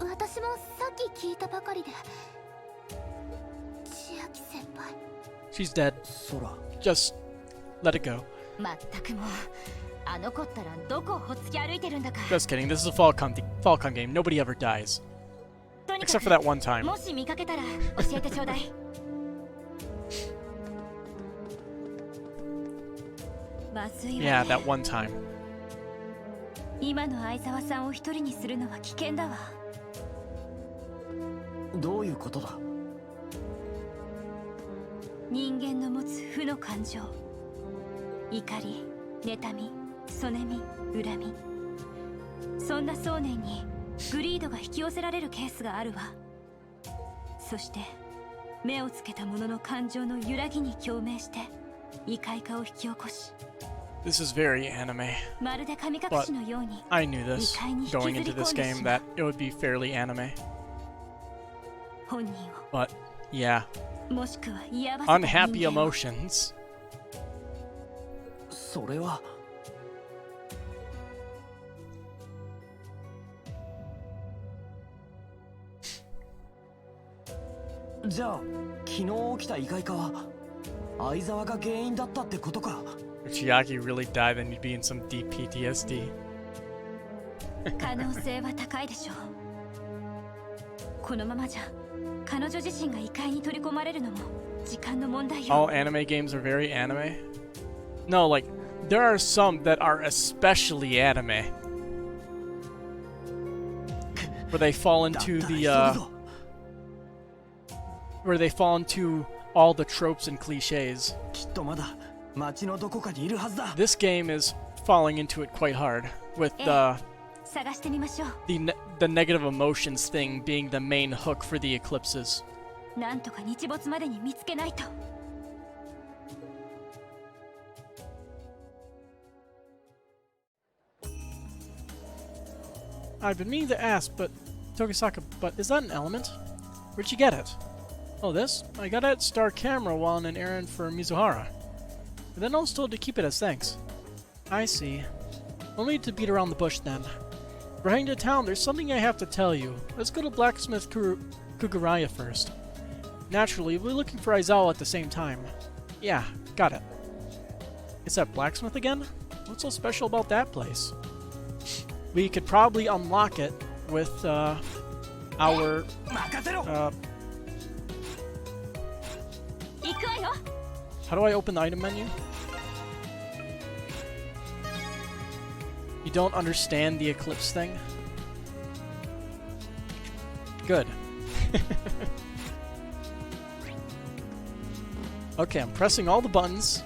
私もさっき聞いたばかりで千秋先輩 She's dead. Just let it go. まったくもうあの子ったらどこをほっつき歩いてるんだか。 Just kidding. This is a Falcon game. Nobody ever dies. とにか Except く for that one time. もし見かけたら教えてちょうだい。まずいわね。 Yeah, that one time. 今の相沢さんを一人にするのは危険だわ。どういうことだ？人間の持つ負の感情、怒り、妬み、そねみ、恨み、そんな想念にグリードが引き寄せられるケースがあるわ。そして目をつけた者の感情の揺らぎに共鳴して異界化を引き起こし、 This is very anime. まるで神隠しのように I knew this 異界に引きず going り into 込 this んで game しま that う。 it would be fairly anime. 本人 But yeah, をもしくは居合わせた人 unhappy 間を emotions. それはじゃあ昨日起きた異界化は相沢が原因だったってことか。 If Chiaki really died, then you'd be in some deep PTSD. 可能性は高いでしょう。このままじゃ彼女自身が異界に取り込まれるのも時間の問題よ。 All anime games are very anime? No, like, there are some that are especially anime. Where they fall into where they fall into all the tropes and cliches. きっとまだ街のどこかにいるはずだ。 This game is falling into it quite hard, with 探してみましょう。 the negative emotions thing being the main hook for the eclipses. なんとか日没までに見つけないと。 I've been meaning to ask, but Togisaka, but is that an element? Where'd you get it? Oh, this? I got it at Star Camera while on an errand for Mizuhara. But then I was told to keep it as thanks. I see. No need to beat around the bush then. We're heading to town. There's something I have to tell you. Let's go to Blacksmith Kugaraya first. Naturally, we'll be looking for Aizawa at the same time. Yeah, got it. It's that blacksmith again? What's so special about that place? We could probably unlock it with our行くわよ。 how do I open the item menu? You don't understand the Eclipse thing? Good. Okay, I'm pressing all the buttons,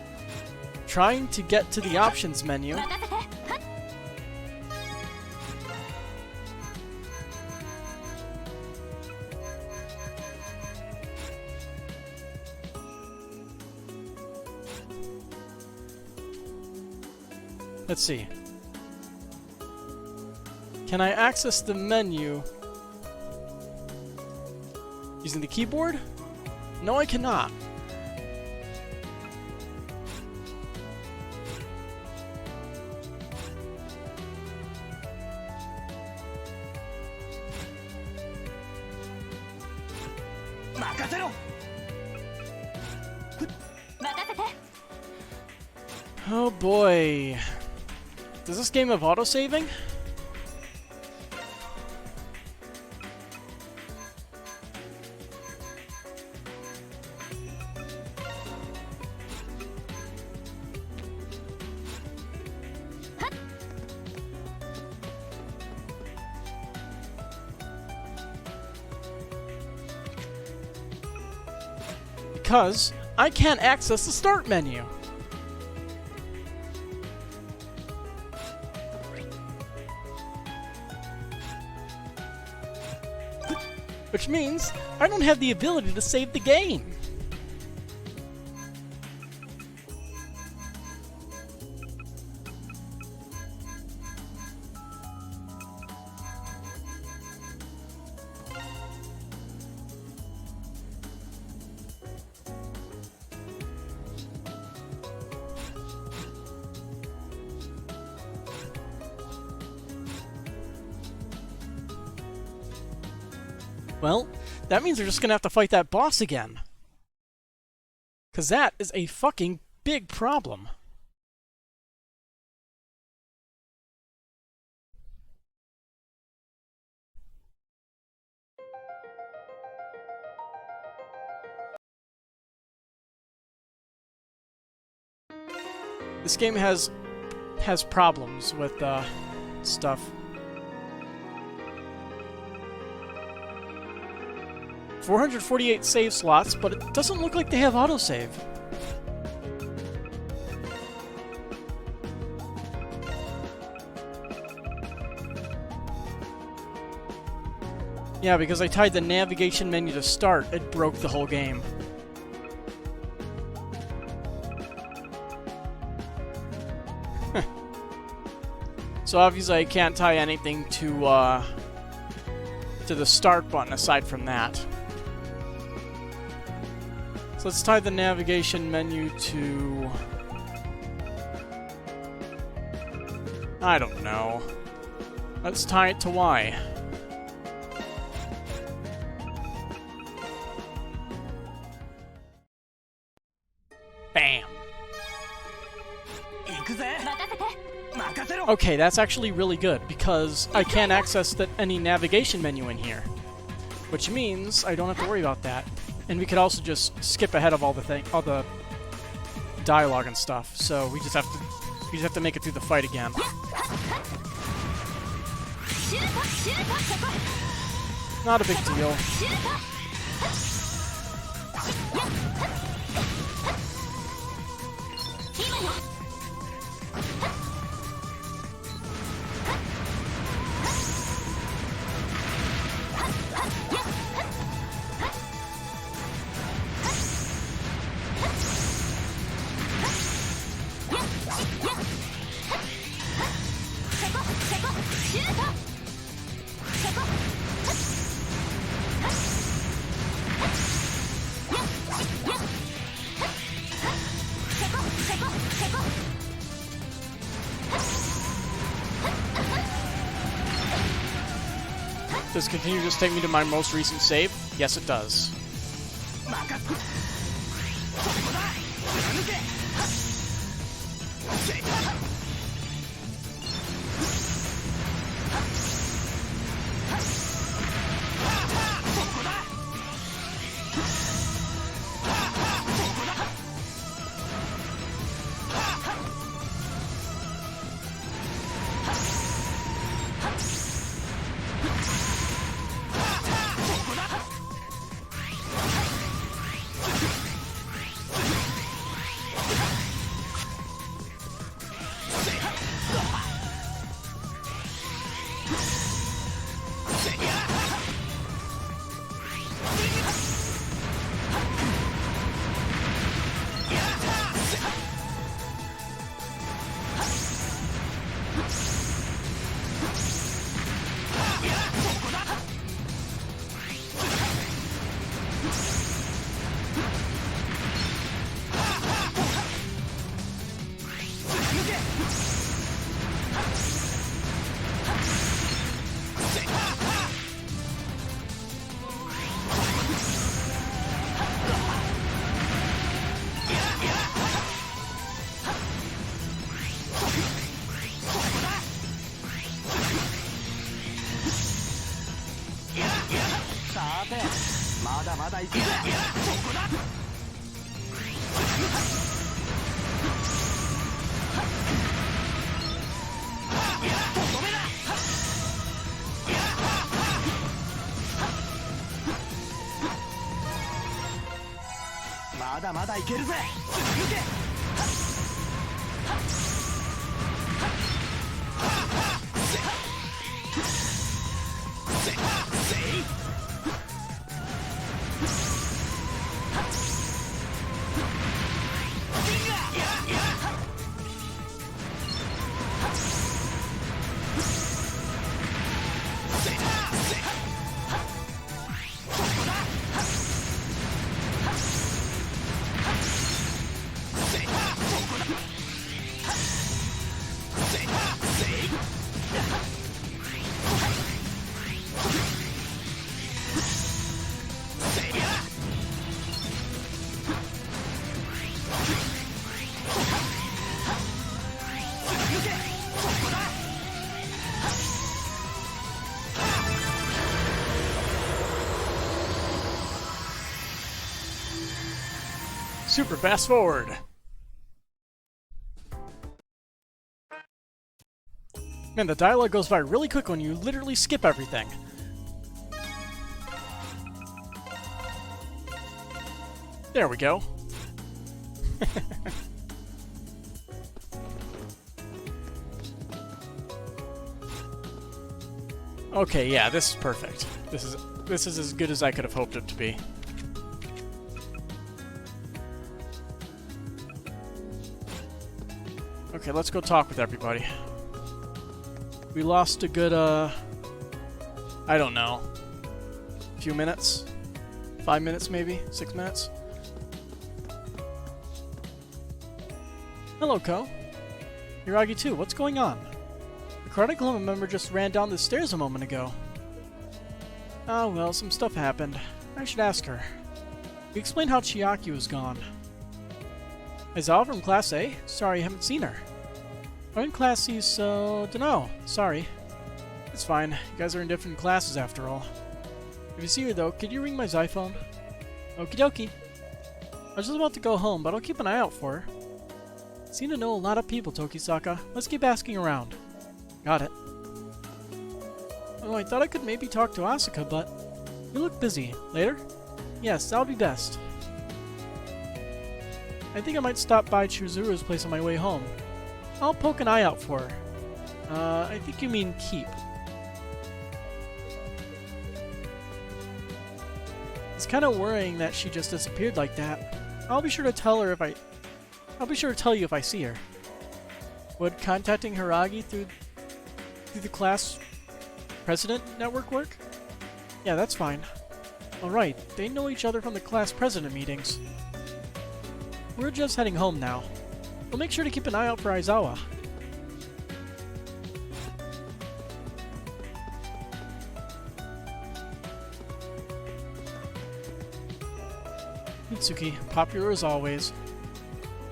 trying to get to the options menu. 任せて。はっ Let's see. Can I access the menu using the keyboard? No, I cannot. Oh boy. Does this game have autosaving? Because I can't access the start menu. Which means I don't have the ability to save the game. Well, that means they're just gonna have to fight that boss again. 'Cause that is a fucking big problem. This game has problems with stuff. 448 save slots, but it doesn't look like they have autosave. Yeah, because I tied the navigation menu to start, it broke the whole game. So obviously I can't tie anything to the start button aside from that. So let's tie the navigation menu to... I don't know. Let's tie it to Y. Bam! Okay, that's actually really good, because I can't access any navigation menu in here. Which means I don't have to worry about that. And we could also just skip ahead of all the dialogue and stuff. So we just have to make it through the fight again. Not a big deal. Does continue just take me to my most recent save? Yes, it does. さてまだまだ行くぜ。ここだ。とどめだ。まだまだいけるぜ。続け。Super fast forward. Man, the dialogue goes by really quick when you literally skip everything. There we go. Okay, yeah, this is perfect. This is as good as I could have hoped it to be. Okay, let's go talk with everybody. We lost a good, I don't know, a few minutes? 5 minutes maybe? 6 minutes? Hello, Ko. Hiragi too, what's going on? The Karate Club member just ran down the stairs a moment ago. Oh well, some stuff happened. I should ask her. You explained how Chiaki was gone. Aizawa from Class A? Sorry, I haven't seen her. I'm in Class C, so dunno. Sorry. It's fine. You guys are in different classes after all. If you see her though, could you ring my Xiphone? Okie dokie. I was just about to go home, but I'll keep an eye out for her. Seem to know a lot of people, Tokisaka. Let's keep asking around. Got it. Oh, I thought I could maybe talk to Asuka, but you look busy. Later? Yes, that'll be best. I think I might stop by Chizuru's place on my way home. I'll poke an eye out for her. I think you mean keep. It's kind of worrying that she just disappeared like that. I'll be sure to tell you if I see her. Would contacting Hiragi through the class president network work? Yeah, that's fine. Alright, they know each other from the class president meetings. We're just heading home now. We'll make sure to keep an eye out for Aizawa. Mitsuki, popular as always.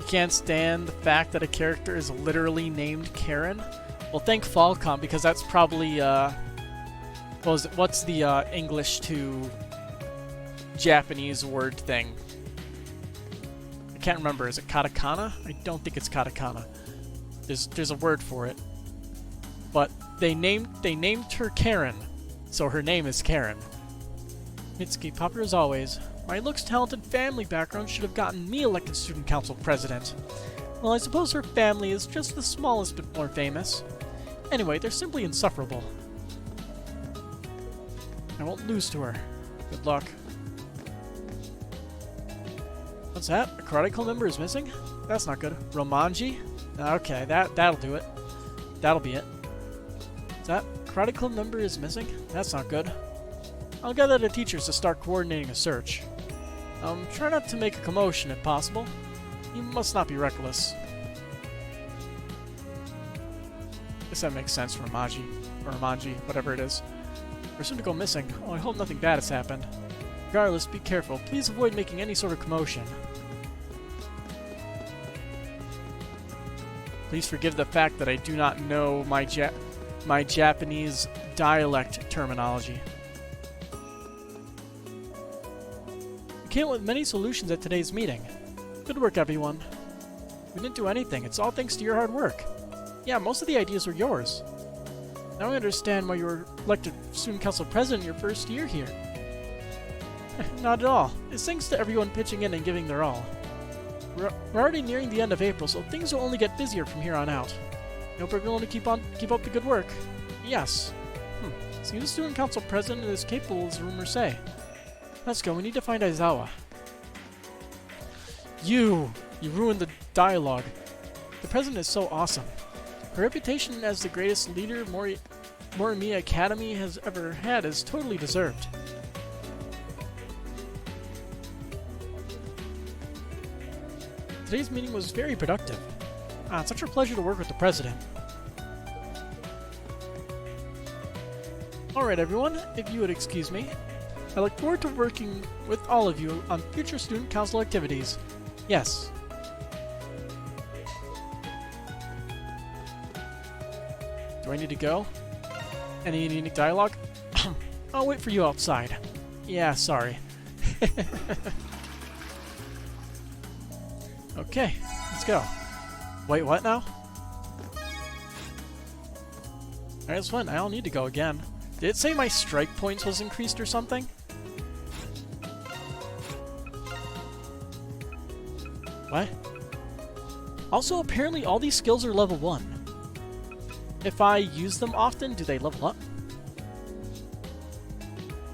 You can't stand the fact that a character is literally named Karen? Well, thank Falcom, because that's probably, what's the English to Japanese word thing? I can't remember. Is it katakana? I don't think it's katakana. There's a word for it. But they named her Karen, so her name is Karen. Mitsuki, popular as always. My looks, talent, and family background should have gotten me elected student council president. Well, I suppose her family is just the smallest bit more famous. Anyway, they're simply insufferable. I won't lose to her. Good luck. What's that? A Karate Club member is missing? That's not good. Romanji? Okay, that'll do it. That'll be it. Is that Karate Club member is missing? That's not good. I'll gather the teachers to start coordinating a search. Try not to make a commotion if possible. You must not be reckless. Guess that makes sense for Romanji, or Romanji, whatever it is. We're soon to go missing. Oh, I hope nothing bad has happened. Regardless, be careful. Please avoid making any sort of commotion. Please forgive the fact that I do not know my Japanese dialect terminology. came up with many solutions at today's meeting. Good work, everyone. We didn't do anything. It's all thanks to your hard work. Yeah, most of the ideas were yours. Now I understand why you were elected Student Council President your first year here. Not at all. It's thanks to everyone pitching in and giving their all. We're already nearing the end of April, so things will only get busier from here on out. I hope we're going to keep up the good work. Yes. Seems the Student Council President is capable, as rumors say. Let's go. We need to find Aizawa. You ruined the dialogue. The President is so awesome. Her reputation as the greatest leader Morimiya Academy has ever had is totally deserved. Today's meeting was very productive. It's such a pleasure to work with the President. Alright everyone, if you would excuse me. I look forward to working with all of you on future Student Council activities. Yes. Do I need to go? Any unique dialogue? I'll wait for you outside. Yeah, sorry. Okay, let's go. Wait, what now? Alright, that's fine. I don't need to go again. Did it say my strike points was increased or something? What? Also, apparently all these skills are level 1. If I use them often, do they level up?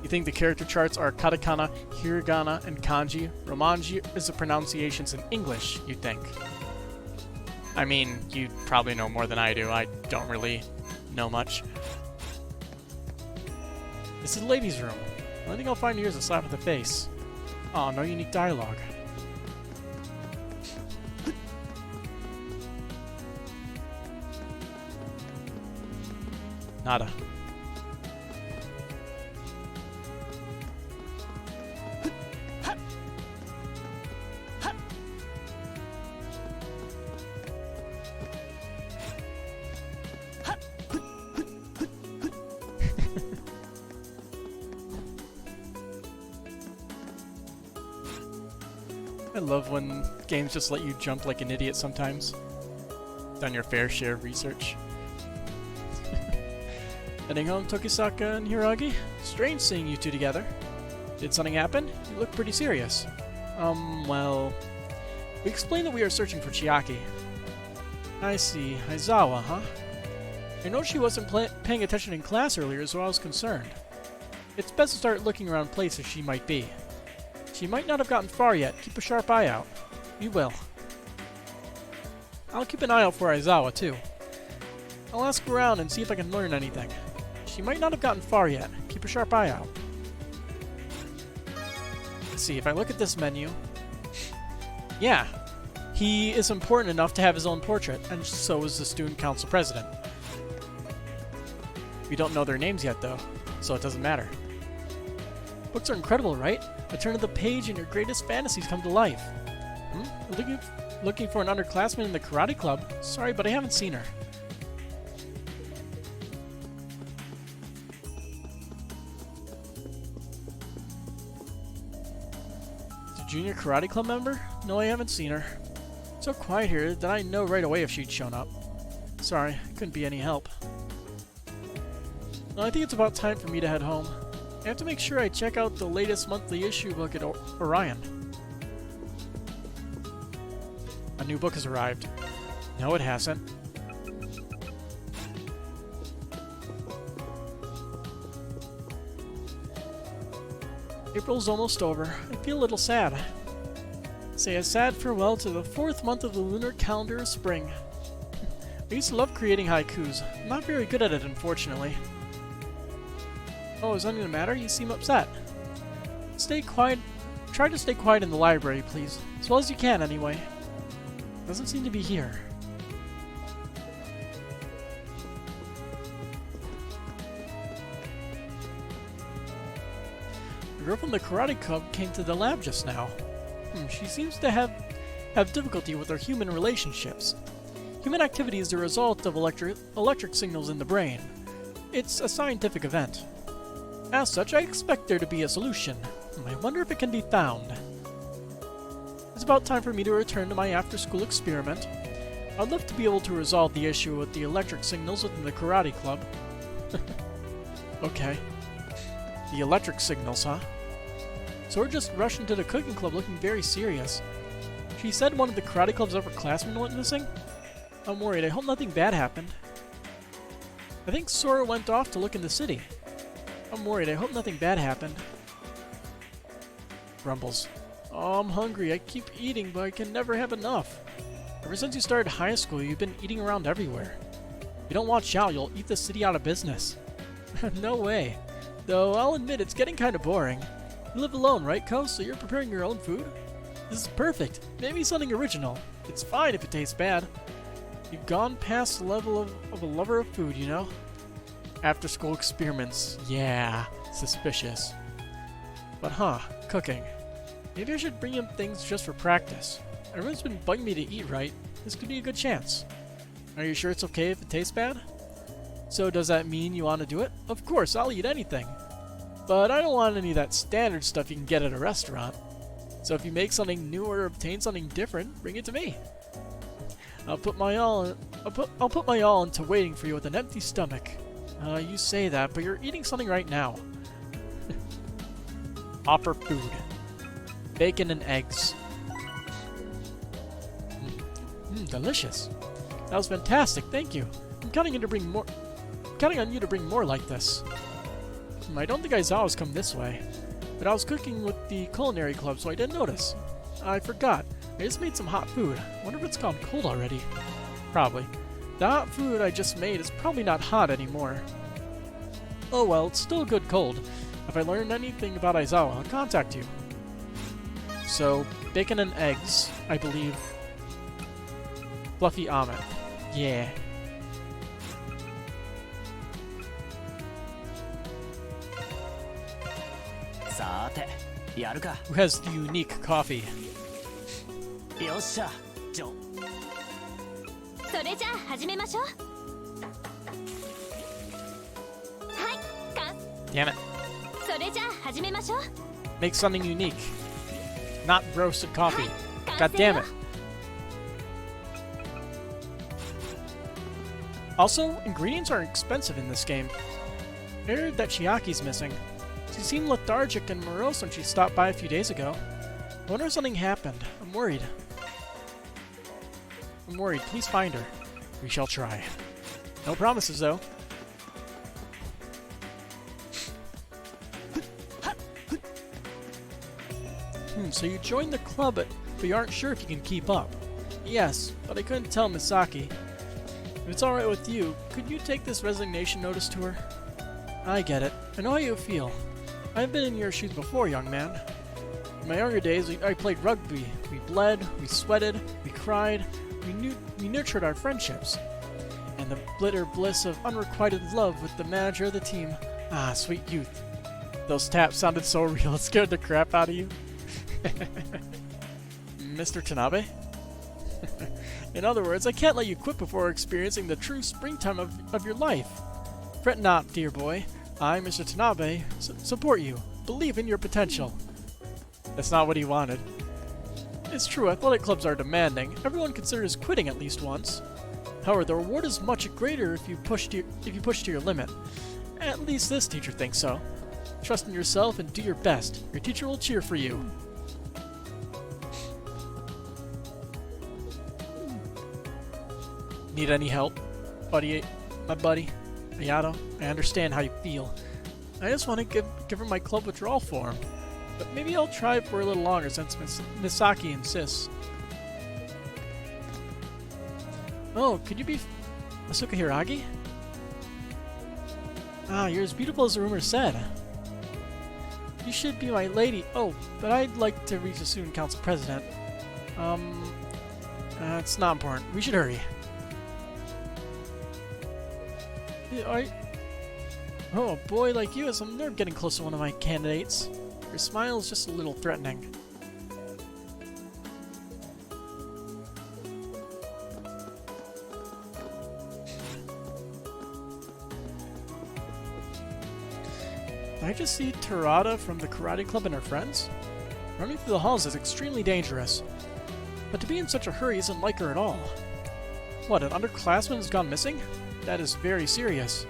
You think the character charts are katakana, hiragana, and kanji? Romanji is the pronunciations in English, you'd think. I mean, you probably know more than I do. I don't really know much. This is the ladies' room. The only thing I'll find here is a slap in the face. Aw, no unique dialogue. Nada. I love when games just let you jump like an idiot sometimes. Done your fair share of research. Heading home, Tokisaka and Hiragi? Strange seeing you two together. Did something happen? You look pretty serious. Well... We explained that we are searching for Chiaki. I see. Aizawa, huh? I know she wasn't paying attention in class earlier, so I was concerned. It's best to start looking around places she might be. She might not have gotten far yet. Keep a sharp eye out. You will. I'll keep an eye out for Aizawa, too. I'll ask around and see if I can learn anything. She might not have gotten far yet. Keep a sharp eye out. Let's see, if I look at this menu... Yeah, he is important enough to have his own portrait, and so is the Student Council President. We don't know their names yet, though, so it doesn't matter. Books are incredible, right? A turn of the page and your greatest fantasies come to life. Looking for an underclassman in the karate club? Sorry, but I haven't seen her. The junior karate club member? No, I haven't seen her. So quiet here that I know right away if she'd shown up. Sorry, I couldn't be any help. Well, I think it's about time for me to head home. I have to make sure I check out the latest monthly issue book at Orion. A new book has arrived. No, it hasn't. April's almost over. I feel a little sad. Say a sad farewell to the 4th month of the lunar calendar of spring. I used to love creating haikus. I'm not very good at it, unfortunately. Oh, is anything the matter? You seem upset. Stay quiet. Try to stay quiet in the library, please. As well as you can, anyway. Doesn't seem to be here. The girl from the karate club came to the lab just now. She seems to have difficulty with her human relationships. Human activity is the result of electric signals in the brain. It's a scientific event. As such, I expect there to be a solution. I wonder if it can be found. It's about time for me to return to my after-school experiment. I'd love to be able to resolve the issue with the electric signals within the karate club. Okay. The electric signals, huh? So we're just rushing to the cooking club looking very serious. She said one of the karate club's upperclassmen went missing? I'm worried. I hope nothing bad happened. I think Sora went off to look in the city. I'm worried. I hope nothing bad happened. Grumbles. Oh, I'm hungry. I keep eating, but I can never have enough. Ever since you started high school, you've been eating around everywhere. If you don't watch out, you'll eat the city out of business. No way. Though, I'll admit, it's getting kind of boring. You live alone, right, Ko? So you're preparing your own food? This is perfect. Maybe something original. It's fine if it tastes bad. You've gone past the level of a lover of food, you know? After-school experiments. Yeah, suspicious. But cooking. Maybe I should bring him things just for practice. Everyone's been bugging me to eat right. This could be a good chance. Are you sure it's okay if it tastes bad? So does that mean you want to do it? Of course, I'll eat anything. But I don't want any of that standard stuff you can get at a restaurant. So if you make something new or obtain something different, bring it to me. I'll put my all into waiting for you with an empty stomach. You say that, but you're eating something right now. Offer food. Bacon and eggs. Delicious. That was fantastic, thank you. I'm counting on you to bring more like this. I don't think Aizawa's come this way, but I was cooking with the culinary club, so I didn't notice. I forgot. I just made some hot food. I wonder if it's gone cold already. Probably. The hot food I just made is probably not hot anymore. Oh well, it's still good cold. If I learn anything about Aizawa, I'll contact you. So, bacon and eggs, I believe. Fluffy almond. Yeah. Who has the unique coffee? よっしゃそれじゃあ始めましょう。はい、Damn it. それじゃあ始めましょう。 Make something unique. Not roasted coffee. はい、 God damn it. Also, ingredients are expensive in this game. I heard that Chiaki's missing. She seemed lethargic and morose when she stopped by a few days ago. I wonder if something happened. I'm worried. Please find her. We shall try. No promises, though. So you joined the club, but you aren't sure if you can keep up. Yes, but I couldn't tell Misaki. If it's alright with you, could you take this resignation notice to her? I get it. I know how you feel. I've been in your shoes before, young man. In my younger days, I played rugby. We bled, we sweated, we cried, we nurtured our friendships. And the bitter bliss of unrequited love with the manager of the team. Ah, sweet youth. Those taps sounded so real, it scared the crap out of you. Mr. Tanabe? In other words, I can't let you quit before experiencing the true springtime of your life. Fret not, dear boy. I, Mr. Tanabe, support you. Believe in your potential. That's not what he wanted. It's true, athletic clubs are demanding. Everyone considers quitting at least once. However, the reward is much greater if you push to your limit. At least this teacher thinks so. Trust in yourself and do your best. Your teacher will cheer for you. Need any help, buddy? My buddy, Ayato? I understand how you feel. I just want to give her my club withdrawal form. But maybe I'll try for a little longer since Misaki insists. Oh, could you be Asuka Hiragi? Ah, you're as beautiful as the rumor said. You should be my lady. Oh, but I'd like to reach the student council president. It's not important. We should hurry. Oh, a boy like you has some nerve getting close to one of my candidates. Your smile is just a little threatening. Did I just see Terada from the karate club and her friends? Running through the halls is extremely dangerous. But to be in such a hurry isn't like her at all. What, an underclassman has gone missing? That is very serious.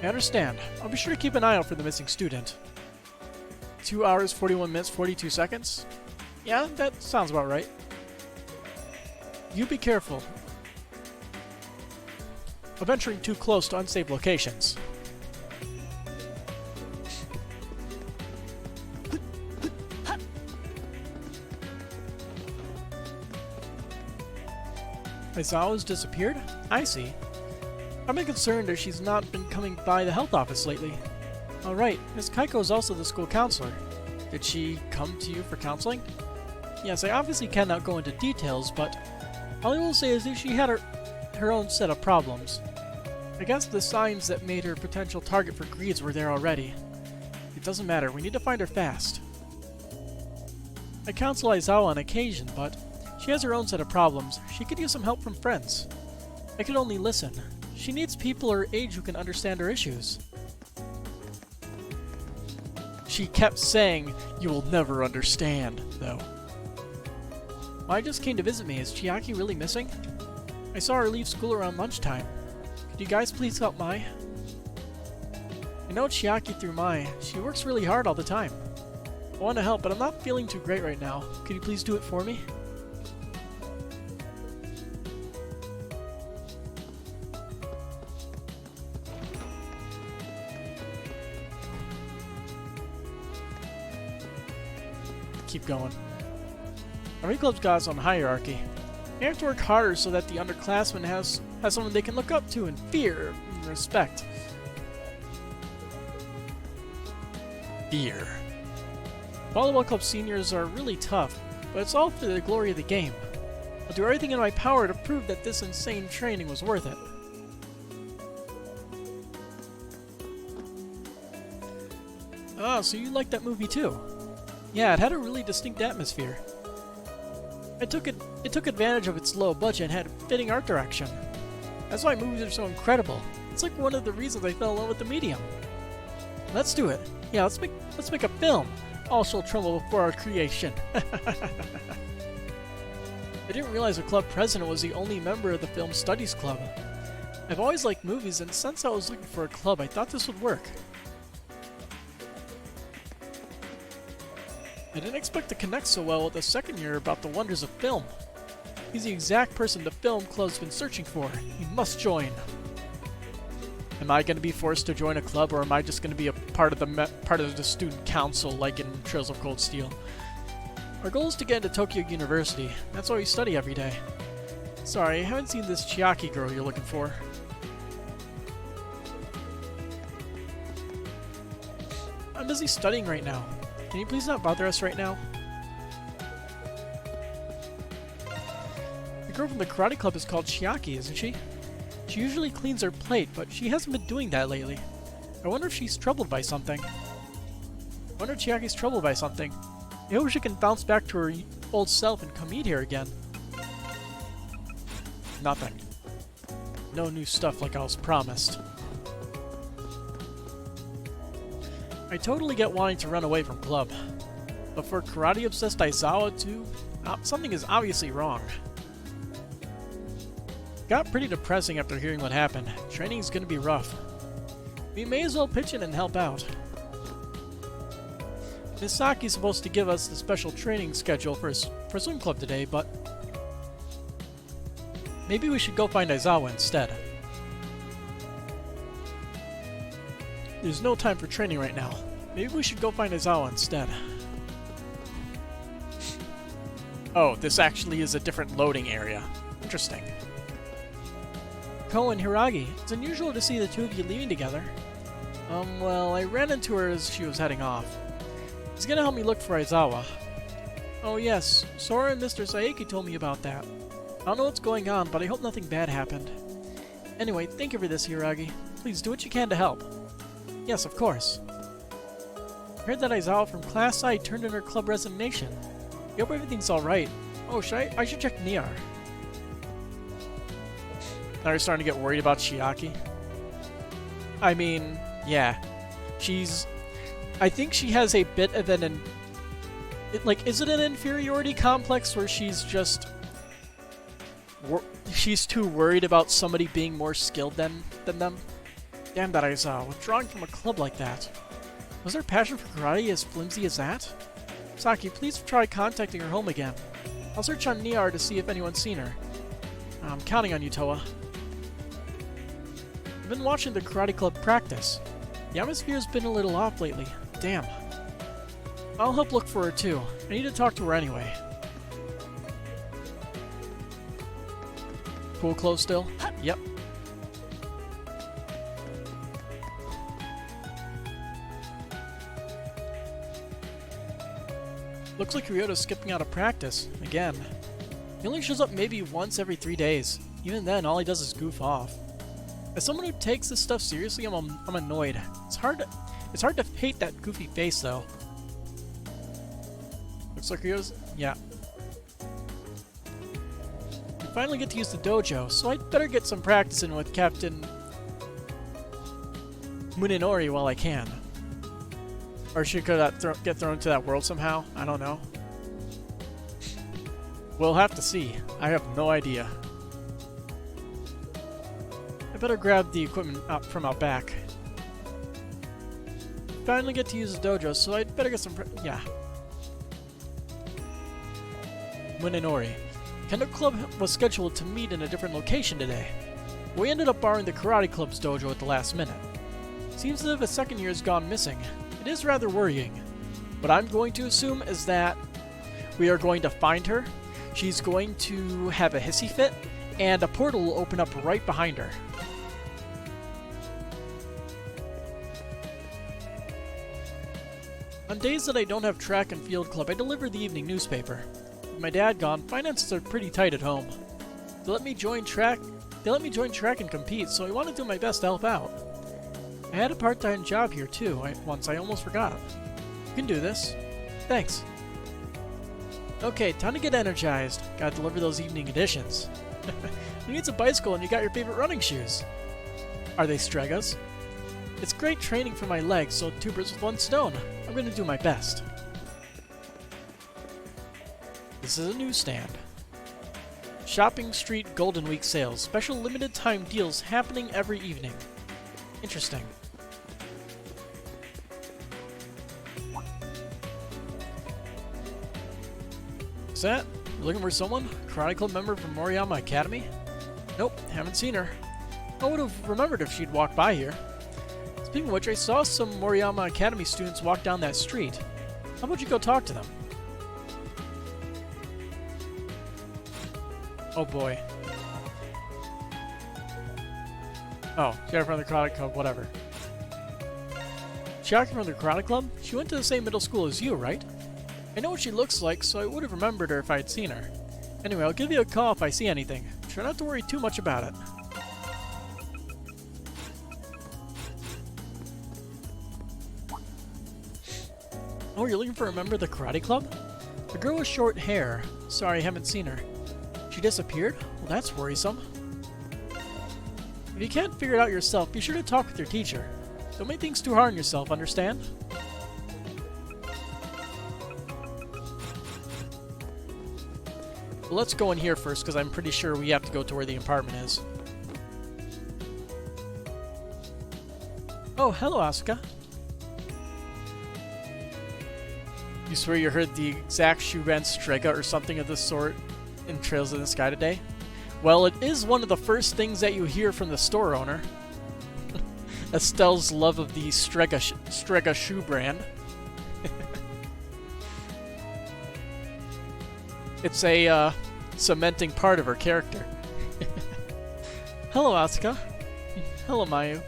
I understand. I'll be sure to keep an eye out for the missing student. 2 hours, 41 minutes, 42 seconds? Yeah, that sounds about right. You be careful of venturing too close to unsafe locations. Aizawa's disappeared? I see. I've been concerned as she's not been coming by the health office lately. Alright, Miss Kaiko is also the school counselor. Did she come to you for counseling? Yes, I obviously cannot go into details, but all I will say is that she had her own set of problems. I guess the signs that made her potential target for greeds were there already. It doesn't matter, we need to find her fast. I counsel Aizawa on occasion, but she has her own set of problems. She could use some help from friends. I can only listen. She needs people her age who can understand her issues. She kept saying, "You will never understand," though. Mai just came to visit me. Is Chiaki really missing? I saw her leave school around lunchtime. Could you guys please help Mai? I know Chiaki through Mai. She works really hard all the time. I want to help, but I'm not feeling too great right now. Could you please do it for me? Keep going. Every club's got its own hierarchy. They have to work harder so that the underclassmen has someone they can look up to and fear and respect. Fear. Volleyball club seniors are really tough, but it's all for the glory of the game. I'll do everything in my power to prove that this insane training was worth it. Ah, so you liked that movie too? Yeah, it had a really distinct atmosphere. It took advantage of its low budget and had fitting art direction. That's why movies are so incredible. It's like one of the reasons I fell in love with the medium. Let's do it. Yeah, let's make a film. All shall tremble before our creation. I didn't realize the club president was the only member of the film studies club. I've always liked movies, and since I was looking for a club, I thought this would work. I didn't expect to connect so well with the second year about the wonders of film. He's the exact person the film club's been searching for. He must join. Am I going to be forced to join a club, or am I just going to be a part of the student council like in Trails of Cold Steel? Our goal is to get into Tokyo University. That's why we study every day. Sorry, I haven't seen this Chiaki girl you're looking for. I'm busy studying right now. Can you please not bother us right now? The girl from the karate club is called Chiaki, isn't she? She usually cleans her plate, but she hasn't been doing that lately. I wonder if she's troubled by something. I wonder if Chiaki's troubled by something. I hope she can bounce back to her old self and come eat here again. Nothing. No new stuff like I was promised. I totally get wanting to run away from club, but for karate-obsessed Aizawa too, something is obviously wrong. Got pretty depressing after hearing what happened. Training's gonna be rough. We may as well pitch in and help out. Misaki's supposed to give us the special training schedule for swim club today, but maybe we should go find Aizawa instead. There's no time for training right now. Maybe we should go find Aizawa instead. Oh, this actually is a different loading area. Interesting. Ko and Hiragi, it's unusual to see the two of you leaving together. Well, I ran into her as she was heading off. He's gonna help me look for Aizawa. Oh yes, Sora and Mr. Saeki told me about that. I don't know what's going on, but I hope nothing bad happened. Anyway, thank you for this, Hiragi. Please do what you can to help. Yes, of course. I heard that Aizawa from Class I turned in her club resignation. I hope everything's alright. Oh, I should check Niar. Now you're starting to get worried about Chiaki? I mean, yeah. I think she has a bit of an Is it an inferiority complex where she's just... she's too worried about somebody being more skilled than them? Damn that Aizawa, withdrawing from a club like that. Was her passion for karate as flimsy as that? Saki, please try contacting her home again. I'll search on Niar to see if anyone's seen her. I'm counting on you, Toa. I've been watching the karate club practice. The atmosphere's been a little off lately. Damn. I'll help look for her too. I need to talk to her anyway. Pool closed still? Yep. Looks like Ryota's skipping out of practice. Again. He only shows up maybe once every 3 days. Even then, all he does is goof off. As someone who takes this stuff seriously, I'm annoyed. It's hard to hate that goofy face, though. Looks like Ryota's... yeah. We finally get to use the dojo, so I'd better get some practice in with Captain Muninori while I can. Or she could get thrown into that world somehow. I don't know. We'll have to see. I have no idea. I better grab the equipment from out back. Finally get to use the dojo, so I'd better get some yeah. Muninori. Kendo Club was scheduled to meet in a different location today. We ended up borrowing the Karate Club's dojo at the last minute. Seems as if a second year has gone missing. It is rather worrying. What I'm going to assume is that we are going to find her, she's going to have a hissy fit, and a portal will open up right behind her. On days that I don't have track and field club, I deliver the evening newspaper. With my dad gone, finances are pretty tight at home. They let me join track and compete, so I want to do my best to help out. I had a part-time job here too, once I almost forgot. You can do this. Thanks. Okay, time to get energized. Gotta deliver those evening editions. Who needs a bicycle and you got your favorite running shoes? Are they Stregas? It's great training for my legs, so 2 birds with 1 stone. I'm gonna do my best. This is a newsstand. Shopping Street Golden Week sales. Special limited time deals happening every evening. Interesting. What's that? You looking for someone? Karate Club member from Moriyama Academy? Nope, haven't seen her. I would have remembered if she'd walked by here. Speaking of which, I saw some Moriyama Academy students walk down that street. How about you go talk to them? Oh boy. Oh, Chiaki from the Karate Club, whatever. Chiaki from the Karate Club? She went to the same middle school as you, right? I know what she looks like, so I would have remembered her if I had seen her. Anyway, I'll give you a call if I see anything. Try not to worry too much about it. Oh, you're looking for a member of the Karate Club? The girl with short hair. Sorry, I haven't seen her. She disappeared? Well, that's worrisome. If you can't figure it out yourself, be sure to talk with your teacher. Don't make things too hard on yourself, understand? Well, let's go in here first, because I'm pretty sure we have to go to where the apartment is. Oh, hello, Asuka. You swear you heard the exact Shuban Strega or something of this sort in Trails in the Sky today? Well, it is one of the first things that you hear from the store owner. Estelle's love of the Strega shoe brand. It's a cementing part of her character. Hello, Asuka. Hello, Mayu.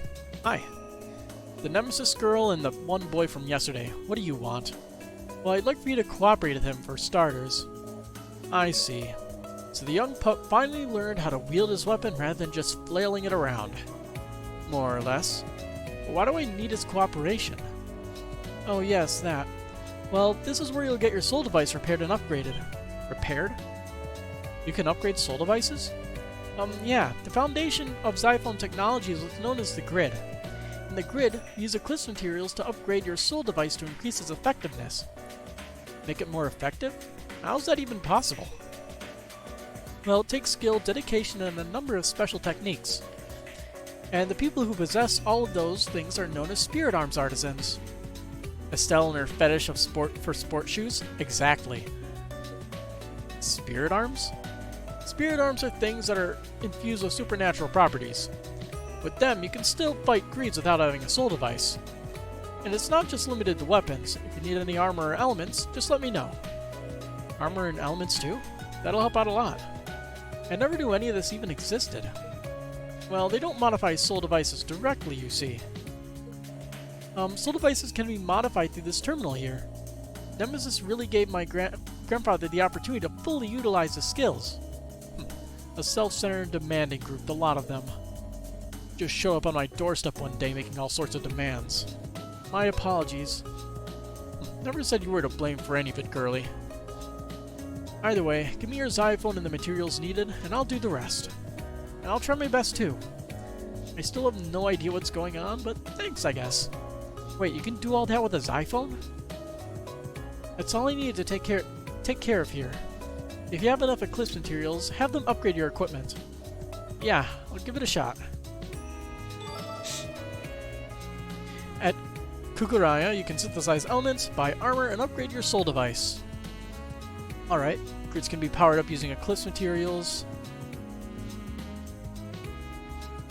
Hi. The Nemesis girl and the one boy from yesterday. What do you want? Well, I'd like for you to cooperate with him for starters. I see. So the young pup finally learned how to wield his weapon rather than just flailing it around. More or less. But why do I need his cooperation? Oh yes, that. Well, this is where you'll get your soul device repaired and upgraded. Repaired? You can upgrade soul devices? Yeah. The foundation of Xiphone technology is what's known as the grid. In the grid, use Eclipse materials to upgrade your soul device to increase its effectiveness. Make it more effective? How's that even possible? Well, it takes skill, dedication, and a number of special techniques. And the people who possess all of those things are known as spirit arms artisans. Estelle and her fetish of sport shoes? Exactly. Spirit arms? Spirit arms are things that are infused with supernatural properties. With them, you can still fight greeds without having a soul device. And it's not just limited to weapons. If you need any armor or elements, just let me know. Armor and elements too? That'll help out a lot. I never knew any of this even existed. Well, they don't modify soul devices directly, you see. Soul devices can be modified through this terminal here. Nemesis really gave my grandfather the opportunity to fully utilize his skills. A self-centered, demanding group, the lot of them. Just show up on my doorstep one day making all sorts of demands. My apologies. Never said you were to blame for any of it, girlie. Either way, give me your xylophone and the materials needed, and I'll do the rest. And I'll try my best too. I still have no idea what's going on, but thanks, I guess. Wait, you can do all that with a xylophone? That's all I needed to take care of here. If you have enough Eclipse materials, have them upgrade your equipment. Yeah, I'll give it a shot. At Kukuraya, you can synthesize elements, buy armor, and upgrade your soul device. Alright, grids can be powered up using Eclipse materials.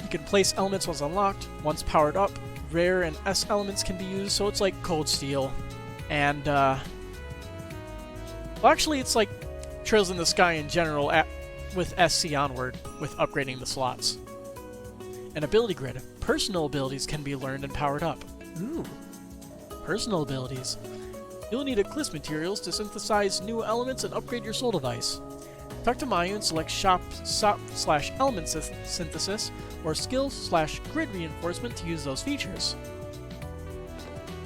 You can place elements once unlocked. Once powered up, rare and S elements can be used, so it's like cold steel. And, well, actually, it's like Trails in the Sky in general with SC onward, with upgrading the slots. An ability grid. Personal abilities can be learned and powered up. Ooh. Personal abilities. You'll need Eclipse materials to synthesize new elements and upgrade your soul device. Talk to Mayu and select shop/element synthesis or skill/grid reinforcement to use those features.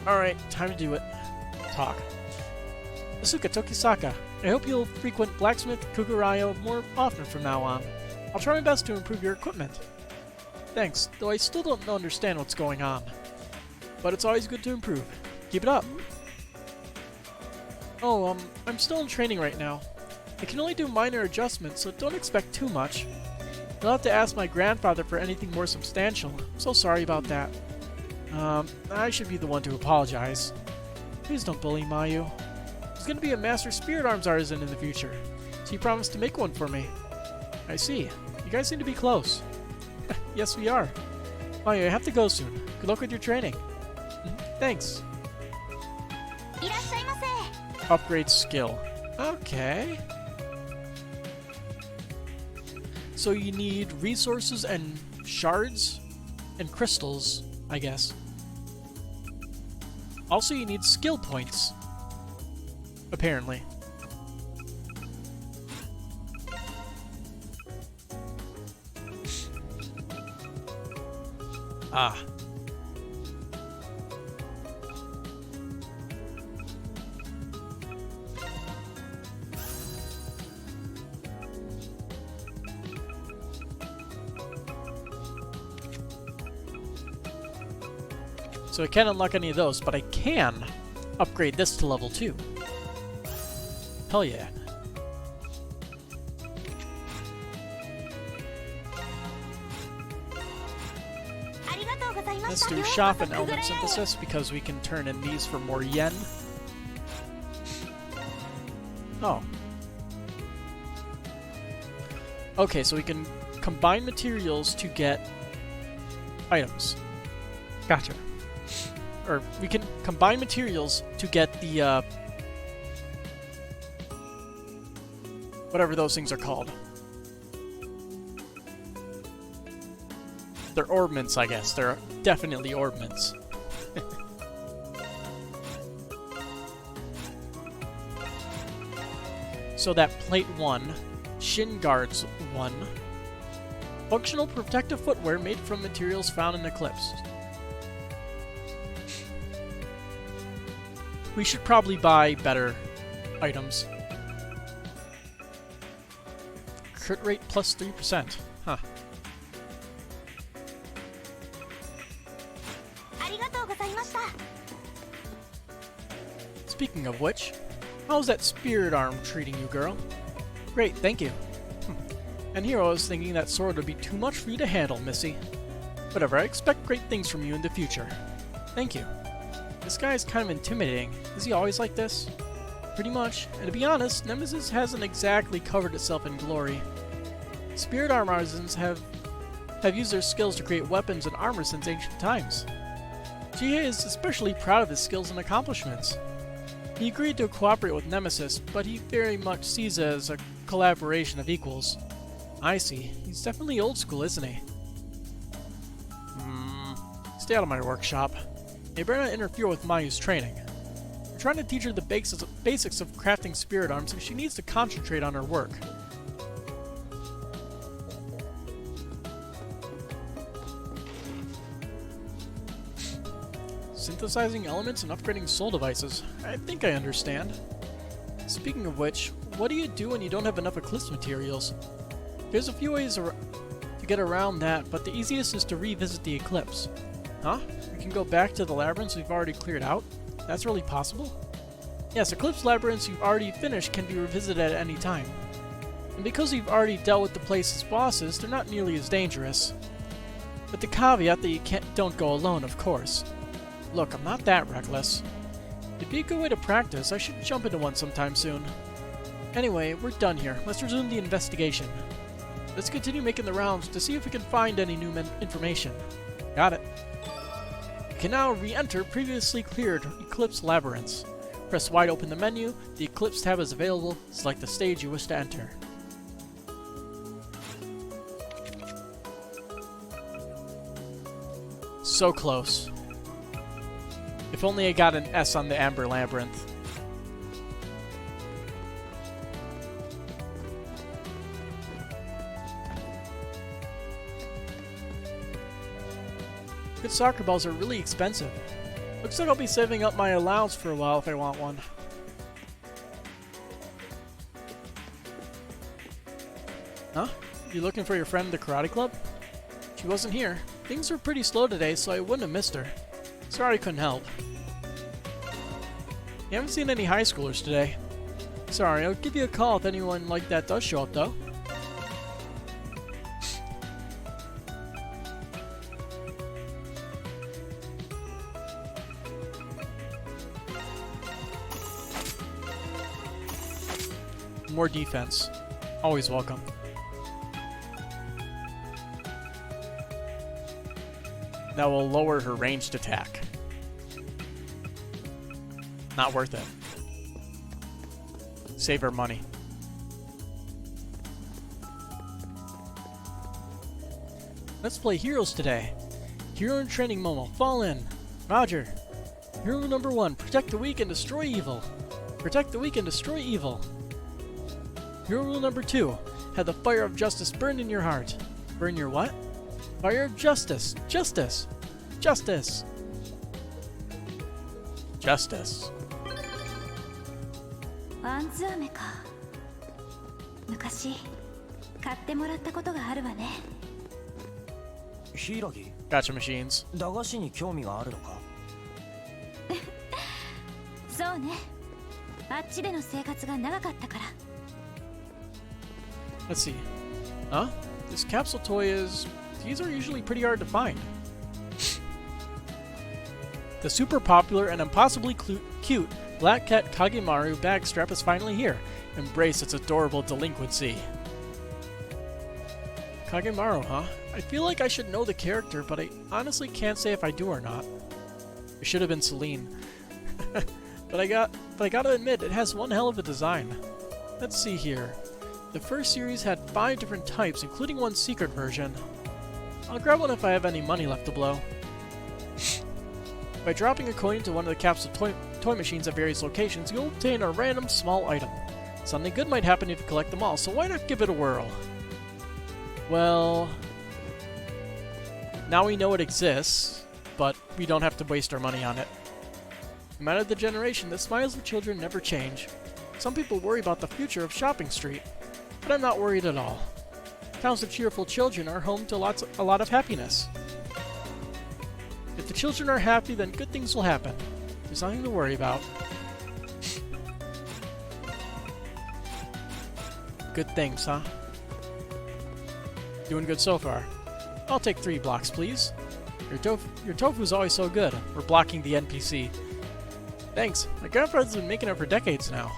Alright, time to do it. Talk. Asuka Tokisaka, I hope you'll frequent Blacksmith Kugurayo more often from now on. I'll try my best to improve your equipment. Thanks, though I still don't understand what's going on. But it's always good to improve. Keep it up. Oh, I'm still in training right now. I can only do minor adjustments, so don't expect too much. You'll have to ask my grandfather for anything more substantial. I'm so sorry about that. I should be the one to apologize. Please don't bully Mayu. He's gonna be a master spirit arms artisan in the future, so he promised to make one for me. I see. You guys seem to be close. Yes, we are. Mayu, I have to go soon. Good luck with your training. Thanks. Upgrade skill. Okay. So you need resources and shards and crystals, I guess. Also, you need skill points. Apparently. Ah. So I can't unlock any of those, but I can upgrade this to level 2. Hell yeah. Let's do shop and element synthesis because we can turn in these for more yen. Oh. Okay, so we can combine materials to get items. Gotcha. Or we can combine materials to get the whatever those things are called. They're orbments, I guess. They're definitely orbments. So that plate 1, shin guards 1, functional protective footwear made from materials found in Eclipse. We should probably buy better items. Crit rate plus 3%. Huh. Speaking of which, How's that spirit arm treating you, girl? Great, thank you. And here I was thinking that sword would be too much for you to handle, Missy. Whatever, I expect great things from you in the future. Thank you. This guy is kind of intimidating. Is he always like this? Pretty much. And to be honest, Nemesis hasn't exactly covered itself in glory. Spirit arm artisans have used their skills to create weapons and armor since ancient times. Jihei is especially proud of his skills and accomplishments. He agreed to cooperate with Nemesis, but he very much sees it as a collaboration of equals. I see. He's definitely old school, isn't he? Stay out of my workshop. You better not interfere with Mayu's training. We're trying to teach her the basics of crafting spirit arms, and she needs to concentrate on her work. Synthesizing elements and upgrading soul devices. I think I understand. Speaking of which, what do you do when you don't have enough Eclipse materials? There's a few ways to get around that, but the easiest is to revisit the Eclipse. Huh? We can go back to the labyrinths we've already cleared out? That's really possible? Yes, Eclipse labyrinths you've already finished can be revisited at any time. And because we've already dealt with the place's bosses, they're not nearly as dangerous. With the caveat that you don't go alone, of course. Look, I'm not that reckless. It'd be a good way to practice. I should jump into one sometime soon. Anyway, we're done here. Let's resume the investigation. Let's continue making the rounds to see if we can find any new information. Got it. You can now re-enter previously cleared Eclipse labyrinths. Press wide open the menu, the Eclipse tab is available, select the stage you wish to enter. So close. If only I got an S on the Amber Labyrinth. Good soccer balls are really expensive. Looks like I'll be saving up my allowance for a while if I want one. Huh? You looking for your friend at the karate club? She wasn't here. Things were pretty slow today, so I wouldn't have missed her. Sorry I couldn't help. You haven't seen any high schoolers today. Sorry, I'll give you a call if anyone like that does show up, though. More defense. Always welcome. That will lower her ranged attack. Not worth it. Save her money. Let's play heroes today. Hero in training Momo. Fall in. Roger. Hero number 1. Protect the weak and destroy evil. Protect the weak and destroy evil. Hero rule number 2. Have the fire of justice burn in your heart. Burn your what? Fire of justice. Justice. Justice. Justice. ワンズ飴か。昔買ってもらったことがあるわね。ヒイラギ Gotcha machines. 駄菓子に興味があるのかそうね。あっちでの生活が長かったから。Let's see. Huh? This capsule toy is... These are usually pretty hard to find. The super popular and impossibly cute Black Cat Kagemaru bag strap is finally here. Embrace its adorable delinquency. Kagemaru, huh? I feel like I should know the character, but I honestly can't say if I do or not. It should have been Celine. But I gotta admit, it has one hell of a design. Let's see here. The first series had 5 different types, including one secret version. I'll grab one if I have any money left to blow. By dropping a coin into one of the capsule toy machines at various locations, you'll obtain a random small item. Something good might happen if you collect them all, so why not give it a whirl? Well... Now we know it exists, but we don't have to waste our money on it. No matter the generation, the smiles of children never change. Some people worry about the future of Shopping Street, but I'm not worried at all. Towns of cheerful children are home to a lot of happiness. If the children are happy, then good things will happen. There's nothing to worry about. good things, huh? Doing good so far. I'll take 3 blocks, please. Your tofu's always so good. We're blocking the NPC. Thanks. My grandfather's been making it for decades now.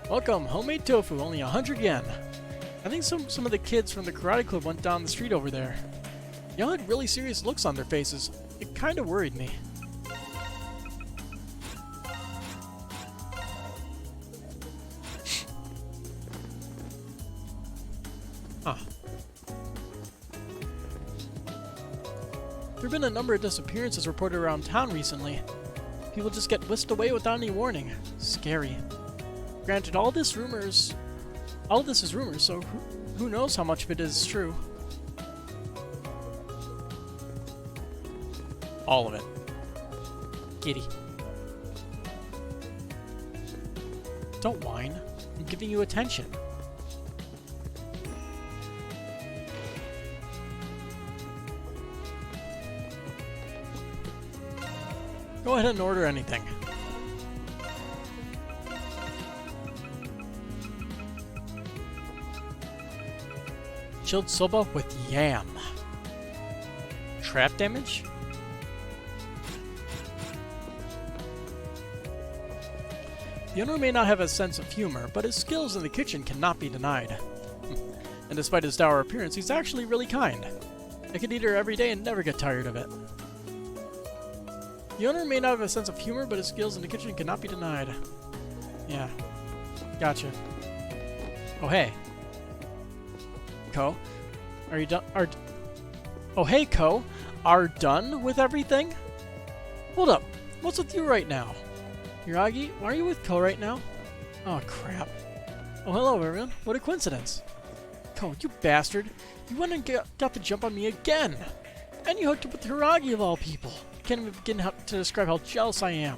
Welcome. Homemade tofu, only 100 yen. I think some of the kids from the karate club went down the street over there. They all had really serious looks on their faces. It kind of worried me. Huh. There have been a number of disappearances reported around town recently. People just get whisked away without any warning. Scary. Granted, all this is rumors, so who knows how much of it is true. All of it. Giddy. Don't whine. I'm giving you attention. Go ahead and order anything. Chilled soba with yam. Trap damage? The owner may not have a sense of humor, but his skills in the kitchen cannot be denied. And despite his dour appearance, he's actually really kind. I could eat her every day and never get tired of it. The owner may not have a sense of humor, but his skills in the kitchen cannot be denied. Yeah. Gotcha. Oh, hey. Ko, are you done? Oh, hey, Ko. Are done with everything? Hold up. What's with you right now? Hiragi, why are you with Ko right now? Oh, crap. Oh, hello, everyone. What a coincidence. Ko, you bastard. You went and got the jump on me again. And you hooked up with Hiragi of all people. I can't even begin to describe how jealous I am.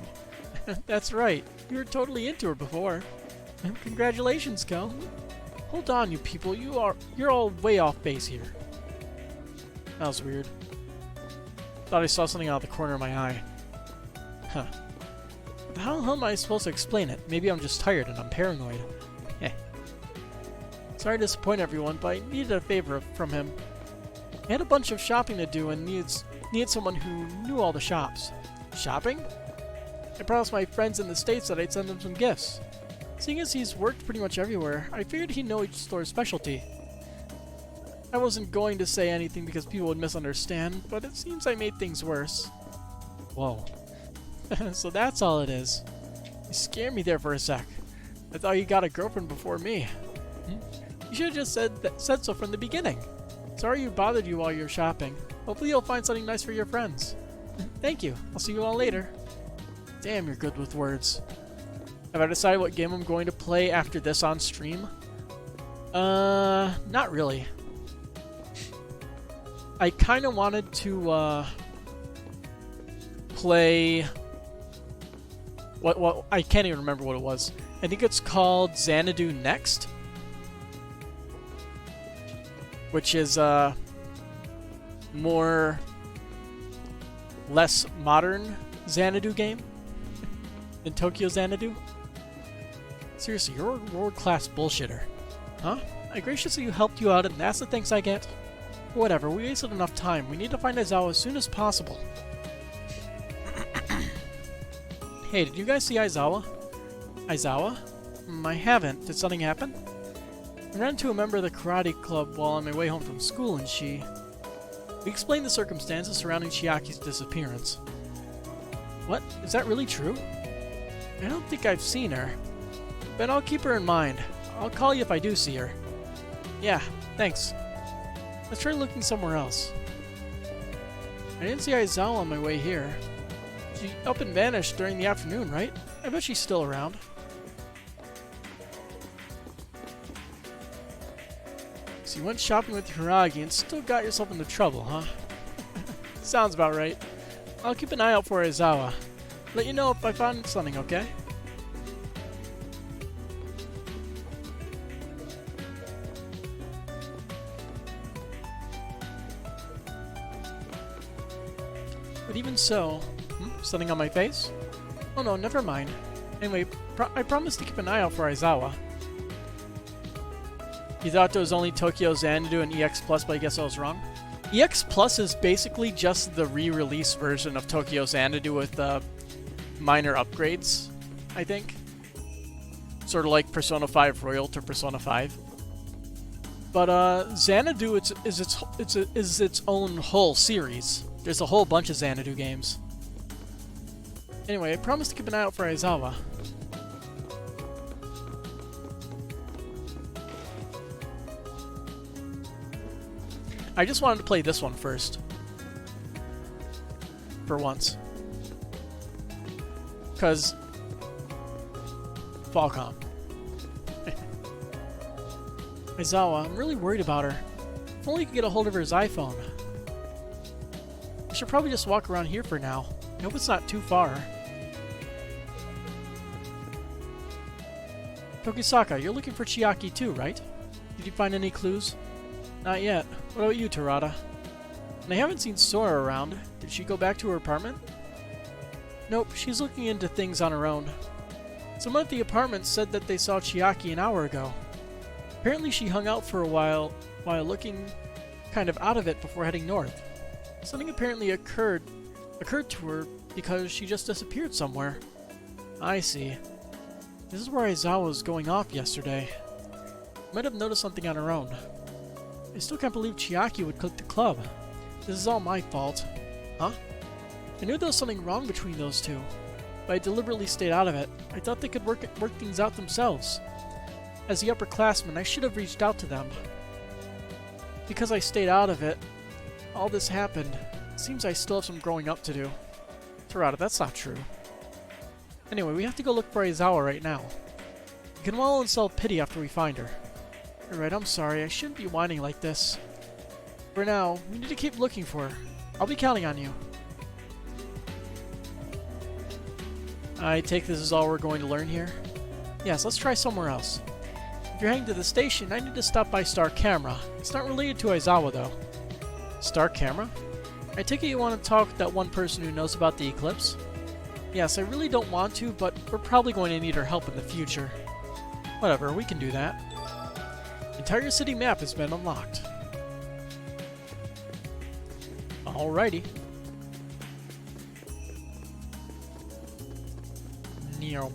That's right. You were totally into her before. Congratulations, Ko. Hold on, you people. You're all way off base here. That was weird. Thought I saw something out of the corner of my eye. Huh. How am I supposed to explain it? Maybe I'm just tired and I'm paranoid. Eh. Sorry to disappoint everyone, but I needed a favor from him. I had a bunch of shopping to do and needed someone who knew all the shops. Shopping? I promised my friends in the States that I'd send them some gifts. Seeing as he's worked pretty much everywhere, I figured he'd know each store's specialty. I wasn't going to say anything because people would misunderstand, but it seems I made things worse. Whoa. So that's all it is. You scared me there for a sec. I thought you got a girlfriend before me. You should have just said so from the beginning. Sorry you bothered you while you're shopping. Hopefully you'll find something nice for your friends. Thank you. I'll see you all later. Damn, you're good with words. Have I decided what game I'm going to play after this on stream? Not really. I kind of wanted to, play... What? I can't even remember what it was. I think it's called Xanadu Next. Which is, less modern Xanadu game than Tokyo Xanadu. Seriously, you're a world-class bullshitter. Huh? I graciously helped you out and that's the thanks I get? Whatever, we wasted enough time. We need to find Aizawa as soon as possible. Hey, did you guys see Aizawa? Aizawa? I haven't. Did something happen? I ran into a member of the karate club while on my way home from school and she... We explained the circumstances surrounding Chiaki's disappearance. What? Is that really true? I don't think I've seen her. But I'll keep her in mind. I'll call you if I do see her. Yeah, thanks. Let's try looking somewhere else. I didn't see Aizawa on my way here. She up and vanished during the afternoon, right? I bet she's still around. So you went shopping with Hiragi and still got yourself into trouble, huh? Sounds about right. I'll keep an eye out for Aizawa. Let you know if I find something, okay? But even so... something on my face? Oh no, never mind. Anyway, I promised to keep an eye out for Aizawa. You thought there was only Tokyo Xanadu and EX Plus, but I guess I was wrong. EX Plus is basically just the re-release version of Tokyo Xanadu with minor upgrades, I think. Sort of like Persona 5 Royal to Persona 5. But Xanadu is its own whole series. There's a whole bunch of Xanadu games. Anyway, I promised to keep an eye out for Aizawa. I just wanted to play this one first. For once. Because... Falcom. Aizawa, I'm really worried about her. If only you could get a hold of her iPhone. I should probably just walk around here for now. I hope it's not too far. Tokisaka, you're looking for Chiaki too, right? Did you find any clues? Not yet. What about you, Terada? And I haven't seen Sora around. Did she go back to her apartment? Nope, she's looking into things on her own. Someone at the apartment said that they saw Chiaki an hour ago. Apparently she hung out for a while looking kind of out of it before heading north. Something apparently occurred to her because she just disappeared somewhere. I see. This is where Aizawa was going off yesterday. Might have noticed something on her own. I still can't believe Chiaki would click the club. This is all my fault. Huh? I knew there was something wrong between those two, but I deliberately stayed out of it. I thought they could work things out themselves. As the upperclassman, I should have reached out to them. Because I stayed out of it, all this happened. It seems I still have some growing up to do. Terada, that's not true. Anyway, we have to go look for Aizawa right now. We can wallow and self-pity after we find her. You're right, I'm sorry. I shouldn't be whining like this. For now, we need to keep looking for her. I'll be counting on you. I take this is all we're going to learn here? Yes, let's try somewhere else. If you're heading to the station, I need to stop by Star Camera. It's not related to Aizawa, though. Star Camera? I take it you want to talk with that one person who knows about the Eclipse? Yes, I really don't want to, but we're probably going to need her help in the future. Whatever, we can do that. The entire city map has been unlocked. Alrighty. Neom.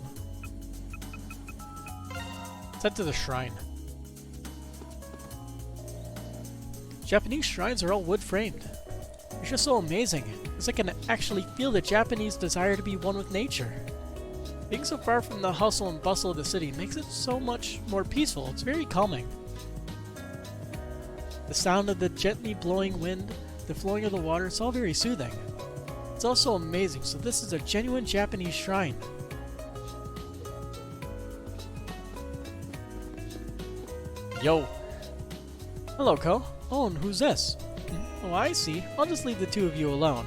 Let's head to the shrine. Japanese shrines are all wood framed. It's just so amazing, as I can actually feel the Japanese desire to be one with nature. Being so far from the hustle and bustle of the city makes it so much more peaceful. It's very calming. The sound of the gently blowing wind, the flowing of the water, it's all very soothing. It's also amazing, so this is a genuine Japanese shrine. Yo! Hello, Ko. Oh, and who's this? Oh, I see. I'll just leave the two of you alone.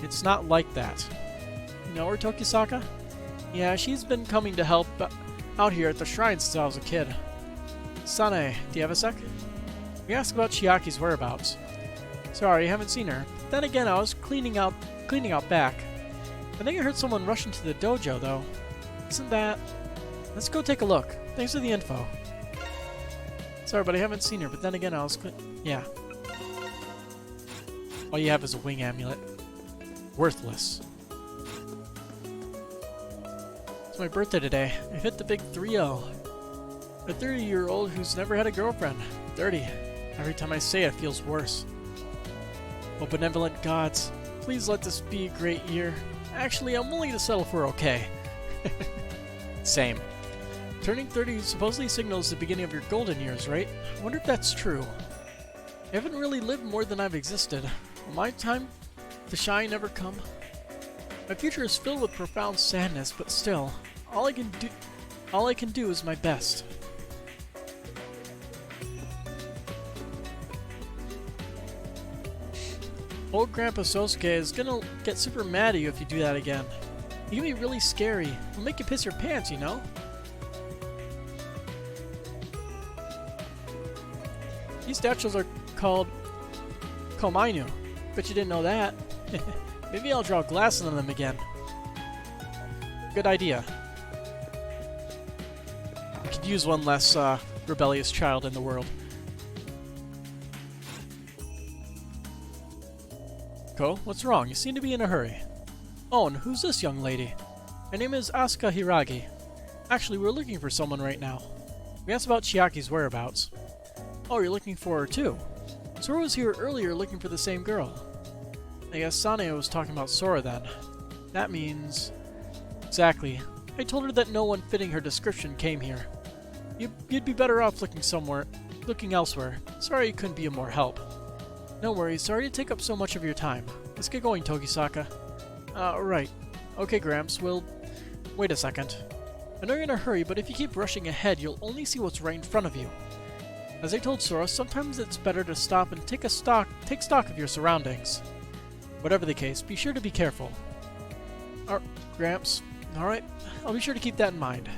It's not like that. You know her, Tokisaka? Yeah, she's been coming to help out here at the shrine since I was a kid. Sane, do you have a sec? We asked about Chiaki's whereabouts. Sorry, I haven't seen her. Then again, I was cleaning out back. I think I heard someone rush into the dojo, though. Isn't that... Let's go take a look. Thanks for the info. Sorry, but I haven't seen her, but then again, I was yeah. All you have is a wing amulet. Worthless. It's my birthday today. I hit the big 3-0. A 30-year-old who's never had a girlfriend. 30. Every time I say it, it feels worse. Oh, benevolent gods, please let this be a great year. Actually, I'm willing to settle for okay. Same. Turning 30 supposedly signals the beginning of your golden years, right? I wonder if that's true. I haven't really lived more than I've existed. Will my time to shine ever come? My future is filled with profound sadness, but still, all I can do is my best. Old Grandpa Sosuke is gonna get super mad at you if you do that again. You can be really scary. It'll make you piss your pants, you know? These statues are called Komainu. Bet you didn't know that. Maybe I'll draw glasses on them again. Good idea. We could use one less rebellious child in the world. Ko, what's wrong? You seem to be in a hurry. Oh, and who's this young lady? Her name is Asuka Hiragi. Actually, we're looking for someone right now. We asked about Chiaki's whereabouts. Oh, you're looking for her too? Sora was here earlier looking for the same girl. I guess Saneo was talking about Sora then. That means... Exactly. I told her that no one fitting her description came here. You'd be better off looking elsewhere. Sorry you couldn't be of more help. No worries, sorry to take up so much of your time. Let's get going, Togisaka. Right. Okay, Gramps, wait a second. I know you're in a hurry, but if you keep rushing ahead, you'll only see what's right in front of you. As I told Sora, sometimes it's better to stop and take stock of your surroundings. Whatever the case, be sure to be careful. Gramps, alright, I'll be sure to keep that in mind.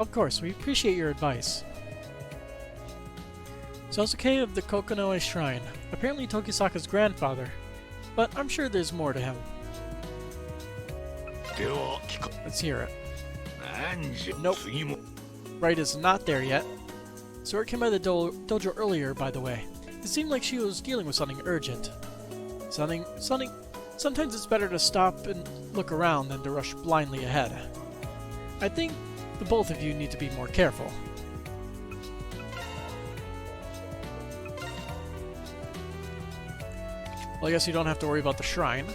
Of course, we appreciate your advice. Sasuke of the Kokonoe Shrine, apparently Togisaka's grandfather, but I'm sure there's more to him. Let's hear it. Nope. Right is not there yet. Sora came by the dojo earlier, by the way. It seemed like she was dealing with something urgent. Sometimes it's better to stop and look around than to rush blindly ahead. I think the both of you need to be more careful. Well, I guess you don't have to worry about the shrine.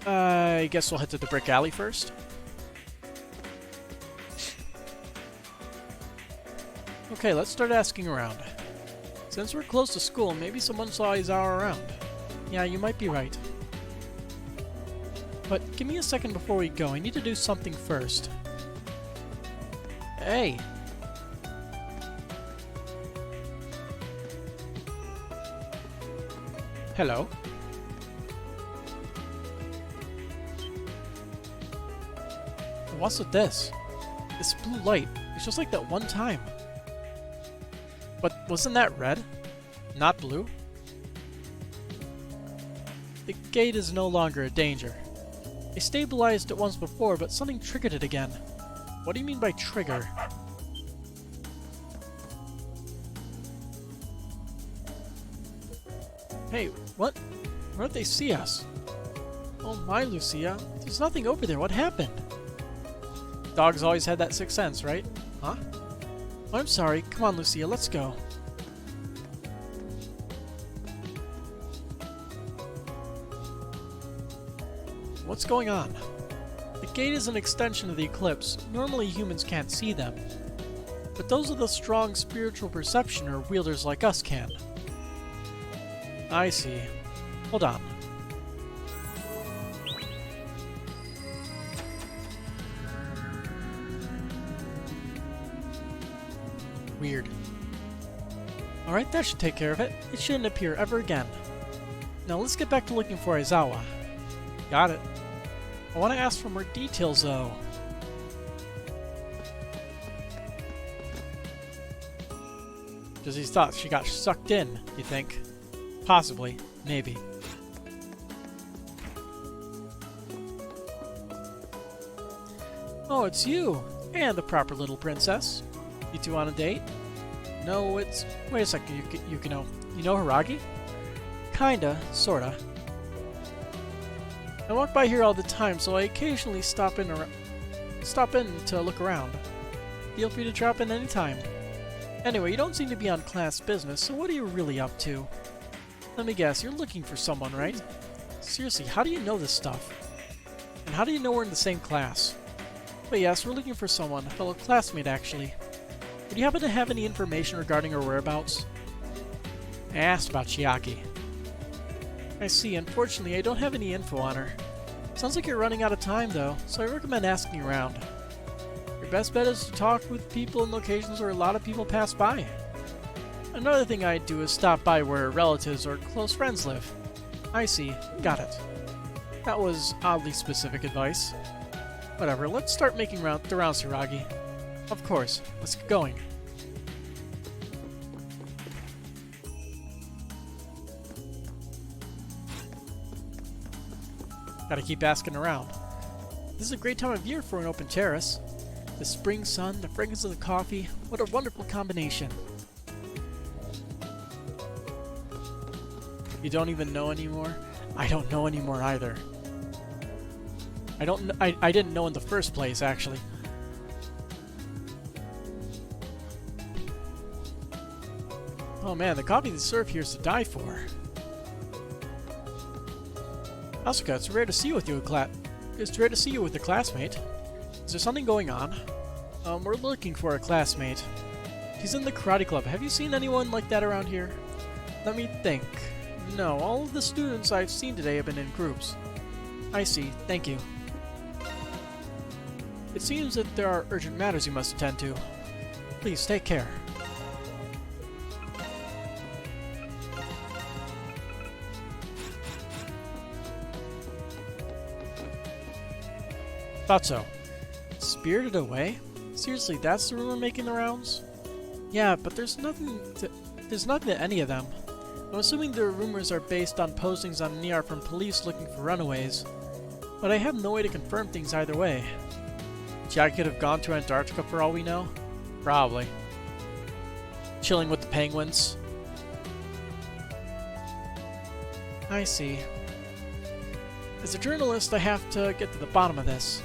I guess we'll head to the brick alley first. Okay, let's start asking around. Since we're close to school, maybe someone saw Aizawa around. Yeah, you might be right. But give me a second before we go. I need to do something first. Hey! Hello? What's with this? This blue light. It's just like that one time. But wasn't that red? Not blue? The gate is no longer a danger. I stabilized it once before, but something triggered it again. What do you mean by trigger? Hey, what? Where did they see us? Oh my, Lucia. There's nothing over there. What happened? Dogs always had that sixth sense, right? Huh? Oh, I'm sorry. Come on, Lucia, let's go. What's going on? The gate is an extension of the Eclipse. Normally humans can't see them. But those with a strong spiritual perception or wielders like us can. I see. Hold on. Weird. Alright, that should take care of it. It shouldn't appear ever again. Now let's get back to looking for Aizawa. Got it. I want to ask for more details, though. Does he thought she got sucked in, you think? Possibly. Maybe. Oh, it's you! And the proper little princess. You two on a date? No, it's... Wait a second, you know Hiragi? Kinda, sorta. I walk by here all the time, so I occasionally stop in to look around. Feel free to drop in anytime. Anyway, you don't seem to be on class business, so what are you really up to? Let me guess, you're looking for someone, right? Seriously, how do you know this stuff? And how do you know we're in the same class? But yes, we're looking for someone, a fellow classmate actually. Would you happen to have any information regarding her whereabouts? I asked about Chiaki. I see. Unfortunately, I don't have any info on her. Sounds like you're running out of time, though, so I recommend asking around. Your best bet is to talk with people in locations where a lot of people pass by. Another thing I'd do is stop by where relatives or close friends live. I see. Got it. That was oddly specific advice. Whatever, let's start making the rounds, Hiragi. Of course. Let's get going. Gotta keep asking around. This is a great time of year for an open terrace. The spring sun, the fragrance of the coffee, what a wonderful combination. You don't even know anymore? I don't know anymore either. I didn't know in the first place, actually. Oh man, the coffee they serve here is to die for. Asuka, it's rare to see you with a classmate. Is there something going on? We're looking for a classmate. He's in the karate club. Have you seen anyone like that around here? Let me think. No, all of the students I've seen today have been in groups. I see. Thank you. It seems that there are urgent matters you must attend to. Please, take care. Thought so. Spirited Away? Seriously, that's the rumor making the rounds? Yeah, but there's nothing to any of them. I'm assuming the rumors are based on postings on NER from police looking for runaways, but I have no way to confirm things either way. Jack could have gone to Antarctica for all we know? Probably. Chilling with the penguins. I see. As a journalist, I have to get to the bottom of this.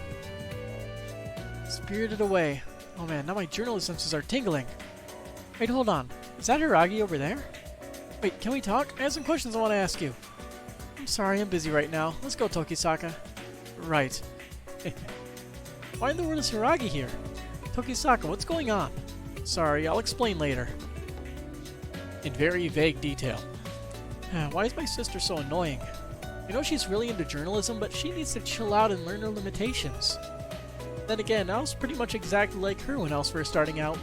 Spirited Away. Oh man, now my journalist senses are tingling. Wait, hold on. Is that Hiragi over there? Wait, can we talk? I have some questions I want to ask you. I'm sorry, I'm busy right now. Let's go, Tokisaka. Right. Why in the world is Hiragi here? Tokisaka, what's going on? Sorry, I'll explain later. In very vague detail. Why is my sister so annoying? I know she's really into journalism, but she needs to chill out and learn her limitations. Then again, I was pretty much exactly like her when I was first starting out.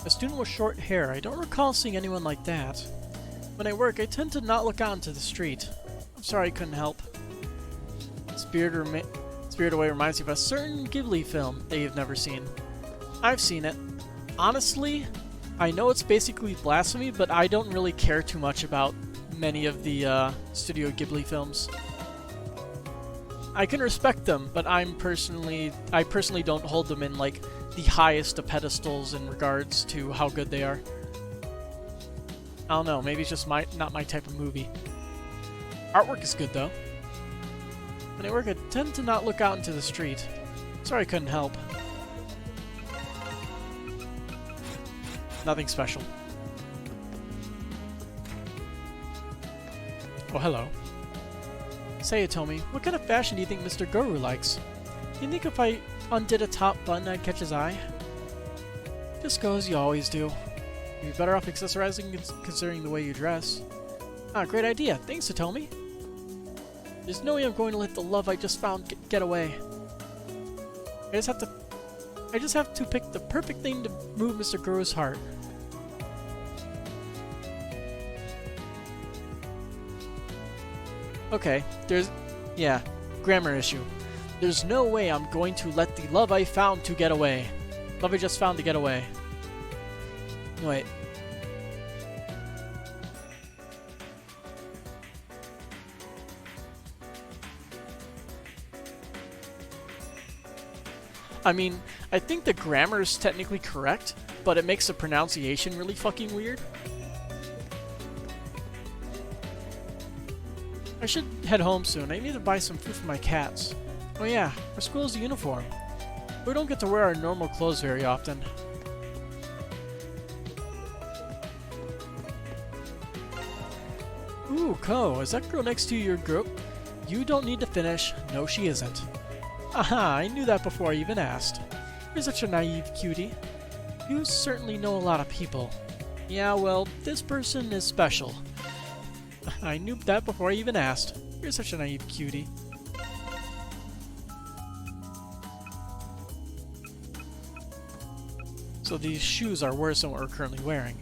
A student with short hair. I don't recall seeing anyone like that. When I work, I tend to not look out into the street. I'm sorry I couldn't help. Spirited Away reminds me of a certain Ghibli film that you've never seen. I've seen it. Honestly, I know it's basically blasphemy, but I don't really care too much about many of the Studio Ghibli films. I can respect them, but I personally don't hold them in like the highest of pedestals in regards to how good they are. I don't know, maybe it's just not my type of movie. Artwork is good though. When I work, I tend to not look out into the street. Sorry I couldn't help. Nothing special. Oh, hello. Say, Atomi, what kind of fashion do you think Mr. Guru likes? Do you think if I undid a top button I'd catch his eye? Just go as you always do. You'd be better off accessorizing considering the way you dress. Ah, great idea. Thanks, Atomi. There's no way I'm going to let the love I just found get away. I just have to pick the perfect thing to move Mr. Guru's heart. Okay, grammar issue. There's no way I'm going to let the love I found to get away. Love I just found to get away. Wait. I mean, I think the grammar is technically correct, but it makes the pronunciation really fucking weird. I should head home soon. I need to buy some food for my cats. Oh yeah, our school is a uniform. We don't get to wear our normal clothes very often. Ooh, Ko, is that girl next to your group? You don't need to finish. No, she isn't. Aha, I knew that before I even asked. You're such a naive cutie. You certainly know a lot of people. Yeah, well, this person is special. I knew that before I even asked. You're such a naive cutie. So these shoes are worse than what we're currently wearing.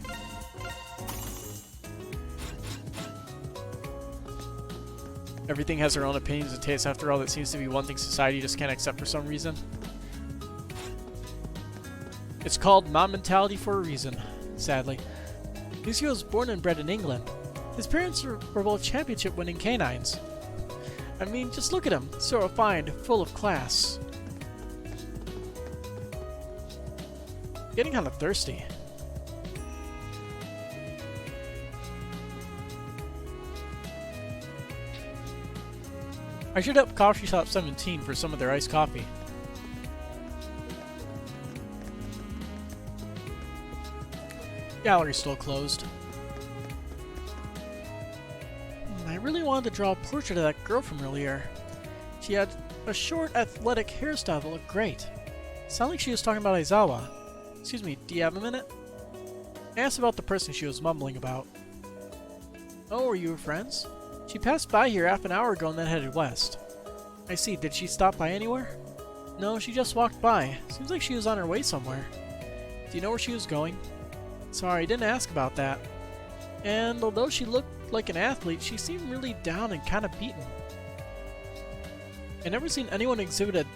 Everything has their own opinions and tastes. After all, that seems to be one thing society just can't accept for some reason. It's called mom mentality for a reason, sadly. Lucio was born and bred in England. His parents were both championship-winning canines. I mean, just look at him. So refined, full of class. Getting kind of thirsty. I should up Coffee Shop 17 for some of their iced coffee. Gallery's still closed. I really wanted to draw a portrait of that girl from earlier. She had a short, athletic hairstyle that looked great. Sounded like she was talking about Aizawa. Excuse me, do you have a minute? I asked about the person she was mumbling about. Oh, are you friends? She passed by here half an hour ago and then headed west. I see. Did she stop by anywhere? No, she just walked by. Seems like she was on her way somewhere. Do you know where she was going? Sorry, I didn't ask about that. And although she looked like an athlete, she seemed really down and kind of beaten. I've never seen anyone exhibit a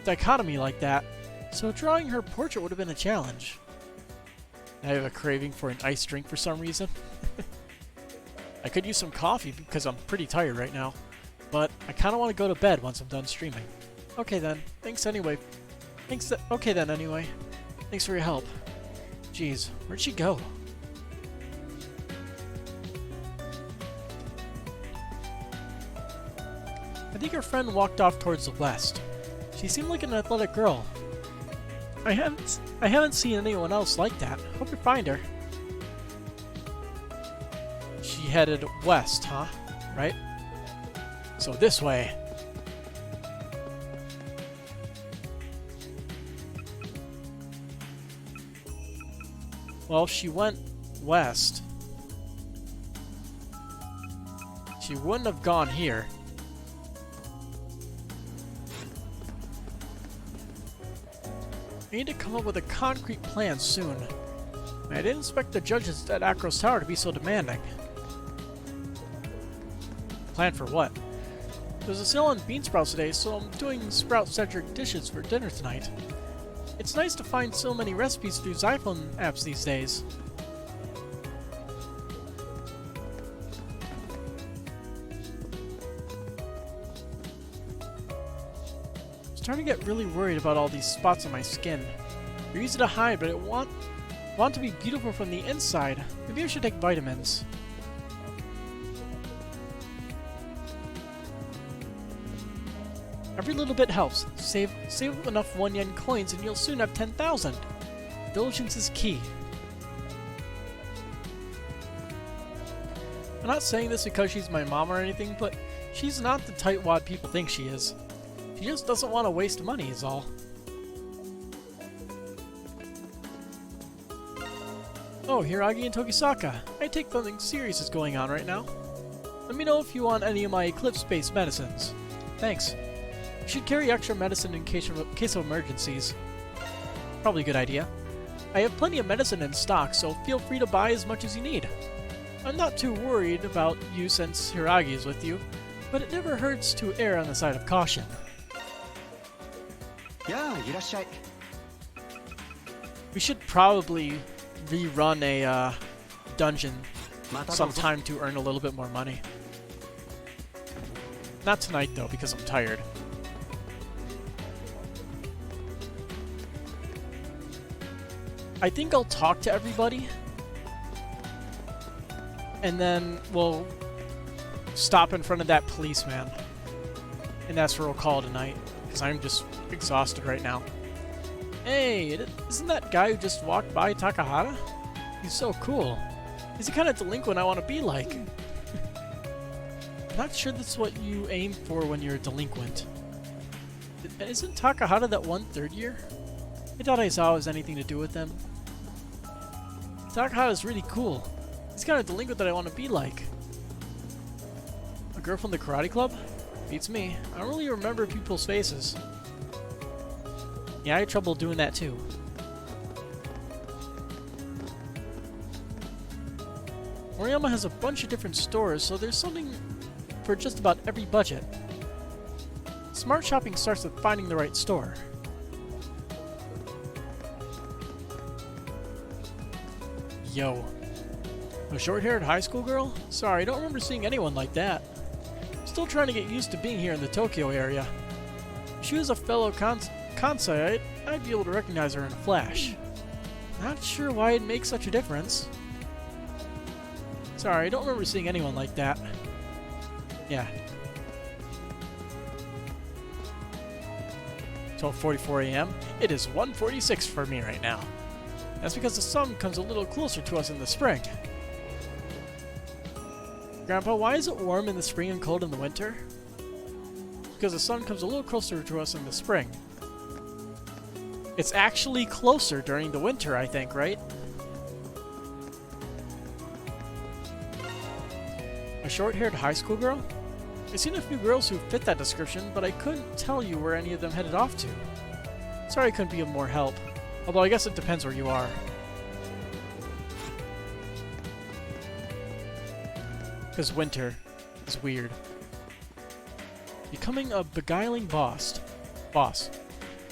dichotomy like that, so drawing her portrait would have been a challenge. I have a craving for an iced drink for some reason. I could use some coffee because I'm pretty tired right now, but I kind of want to go to bed once I'm done streaming. Okay then, thanks anyway. Okay then anyway. Thanks for your help. Jeez, where'd she go? I think her friend walked off towards the west. She seemed like an athletic girl. I haven't seen anyone else like that. Hope you find her. She headed west, huh? Right? So this way. Well, if she went west, she wouldn't have gone here. I need to come up with a concrete plan soon. I didn't expect the judges at Acro's Tower to be so demanding. Plan for what? There's a sale on bean sprouts today, so I'm doing sprout-centric dishes for dinner tonight. It's nice to find so many recipes through iPhone apps these days. I'm starting to get really worried about all these spots on my skin. They're easy to hide, but I want to be beautiful from the inside. Maybe I should take vitamins. Every little bit helps. Save enough 1 yen coins and you'll soon have 10,000. Diligence is key. I'm not saying this because she's my mom or anything, but she's not the tightwad people think she is. She just doesn't want to waste money is all. Oh, Hiragi and Tokisaka. I take something serious is going on right now. Let me know if you want any of my Eclipse-based medicines. Thanks. You should carry extra medicine in case of emergencies. Probably a good idea. I have plenty of medicine in stock, so feel free to buy as much as you need. I'm not too worried about you since Hiragi is with you, but it never hurts to err on the side of caution. We should probably rerun a dungeon sometime to earn a little bit more money. Not tonight though, because I'm tired. I think I'll talk to everybody, and then we'll stop in front of that policeman, and that's where we'll call it a night, because I'm just exhausted right now. Hey, isn't that guy who just walked by Takahata? He's so cool. He's the kind of delinquent I want to be like. Not sure that's what you aim for when you're a delinquent. Isn't Takahata that one third year? I thought Aizawa has anything to do with them. Takahata is really cool. He's the kind of delinquent that I want to be like. A girl from the karate club? Beats me. I don't really remember people's faces. Yeah, I had trouble doing that too. Moriyama has a bunch of different stores, so there's something for just about every budget. Smart shopping starts with finding the right store. Yo. A short-haired high school girl? Sorry, I don't remember seeing anyone like that. Still trying to get used to being here in the Tokyo area. If she was a fellow Kansai, I'd be able to recognize her in a flash. Not sure why it'd make such a difference. Sorry, I don't remember seeing anyone like that. Yeah. 12:44 a.m. It is 1:46 for me right now. That's because the sun comes a little closer to us in the spring. Grandpa, why is it warm in the spring and cold in the winter? Because the sun comes a little closer to us in the spring. It's actually closer during the winter, I think, right? A short-haired high school girl? I've seen a few girls who fit that description, but I couldn't tell you where any of them headed off to. Sorry I couldn't be of more help. Although I guess it depends where you are. Because winter is weird. Becoming a beguiling boss.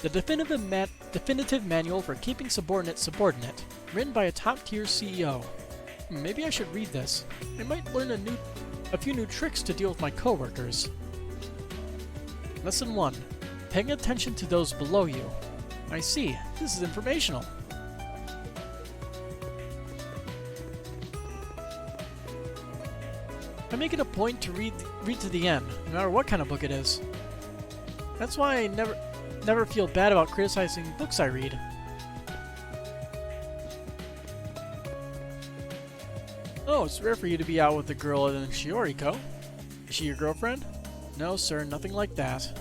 The definitive manual for keeping subordinate, written by a top-tier CEO. Maybe I should read this. I might learn a few new tricks to deal with my coworkers. Lesson 1. Paying attention to those below you. I see. This is informational. I make it a point to read to the end, no matter what kind of book it is. That's why I never feel bad about criticizing books I read. Oh, it's rare for you to be out with a girl other than Shioriko. Is she your girlfriend? No, sir, nothing like that.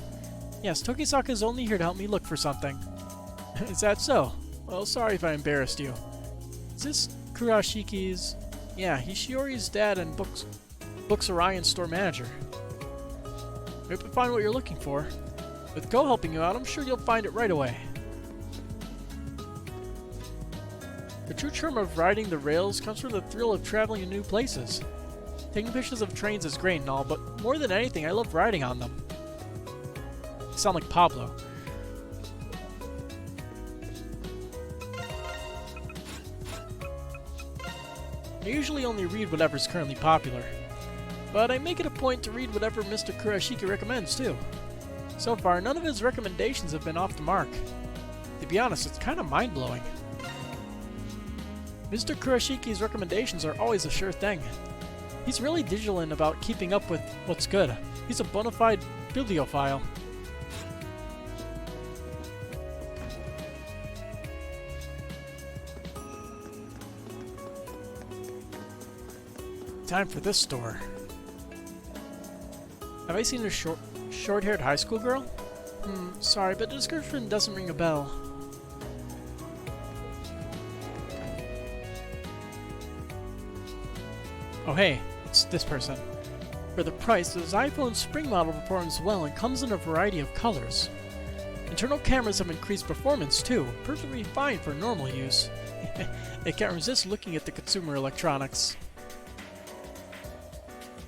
Yes, Tokisaka is only here to help me look for something. Is that so? Well, sorry if I embarrassed you. Is this Kurashiki's... Yeah, he's Shiori's dad and Books Orion's store manager. I hope you find what you're looking for. With Go helping you out, I'm sure you'll find it right away. The true charm of riding the rails comes from the thrill of traveling to new places. Taking pictures of trains is great and all, but more than anything, I love riding on them. You sound like Pablo. I usually only read whatever's currently popular, but I make it a point to read whatever Mr. Kurashiki recommends too. So far, none of his recommendations have been off the mark. To be honest, it's kind of mind-blowing. Mr. Kurashiki's recommendations are always a sure thing. He's really vigilant about keeping up with what's good. He's a bona fide bibliophile. Time for this store. Have I seen a short-haired high school girl? Sorry, but the description doesn't ring a bell. Oh hey, it's this person. For the price, this iPhone Spring model performs well and comes in a variety of colors. Internal cameras have increased performance too, perfectly fine for normal use. I can't resist looking at the consumer electronics.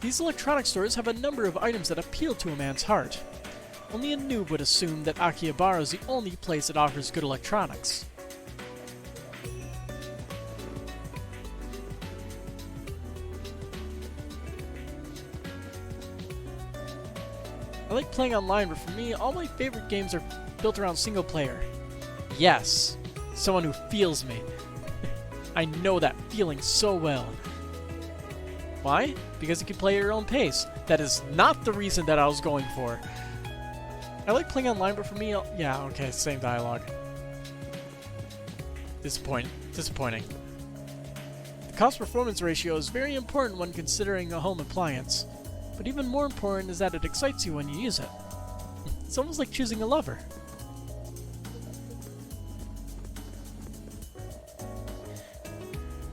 These electronics stores have a number of items that appeal to a man's heart. Only a noob would assume that Akihabara is the only place that offers good electronics. I like playing online, but for me, all my favorite games are built around single player. Yes, someone who feels me. I know that feeling so well. Why? Because you can play at your own pace. That is not the reason that I was going for. I like playing online, but for me, yeah, okay, same dialogue. Disappointing. The cost-performance ratio is very important when considering a home appliance. But even more important is that it excites you when you use it. It's almost like choosing a lover.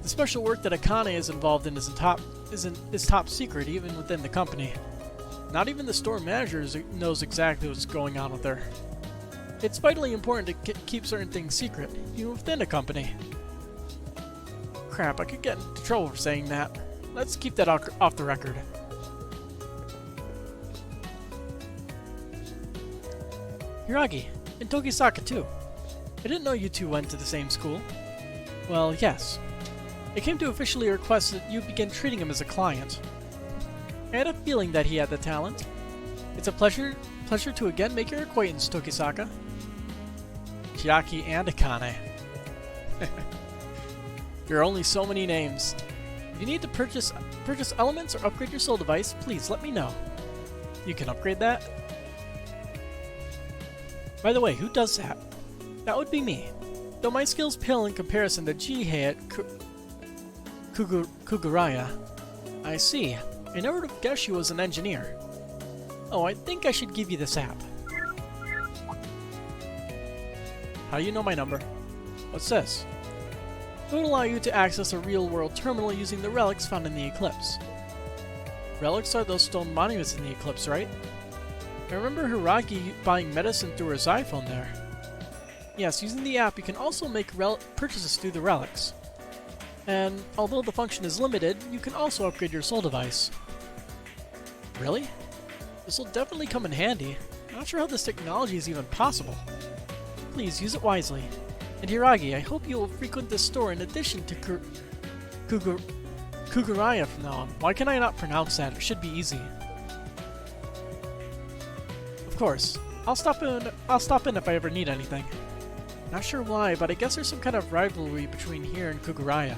The special work that Akane is involved in is top secret even within the company. Not even the store manager knows exactly what's going on with her. It's vitally important to keep certain things secret, even within a company. Crap, I could get into trouble for saying that. Let's keep that off the record. Hiragi, and Togisaka too. I didn't know you two went to the same school. Well, yes. I came to officially request that you begin treating him as a client. I had a feeling that he had the talent. It's a pleasure to again make your acquaintance, Togisaka. Chiaki and Akane. There are only so many names. If you need to purchase elements or upgrade your soul device, please let me know. You can upgrade that? By the way, who does that? That would be me. Though my skills pale in comparison to Jihei at Kuguraya. I see. I never would have guessed you was an engineer. Oh, I think I should give you this app. How do you know my number? What's this? It would allow you to access a real-world terminal using the relics found in the Eclipse. Relics are those stone monuments in the Eclipse, right? I remember Hiragi buying medicine through his iPhone there. Yes, using the app you can also make purchases through the relics. And although the function is limited, you can also upgrade your soul device. Really? This will definitely come in handy. I'm not sure how this technology is even possible. Please use it wisely. And Hiragi, I hope you will frequent this store in addition to Kuguraya from now on. Why can I not pronounce that? It should be easy. Of course. I'll stop in if I ever need anything. Not sure why, but I guess there's some kind of rivalry between here and Kuguraya.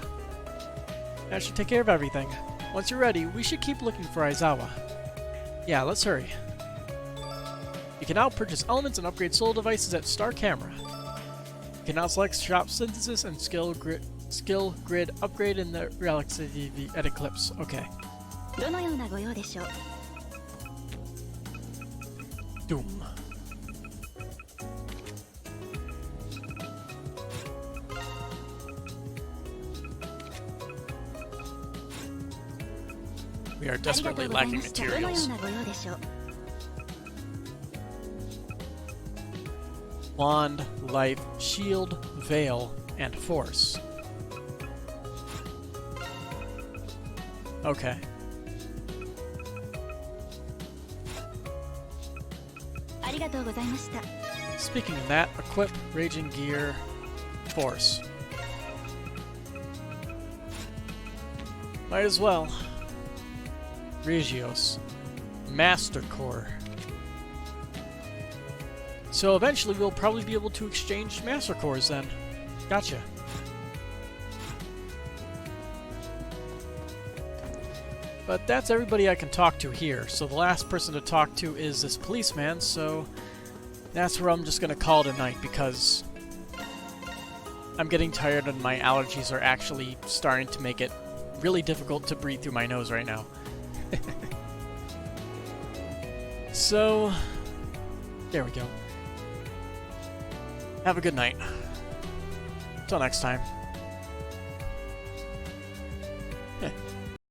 That should take care of everything. Once you're ready, we should keep looking for Aizawa. Yeah, let's hurry. You can now purchase elements and upgrade soul devices at Star Camera. You can now select Shop Synthesis and Skill Grid Upgrade in the relics at Eclipse. Okay. Doom. We are desperately lacking materials. Wand, Life, Shield, Veil, and Force. Okay. Speaking of that, equip, Raging Gear, Force. Might as well. Regios. Master Core. So eventually we'll probably be able to exchange Master Cores then. Gotcha. But that's everybody I can talk to here, so the last person to talk to is this policeman, so that's where I'm just gonna call it a night because I'm getting tired and my allergies are actually starting to make it really difficult to breathe through my nose right now. So, there we go. Have a good night. Till next time.